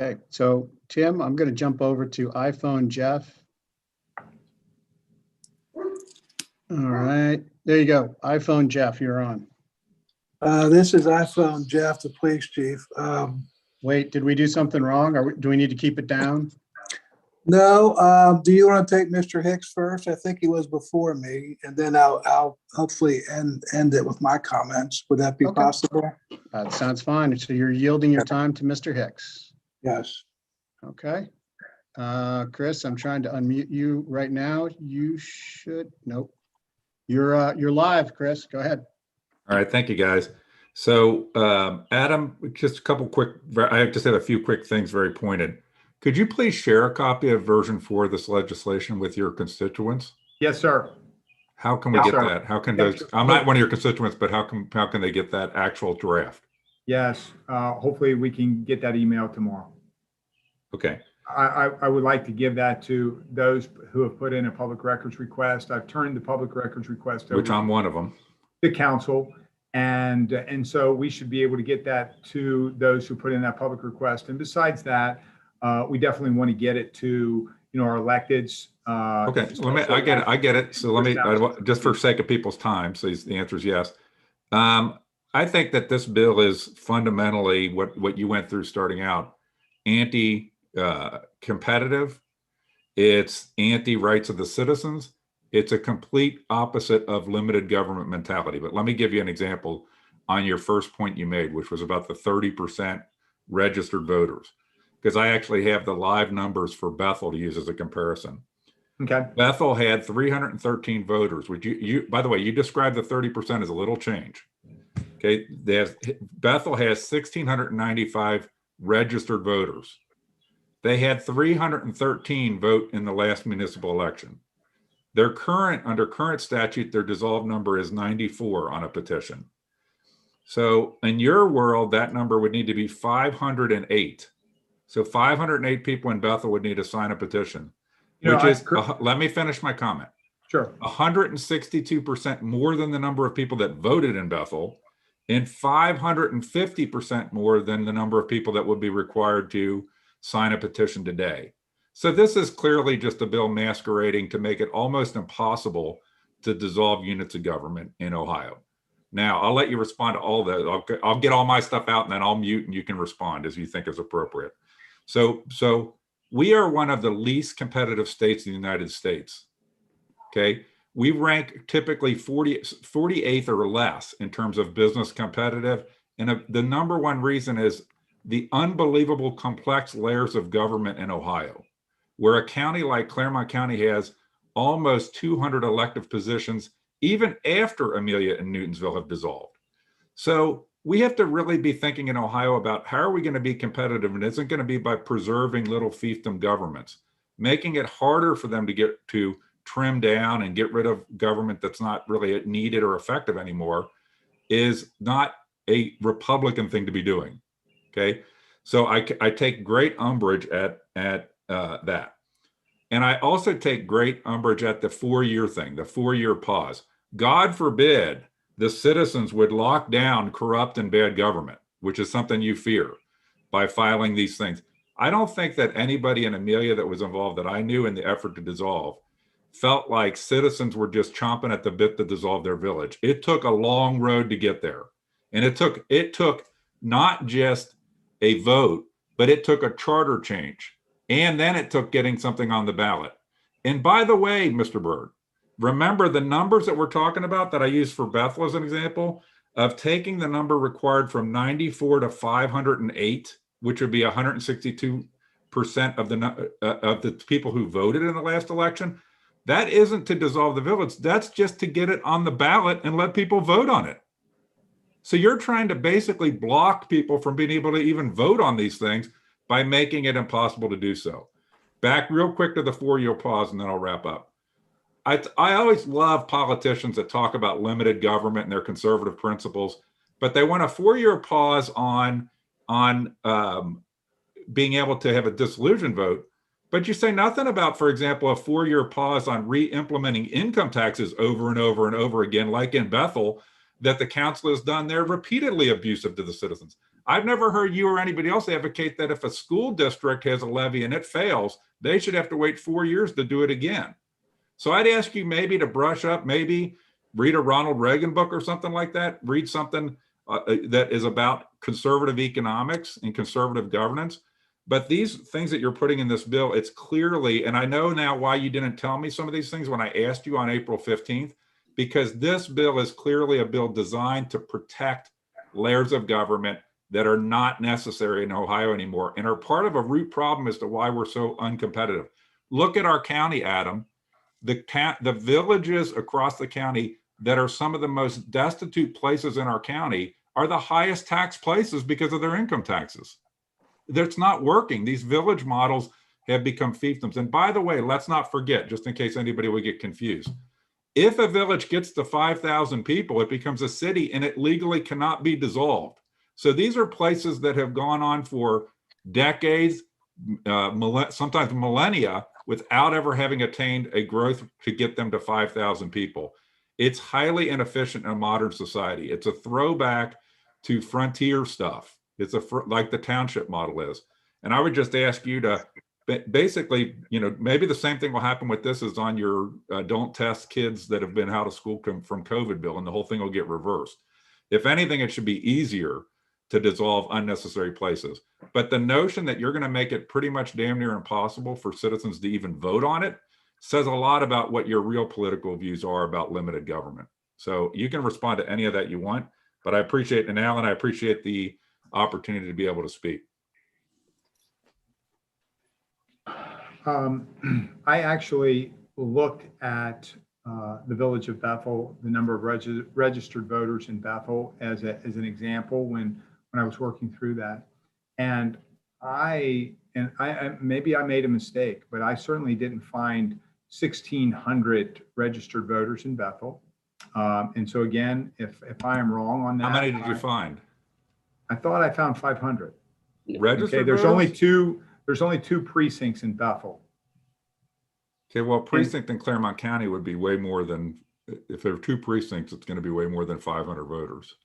Okay, so Tim, I'm going to jump over to iPhone Jeff. All right, there you go. iPhone Jeff, you're on. This is iPhone Jeff, the police chief. Wait, did we do something wrong? Do we need to keep it down? No. Do you want to take Mr. Hicks first? I think he was before me, and then I'll hopefully end it with my comments. Would that be possible? That sounds fine. So you're yielding your time to Mr. Hicks. Yes. Okay. Chris, I'm trying to unmute you right now. You should. Nope. You're live, Chris. Go ahead. All right. Thank you, guys. So, Adam, just a couple quick. I just have a few quick things, very pointed. Could you please share a copy of version 4 of this legislation with your constituents? Yes, sir. How can we get that? How can those? I'm not one of your constituents, but how can they get that actual draft? Yes. Hopefully we can get that email tomorrow. Okay. I would like to give that to those who have put in a public records request. I've turned the public records request over Which I'm one of them. to council. And so we should be able to get that to those who put in that public request. And besides that, we definitely want to get it to, our electeds. Okay, I get it. So let me, just for sake of people's time, so the answer is yes. I think that this bill is fundamentally what you went through starting out, anti-competitive. It's anti-rights of the citizens. It's a complete opposite of limited government mentality. But let me give you an example on your first point you made, which was about the 30% registered voters, because I actually have the live numbers for Bethel to use as a comparison. Okay. Bethel had 313 voters, which by the way, you described the 30% as a little change. Okay, Bethel has 1,695 registered voters. They had 313 vote in the last municipal election. Under current statute, their dissolved number is 94 on a petition. So in your world, that number would need to be 508. So 508 people in Bethel would need to sign a petition, let me finish my comment. Sure. 162% more than the number of people that voted in Bethel, and 550% more than the number of people that would be required to sign a petition today. So this is clearly just a bill masquerading to make it almost impossible to dissolve units of government in Ohio. Now, I'll let you respond to all that. I'll get all my stuff out and then I'll mute and you can respond as you think is appropriate. So we are one of the least competitive states in the United States. Okay. We rank typically 48th or less in terms of business competitive. And the number one reason is the unbelievable complex layers of government in Ohio, where a county like Claremont County has almost 200 elective positions, even after Amelia and Newtonsville have dissolved. So we have to really be thinking in Ohio about how are we going to be competitive, and it isn't going to be by preserving little fiefdom governments, making it harder for them to get to trim down and get rid of government that's not really needed or effective anymore is not a Republican thing to be doing. Okay. So I take great umbrage at that. And I also take great umbrage at the 4-year thing, the 4-year pause. God forbid the citizens would lock down corrupt and bad government, which is something you fear by filing these things. I don't think that anybody in Amelia that was involved that I knew in the effort to dissolve felt like citizens were just chomping at the bit to dissolve their village. It took a long road to get there. And it took not just a vote, but it took a charter change. And then it took getting something on the ballot. And by the way, Mr. Byrd, remember the numbers that we're talking about that I used for Bethel as an example of taking the number required from 94 to 508, which would be 162% of the people who voted in the last election. That isn't to dissolve the village. That's just to get it on the ballot and let people vote on it. So you're trying to basically block people from being able to even vote on these things by making it impossible to do so. Back real quick to the 4-year pause, and then I'll wrap up. I always love politicians that talk about limited government and their conservative principles, but they want a 4-year pause on being able to have a dissolution vote. But you say nothing about, for example, a 4-year pause on re-implementing income taxes over and over and over again, like in Bethel, that the council has done. They're repeatedly abusive to the citizens. I've never heard you or anybody else advocate that if a school district has a levy and it fails, they should have to wait 4 years to do it again. So I'd ask you maybe to brush up, maybe read a Ronald Reagan book or something like that, read something that is about conservative economics and conservative governance. But these things that you're putting in this bill, it's clearly, and I know now why you didn't tell me some of these things when I asked you on April 15th, because this bill is clearly a bill designed to protect layers of government that are not necessary in Ohio anymore and are part of a root problem as to why we're so uncompetitive. Look at our county, Adam. The villages across the county that are some of the most destitute places in our county are the highest tax places because of their income taxes. That's not working. These village models have become fiefdoms. And by the way, let's not forget, just in case anybody would get confused, if a village gets to 5,000 people, it becomes a city and it legally cannot be dissolved. So these are places that have gone on for decades. sometimes millennia without ever having attained a growth to get them to 5,000 people. It's highly inefficient in a modern society. It's a throwback to frontier stuff. It's like the township model is. And I would just ask you to basically, maybe the same thing will happen with this as on your don't test kids that have been out of school from COVID bill, and the whole thing will get reversed. If anything, it should be easier to dissolve unnecessary places. But the notion that you're going to make it pretty much damn near impossible for citizens to even vote on it says a lot about what your real political views are about limited government. So you can respond to any of that you want, but I appreciate, and Alan, I appreciate the opportunity to be able to speak. I actually looked at the village of Bethel, the number of registered voters in Bethel as an example when I was working through that. And I maybe I made a mistake, but I certainly didn't find 1,600 registered voters in Bethel. And so again, if I am wrong on that. How many did you find? I thought I found 500. Registered okay, there's voters? only two precincts in Bethel. Okay, well, precinct in Claremont County would be way more than, if there are two precincts, it's going to be way more than 500 voters.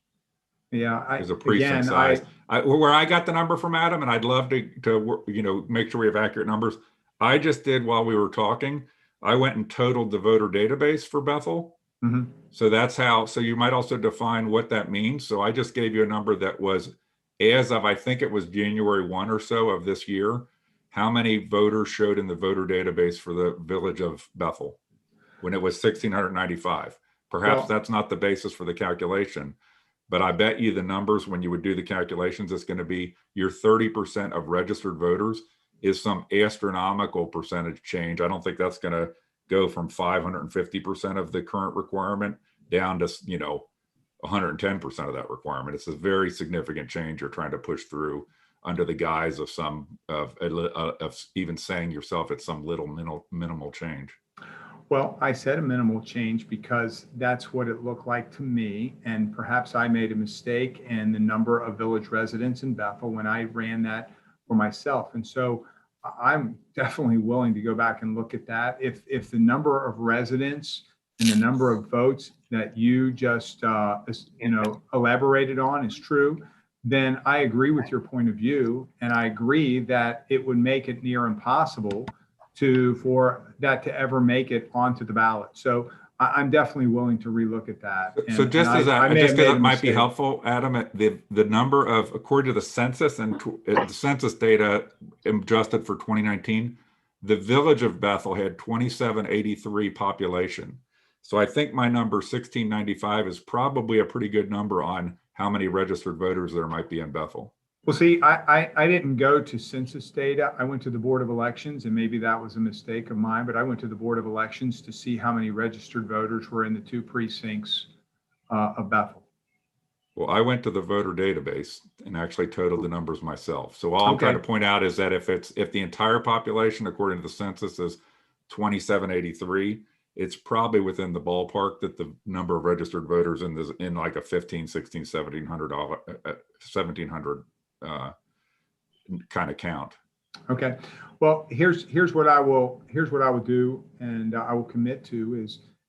Yeah, as a precinct size. Where I got the number from Adam, and I'd love to make sure we have accurate numbers. I just did while we were talking. I went and totaled the voter database for Bethel. Mm-hmm. So that's how. So you might also define what that means. So I just gave you a number that was as of, I think it was January 1 or so of this year. How many voters showed in the voter database for the village of Bethel when it was 1,695? Perhaps that's not the basis for the calculation. But I bet you the numbers when you would do the calculations, it's going to be your 30% of registered voters is some astronomical percentage change. I don't think that's going to go from 550% of the current requirement down to 110% of that requirement. It's a very significant change you're trying to push through under the guise of of even saying yourself it's some little minimal change. Well, I said a minimal change because that's what it looked like to me. And perhaps I made a mistake in the number of village residents in Bethel when I ran that for myself. And so I'm definitely willing to go back and look at that. If the number of residents and the number of votes that you just elaborated on is true, then I agree with your point of view. And I agree that it would make it near impossible for that to ever make it onto the ballot. So I'm definitely willing to relook at that. So just as that might be helpful, Adam, the number of, according to the census and the census data adjusted for 2019, the village of Bethel had 2783 population. So I think my number 1695 is probably a pretty good number on how many registered voters there might be in Bethel. Well, see, I didn't go to census data. I went to the Board of Elections, and maybe that was a mistake of mine, but I went to the Board of Elections to see how many registered voters were in the two precincts of Bethel. Well, I went to the voter database and actually totaled the numbers myself. So all I'm trying to point out is that if the entire population, according to the census, is 2783, it's probably within the ballpark that the number of registered voters in like a 15, 16, 1700 kind of count. Okay. Well, here's what I will do, and I will commit to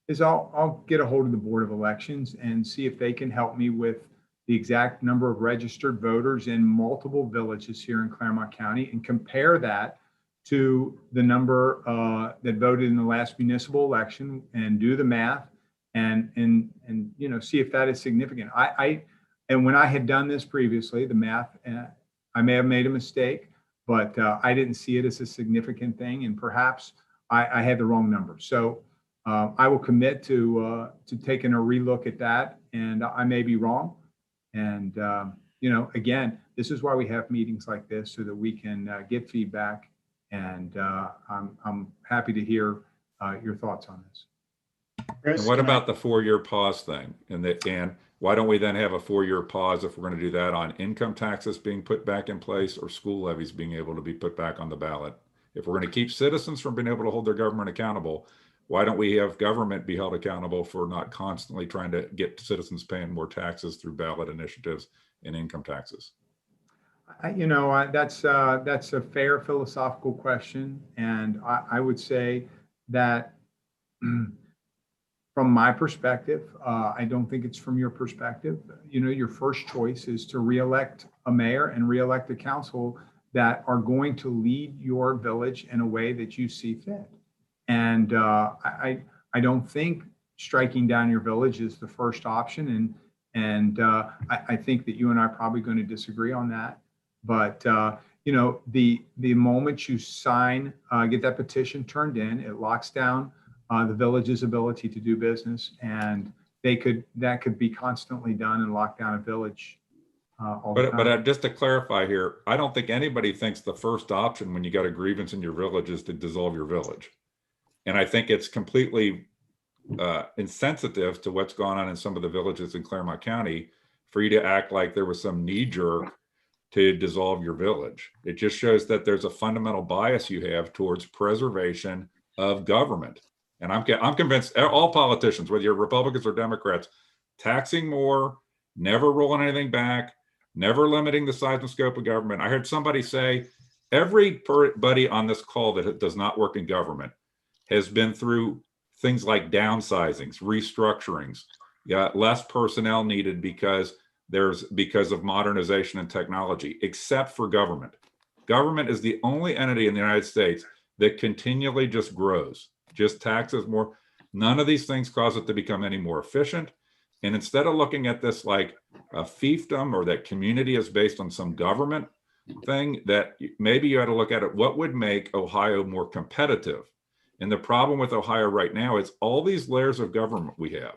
is I'll get a hold of the Board of Elections and see if they can help me with the exact number of registered voters in multiple villages here in Claremont County and compare that to the number that voted in the last municipal election and do the math and see if that is significant. And when I had done this previously, the math, I may have made a mistake, but I didn't see it as a significant thing, and perhaps I had the wrong number. So I will commit to taking a relook at that, and I may be wrong. And again, this is why we have meetings like this so that we can get feedback. And I'm happy to hear your thoughts on this. Chris, and what about the 4-year pause thing? And why don't we then have a 4-year pause if we're going to do that on income taxes being put back in place or school levies being able to be put back on the ballot? If we're going to keep citizens from being able to hold their government accountable, why don't we have government be held accountable for not constantly trying to get citizens paying more taxes through ballot initiatives and income taxes? That's a fair philosophical question, and I would say that from my perspective, I don't think it's from your perspective. Your first choice is to reelect a mayor and reelect a council that are going to lead your village in a way that you see fit. And I don't think striking down your village is the first option. And I think that you and I are probably going to disagree on that. But the moment you sign, get that petition turned in, it locks down the village's ability to do business, and that could be constantly done and lock down a village. But just to clarify here, I don't think anybody thinks the first option when you got a grievance in your village is to dissolve your village. And I think it's completely insensitive to what's gone on in some of the villages in Claremont County for you to act like there was some knee jerk to dissolve your village. It just shows that there's a fundamental bias you have towards preservation of government. And I'm convinced all politicians, whether you're Republicans or Democrats, taxing more, never rolling anything back, never limiting the size and scope of government. I heard somebody say everybody on this call that does not work in government has been through things like downsizings, restructurings, less personnel needed because of modernization and technology, except for government. Government is the only entity in the United States that continually just grows, just taxes more. None of these things cause it to become any more efficient. And instead of looking at this like a fiefdom or that community is based on some government thing, that maybe you had to look at it, what would make Ohio more competitive? And the problem with Ohio right now is all these layers of government we have,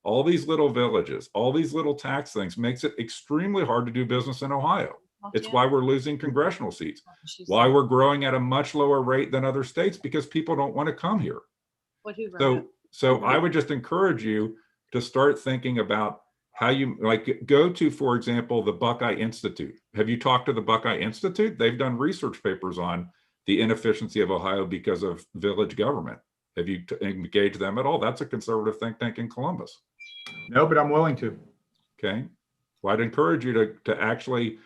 all these little villages, all these little tax things makes it extremely hard to do business in Ohio. It's why we're losing congressional seats, why we're growing at a much lower rate than other states, because people don't want to come here. So I would just encourage you to start thinking about how you go to, for example, the Buckeye Institute. Have you talked to the Buckeye Institute? They've done research papers on the inefficiency of Ohio because of village government. Have you engaged them at all? That's a conservative think tank in Columbus. No, but I'm willing to. Okay. Well, I'd encourage you to actually,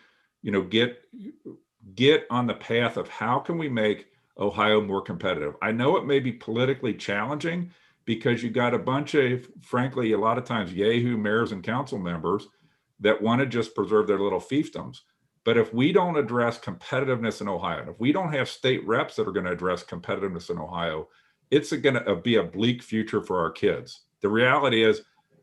get on the path of how can we make Ohio more competitive. I know it may be politically challenging because you got a bunch of, frankly, a lot of times yahoo mayors and council members that want to just preserve their little fiefdoms. But if we don't address competitiveness in Ohio, and if we don't have state reps that are going to address competitiveness in Ohio, it's going to be a bleak future for our kids. The reality is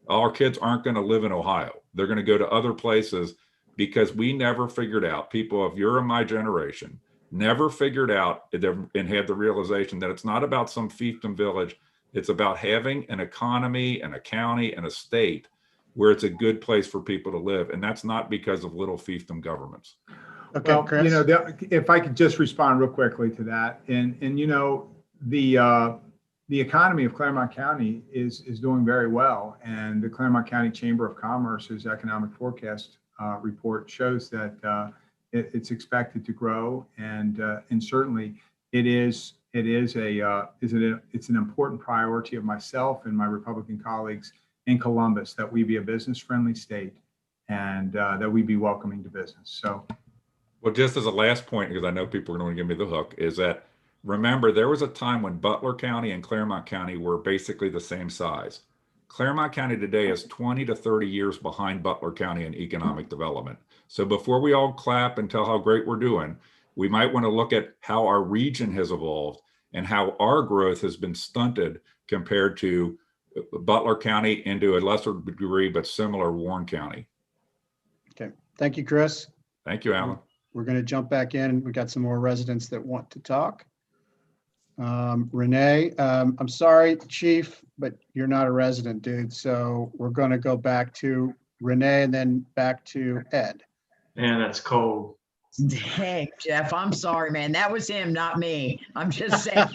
our kids aren't going to live in Ohio. They're going to go to other places because we never figured out, people of your and my generation, never figured out and had the realization that it's not about some fiefdom village. It's about having an economy and a county and a state where it's a good place for people to live. And that's not because of little fiefdom governments. Okay, Well, Chris. if I could just respond real quickly to that. And the economy of Claremont County is doing very well. And the Claremont County Chamber of Commerce's economic forecast report shows that it's expected to grow. And certainly it's an important priority of myself and my Republican colleagues in Columbus that we be a business-friendly state and that we be welcoming to business. So, well, just as a last point, because I know people are going to give me the hook, is that remember there was a time when Butler County and Claremont County were basically the same size. Claremont County today is 20 to 30 years behind Butler County in economic development. So before we all clap and tell how great we're doing, we might want to look at how our region has evolved and how our growth has been stunted compared to Butler County and to a lesser degree, but similar Warren County. Okay, thank you, Chris. Thank you, Alan. We're going to jump back in. We got some more residents that want to talk. Renee, I'm sorry, Chief, but you're not a resident, dude. So we're going to go back to Renee and then back to Ed. Man, that's cold. Dang, Jeff, I'm sorry, man. That was him, not me. I'm just saying,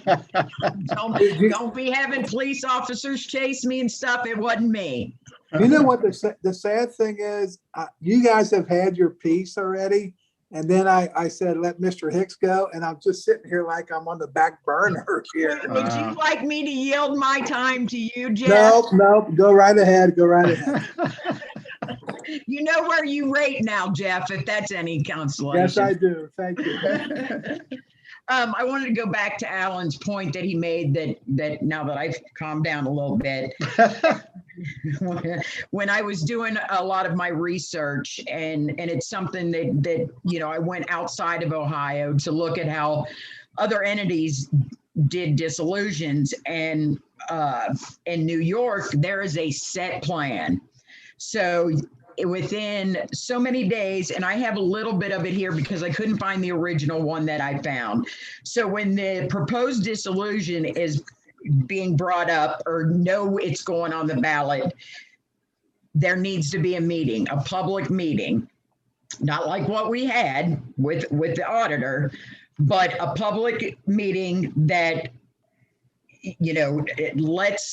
don't be having police officers chase me and stuff. It wasn't me. You know what the sad thing is? You guys have had your piece already. And then I said, let Mr. Hicks go. And I'm just sitting here like I'm on the back burner here. Would you like me to yield my time to you, Jeff? No, go right ahead. Go right ahead. You know where you rate now, Jeff, if that's any consolation. Yes, I do. Thank you. I wanted to go back to Alan's point that he made that now that I've calmed down a little bit, when I was doing a lot of my research, and it's something that I went outside of Ohio to look at how other entities did dissolutions, and in New York there is a set plan. So within so many days, and I have a little bit of it here because I couldn't find the original one that I found. So when the proposed dissolution is being brought up, or no, it's going on the ballot, there needs to be a meeting, a public meeting, not like what we had with the auditor, but a public meeting that, it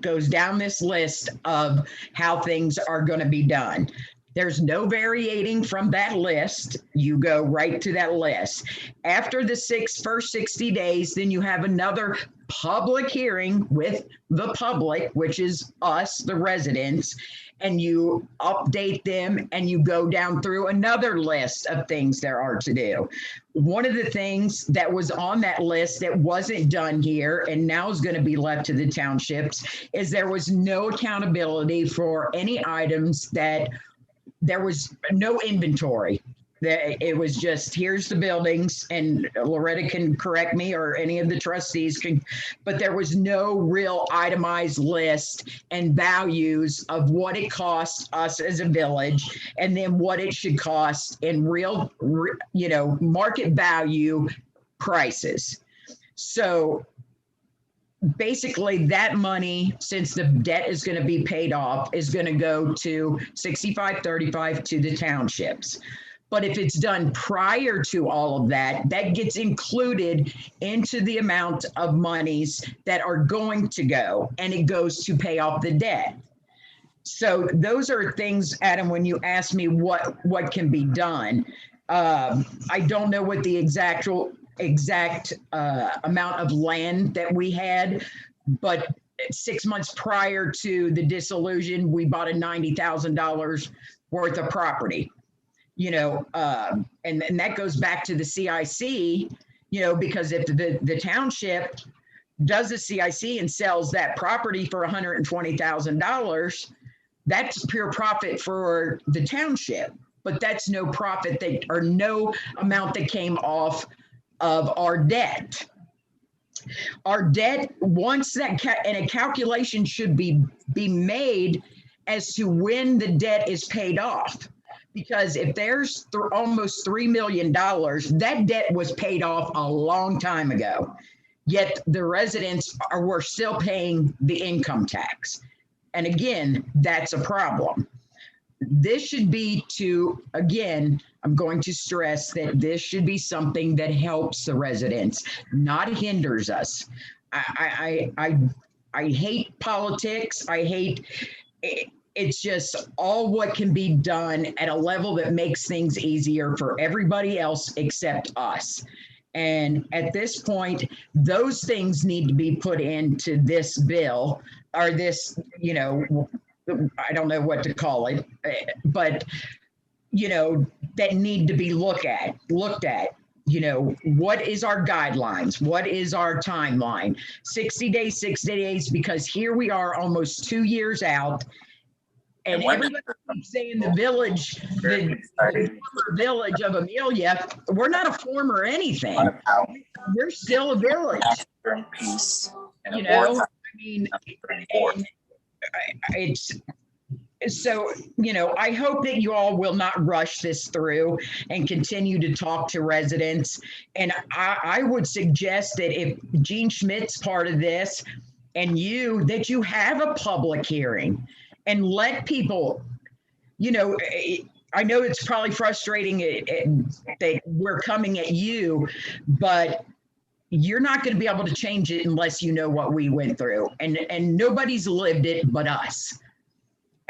goes down this list of how things are going to be done. There's no variating from that list. You go right to that list. After the first 60 days, then you have another public hearing with the public, which is us, the residents, and you update them and you go down through another list of things there are to do. One of the things that was on that list that wasn't done here and now is going to be left to the townships is there was no accountability for any items that there was no inventory. It was just, here's the buildings, and Loretta can correct me, or any of the trustees can, but there was no real itemized list and values of what it costs us as a village, and then what it should cost in real, market value prices. So basically that money, since the debt is going to be paid off, is going to go to 6535 to the townships. But if it's done prior to all of that, that gets included into the amount of monies that are going to go, and it goes to pay off the debt. So those are things, Adam, when you ask me what can be done, I don't know what the exact amount of land that we had, but 6 months prior to the dissolution, we bought a $90,000 worth of property. And that goes back to the CIC, because if the township does the CIC and sells that property for $120,000, that's pure profit for the township, but that's no profit or no amount that came off of our debt. Our debt, once that, and a calculation should be made as to when the debt is paid off. Because if there's almost $3 million, that debt was paid off a long time ago. Yet the residents were still paying the income tax. And again, that's a problem. This should be again, I'm going to stress that this should be something that helps the residents, not hinders us. I hate politics. I hate it. It's just all what can be done at a level that makes things easier for everybody else except us. And at this point, those things need to be put into this bill, or this, I don't know what to call it, but, that need to be looked at. What is our guidelines? What is our timeline? 60 days, 60 days, because here we are almost 2 years out. And everybody keeps saying the village, the former village of Amelia, we're not a former anything. We're still a village. It's so, I hope that you all will not rush this through and continue to talk to residents. And I would suggest that if Gene Schmidt's part of this, and that you have a public hearing. And let people, I know it's probably frustrating that we're coming at you, but you're not going to be able to change it unless you know what we went through. And nobody's lived it but us.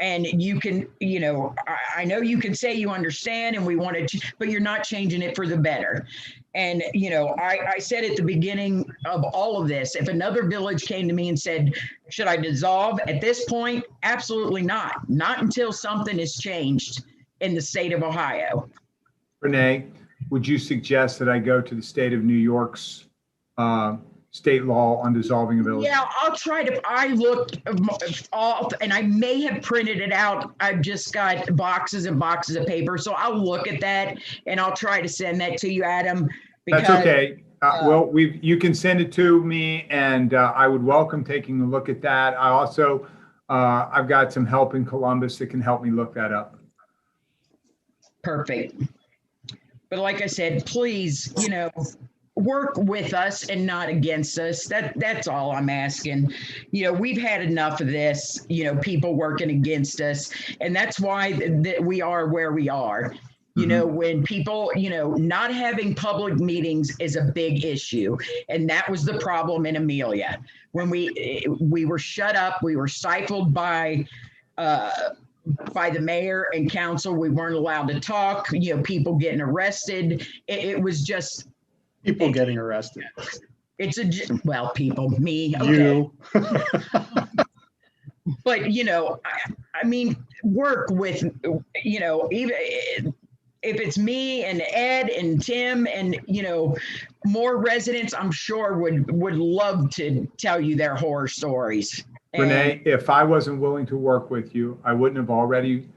And you can, I know you can say you understand and we want to, but you're not changing it for the better. And, I said at the beginning of all of this, if another village came to me and said, should I dissolve at this point? Absolutely not. Not until something is changed in the state of Ohio. Renee, would you suggest that I go to the state of New York's state law on dissolving a village? Yeah, I'll try to, I looked all, and I may have printed it out. I've just got boxes and boxes of paper. So I'll look at that and I'll try to send that to you, Adam. That's okay. Well, you can send it to me and I would welcome taking a look at that. I also, I've got some help in Columbus that can help me look that up. Perfect. But like I said, please, work with us and not against us. That's all I'm asking. We've had enough of this, people working against us. And that's why that we are where we are. When people, not having public meetings is a big issue. And that was the problem in Amelia. When we were shut up, we were stifled by the mayor and council. We weren't allowed to talk, people getting arrested. It was just people getting arrested. It's people, me, okay. You. But, I mean, work with, even if it's me and Ed and Tim and, more residents, I'm sure would love to tell you their horror stories. Renee, if I wasn't willing to work with you, I wouldn't have already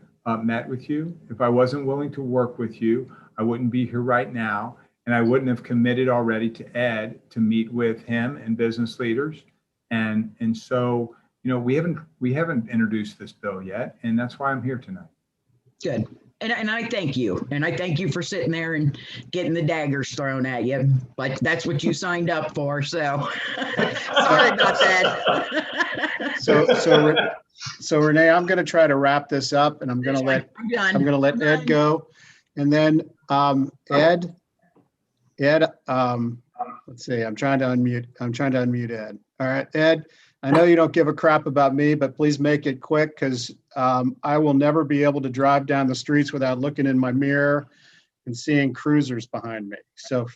met with you. If I wasn't willing to work with you, I wouldn't be here right now. And I wouldn't have committed already to Ed to meet with him and business leaders. And so, we haven't introduced this bill yet. And that's why I'm here tonight. Good. And I thank you. And I thank you for sitting there and getting the daggers thrown at you. But that's what you signed up for. So sorry about that. So Renee, I'm going to try to wrap this up, and I'm going to let Ed go. And then Ed, let's see, I'm trying to unmute Ed. All right, Ed, I know you don't give a crap about me, but please make it quick, because I will never be able to drive down the streets without looking in my mirror and seeing cruisers behind me. So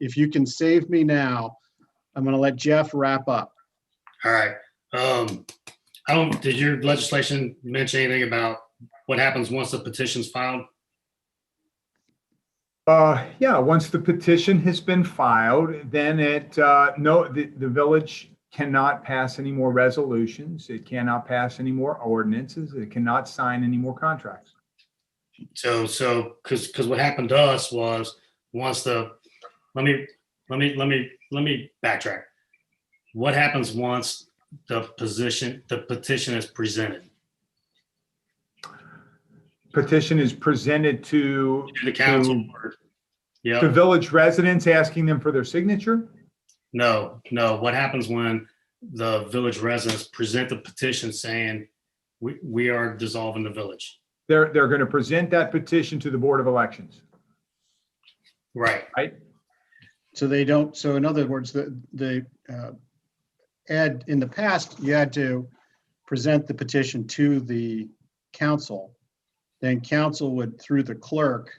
if you can save me now, I'm going to let Jeff wrap up. All right. Did your legislation mention anything about what happens once the petition's filed? Yeah, once the petition has been filed, then the village cannot pass any more resolutions. It cannot pass any more ordinances. It cannot sign any more contracts. So, because what happened to us was once let me backtrack. What happens once the petition is presented? Petition is presented to the council. To village residents, asking them for their signature? No. What happens when the village residents present the petition saying we are dissolving the village? They're going to present that petition to the Board of Elections. Right. So they don't. So in other words, Ed, in the past, you had to present the petition to the council. Then council would, through the clerk,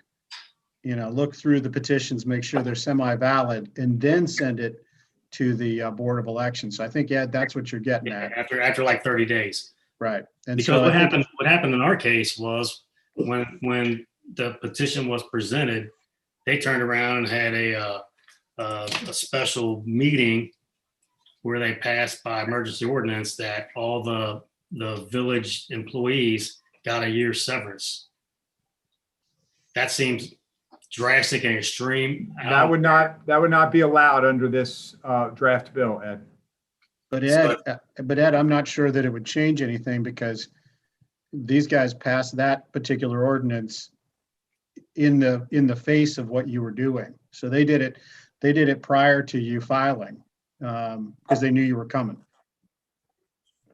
look through the petitions, make sure they're semi-valid, and then send it to the Board of Elections. So I think, Ed, that's what you're getting at. After like 30 days. Right. And because what happened in our case was when the petition was presented, they turned around and had a special meeting where they passed by emergency ordinance that all the village employees got a year's severance. That seems drastic and extreme. That would not be allowed under this draft bill, Ed. But Ed, I'm not sure that it would change anything, because these guys passed that particular ordinance in the face of what you were doing. So they did it prior to you filing, because they knew you were coming.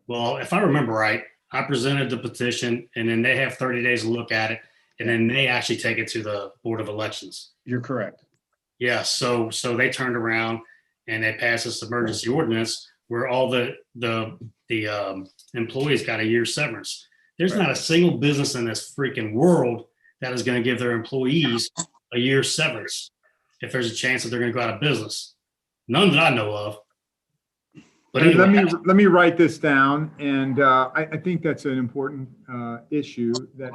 Well, if I remember right, I presented the petition and then they have 30 days to look at it, and then they actually take it to the Board of Elections. You're correct. Yeah, so they turned around and they passed this emergency ordinance where all the employees got a year's severance. There's not a single business in this freaking world that is going to give their employees a year's severance if there's a chance that they're going to go out of business. None that I know of. But And anyway, let me write this down, and I think that's an important issue that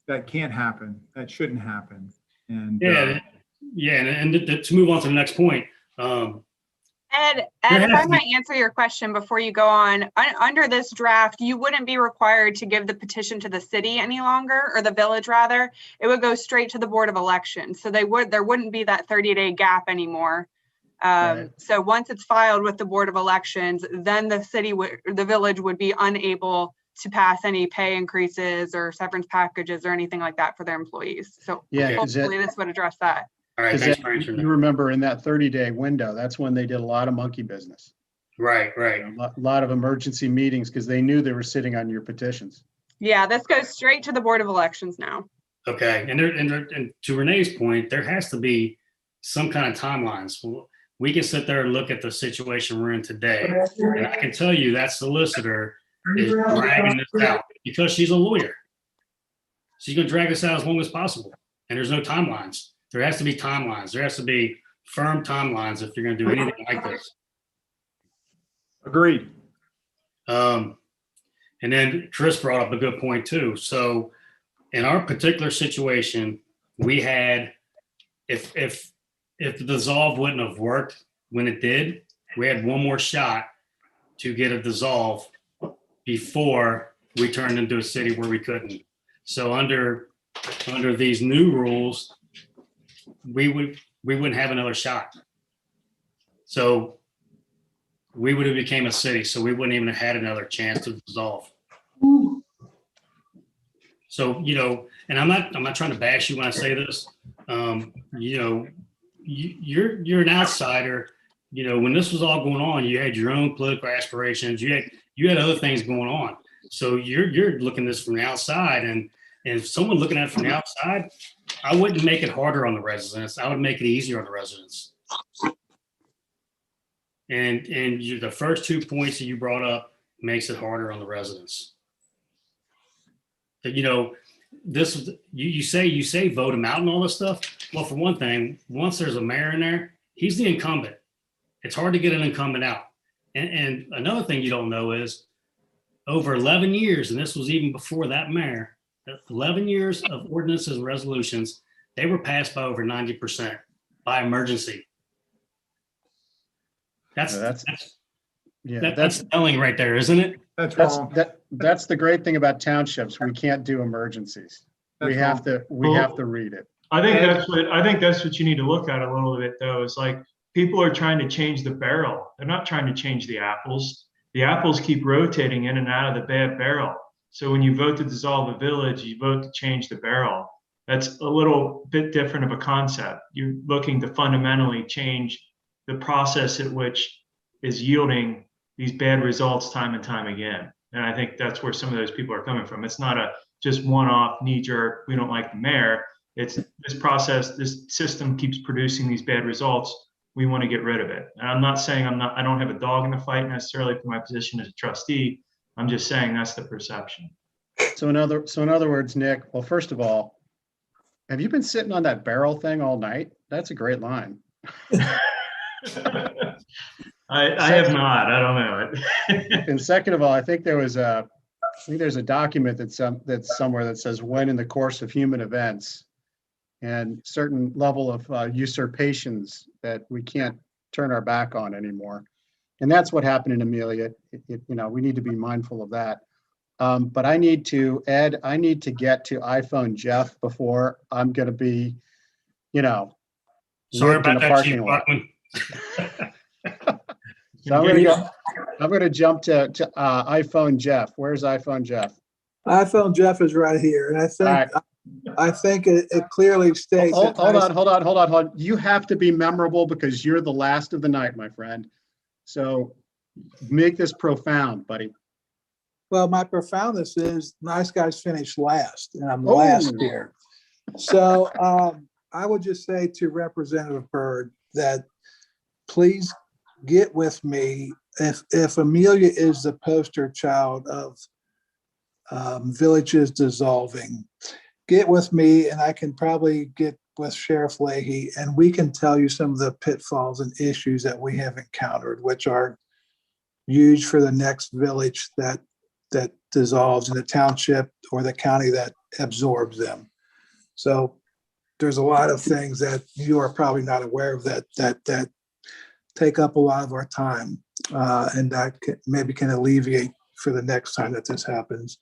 that can't happen, that shouldn't happen. And and to move on to the next point. Ed, if I might answer your question before you go on, under this draft, you wouldn't be required to give the petition to the city any longer, or the village rather. It would go straight to the Board of Elections. So there wouldn't be that 30-day gap anymore. Right. So once it's filed with the Board of Elections, then the village would be unable to pass any pay increases or severance packages or anything like that for their employees. So hopefully this would address that. All right, thanks for answering that. You remember in that 30-day window, that's when they did a lot of monkey business. Right. A lot of emergency meetings because they knew they were sitting on your petitions. Yeah, this goes straight to the Board of Elections now. Okay, and to Renee's point, there has to be some kind of timelines. We can sit there and look at the situation we're in today, and I can tell you that solicitor is dragging this out because she's a lawyer. She's going to drag this out as long as possible, and there's no timelines. There has to be timelines. There has to be firm timelines if you're going to do anything like this. Agreed. And then Chris brought up a good point too. So in our particular situation, we had, if the dissolve wouldn't have worked when it did, we had one more shot to get a dissolve before we turned into a city where we couldn't. So under these new rules, we wouldn't have another shot. So we would have became a city, so we wouldn't even have had another chance to dissolve. So, and I'm not trying to bash you when I say this. You're an outsider. When this was all going on, you had your own political aspirations. You had other things going on. So you're looking at this from the outside, and if someone looking at it from the outside, I wouldn't make it harder on the residents. I would make it easier on the residents. And the first 2 points that you brought up makes it harder on the residents. This you say vote him out and all this stuff. Well, for one thing, once there's a mayor in there, he's the incumbent. It's hard to get an incumbent out. And another thing you don't know is over 11 years, and this was even before that mayor, 11 years of ordinances and resolutions, they were passed by over 90% by emergency. That's telling right there, isn't it? That's wrong. That's the great thing about townships. We can't do emergencies. We have to read it. I think that's what you need to look at a little bit though. Is like people are trying to change the barrel. They're not trying to change the apples. The apples keep rotating in and out of the bad barrel. So when you vote to dissolve a village, you vote to change the barrel. That's a little bit different of a concept. You're looking to fundamentally change the process at which is yielding these bad results time and time again. And I think that's where some of those people are coming from. It's not a just one-off knee-jerk, we don't like the mayor. It's this process, this system keeps producing these bad results. We want to get rid of it. And I'm not saying I don't have a dog in the fight necessarily for my position as a trustee. I'm just saying that's the perception. So in other words, Nick, well, first of all, have you been sitting on that barrel thing all night? That's a great line. I have not. I don't know it. And second of all, I think there's a document that's somewhere that says when in the course of human events and certain level of usurpations that we can't turn our back on anymore. And that's what happened in Amelia. We need to be mindful of that. But I need to get to iPhone Jeff before I'm going to be, sorry about in a that, parking Chief lot. Buckman. So I'm going to jump to iPhone Jeff. Where's iPhone Jeff? iPhone Jeff is right here, and I think it clearly states. Hold on. You have to be memorable because you're the last of the night, my friend. So make this profound, buddy. Well, my profoundness is nice guys finish last, and I'm last here. So I would just say to Representative Byrd that please get with me if Amelia is the poster child of villages dissolving, get with me and I can probably get with Sheriff Leahy and we can tell you some of the pitfalls and issues that we have encountered, which are huge for the next village that dissolves in the township or the county that absorbs them. So there's a lot of things that you are probably not aware of that take up a lot of our time, and that maybe can alleviate for the next time that this happens.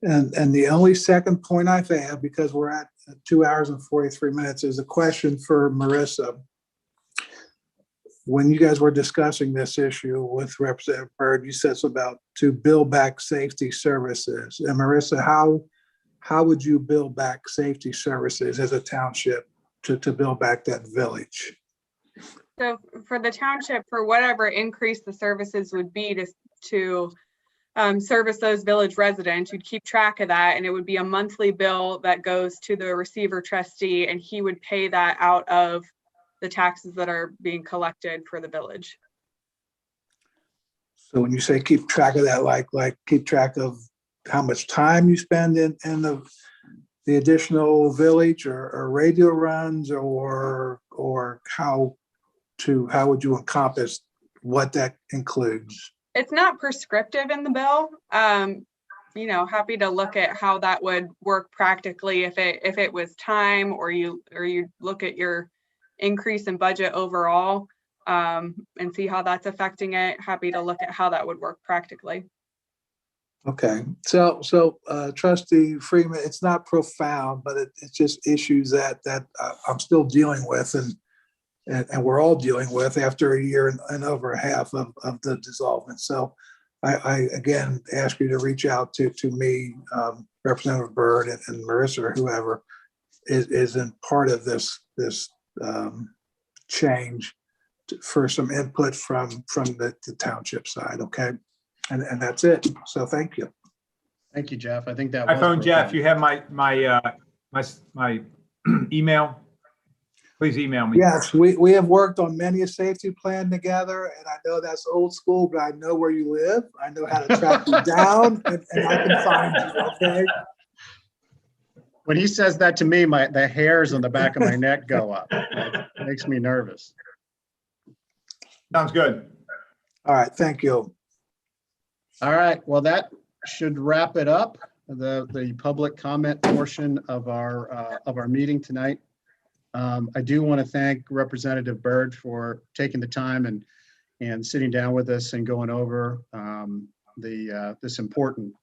And the only second point I have, because we're at 2 hours and 43 minutes, is a question for Marissa. When you guys were discussing this issue with Representative Byrd, you said something about to build back safety services. And Marissa, how would you build back safety services as a township to build back that village? So for the township, for whatever increase the services would be to service those village residents, you'd keep track of that, and it would be a monthly bill that goes to the receiver trustee, and he would pay that out of the taxes that are being collected for the village. So when you say keep track of that, like keep track of how much time you spend in the additional village or radio runs, or how would you encompass what that includes? It's not prescriptive in the bill. Happy to look at how that would work practically if it was time, or you look at your increase in budget overall, and see how that's affecting it. Happy to look at how that would work practically. Okay, so Trustee Freeman, it's not profound, but it's just issues that I'm still dealing with, and we're all dealing with after a year and over a half of the dissolvement. So I again ask you to reach out to me, Representative Byrd and Marissa, or whoever isn't part of this change, for some input from the township side. Okay. And that's it. So thank you. Thank you, Jeff. I think that I was phone Jeff. profound. You have my email. Please email me. Yes, we have worked on many a safety plan together, and I know that's old school, but I know where you live. I know how to track you down, and I can find you. Okay. When he says that to me, the hairs on the back of my neck go up. It makes me nervous. Sounds good. All right. Thank you. All right. Well, that should wrap it up. The public comment portion of our meeting tonight. I do want to thank Representative Byrd for taking the time and sitting down with us and going over this important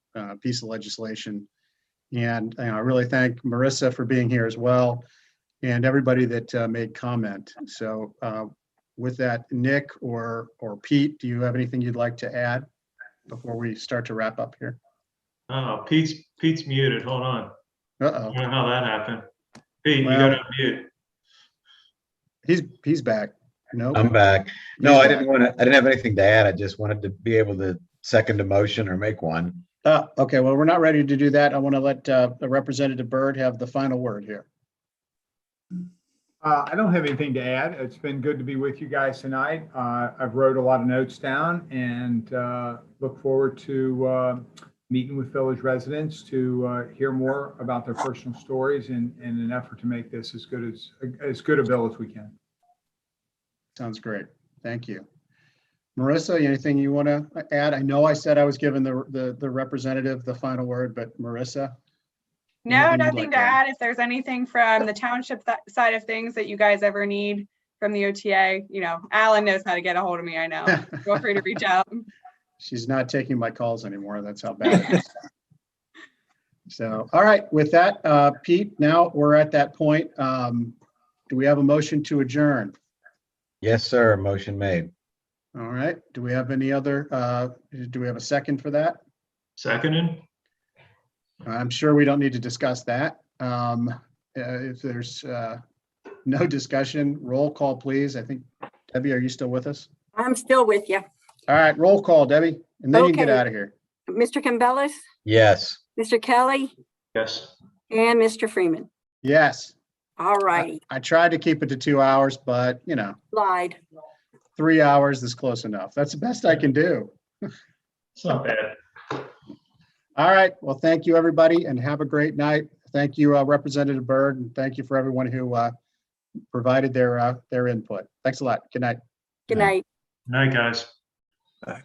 piece of legislation. And I really thank Marissa for being here as well, and everybody that made comment. So with that, Nick or Pete, do you have anything you'd like to add before we start to wrap up here? Oh, Pete's muted. Hold on. Uh-oh. I don't know how that happened. Pete, Well, you got to mute. He's back. No, I'm back. No, I didn't have anything to add. I just wanted to be able to second a motion or make one. Okay, well, we're not ready to do that. I want to let Representative Byrd have the final word here. I don't have anything to add. It's been good to be with you guys tonight. I've wrote a lot of notes down and look forward to meeting with village residents to hear more about their personal stories in an effort to make this as good a bill as we can. Sounds great. Thank you. Marissa, anything you want to add? I know I said I was giving the representative the final word, but Marissa? No, nothing to add. If there's anything from the township side of things that you guys ever need from the OTA, Alan knows how to get a hold of me. I know. Feel free to reach out. She's not taking my calls anymore. That's how bad it is. So, all right. With that, Pete, now we're at that point. Do we have a motion to adjourn? Yes, sir. Motion made. All right. Do we have any other, do we have a second for that? Seconded. I'm sure we don't need to discuss that. If there's no discussion, roll call, please. I think, Debbie, are you still with us? I'm still with you. All right, roll call, Debbie, and then you can get out of here. Mr. Campbell, Yes. Mr. Kelly, Yes. and Mr. Freeman. Yes. All righty. I tried to keep it to 2 hours, but Lied. 3 hours is close enough. That's the best I can do. It's not bad. All right. Well, thank you, everybody, and have a great night. Thank you, Representative Byrd, and thank you for everyone who provided their input. Thanks a lot. Good night. Good night. Night, guys. Bye.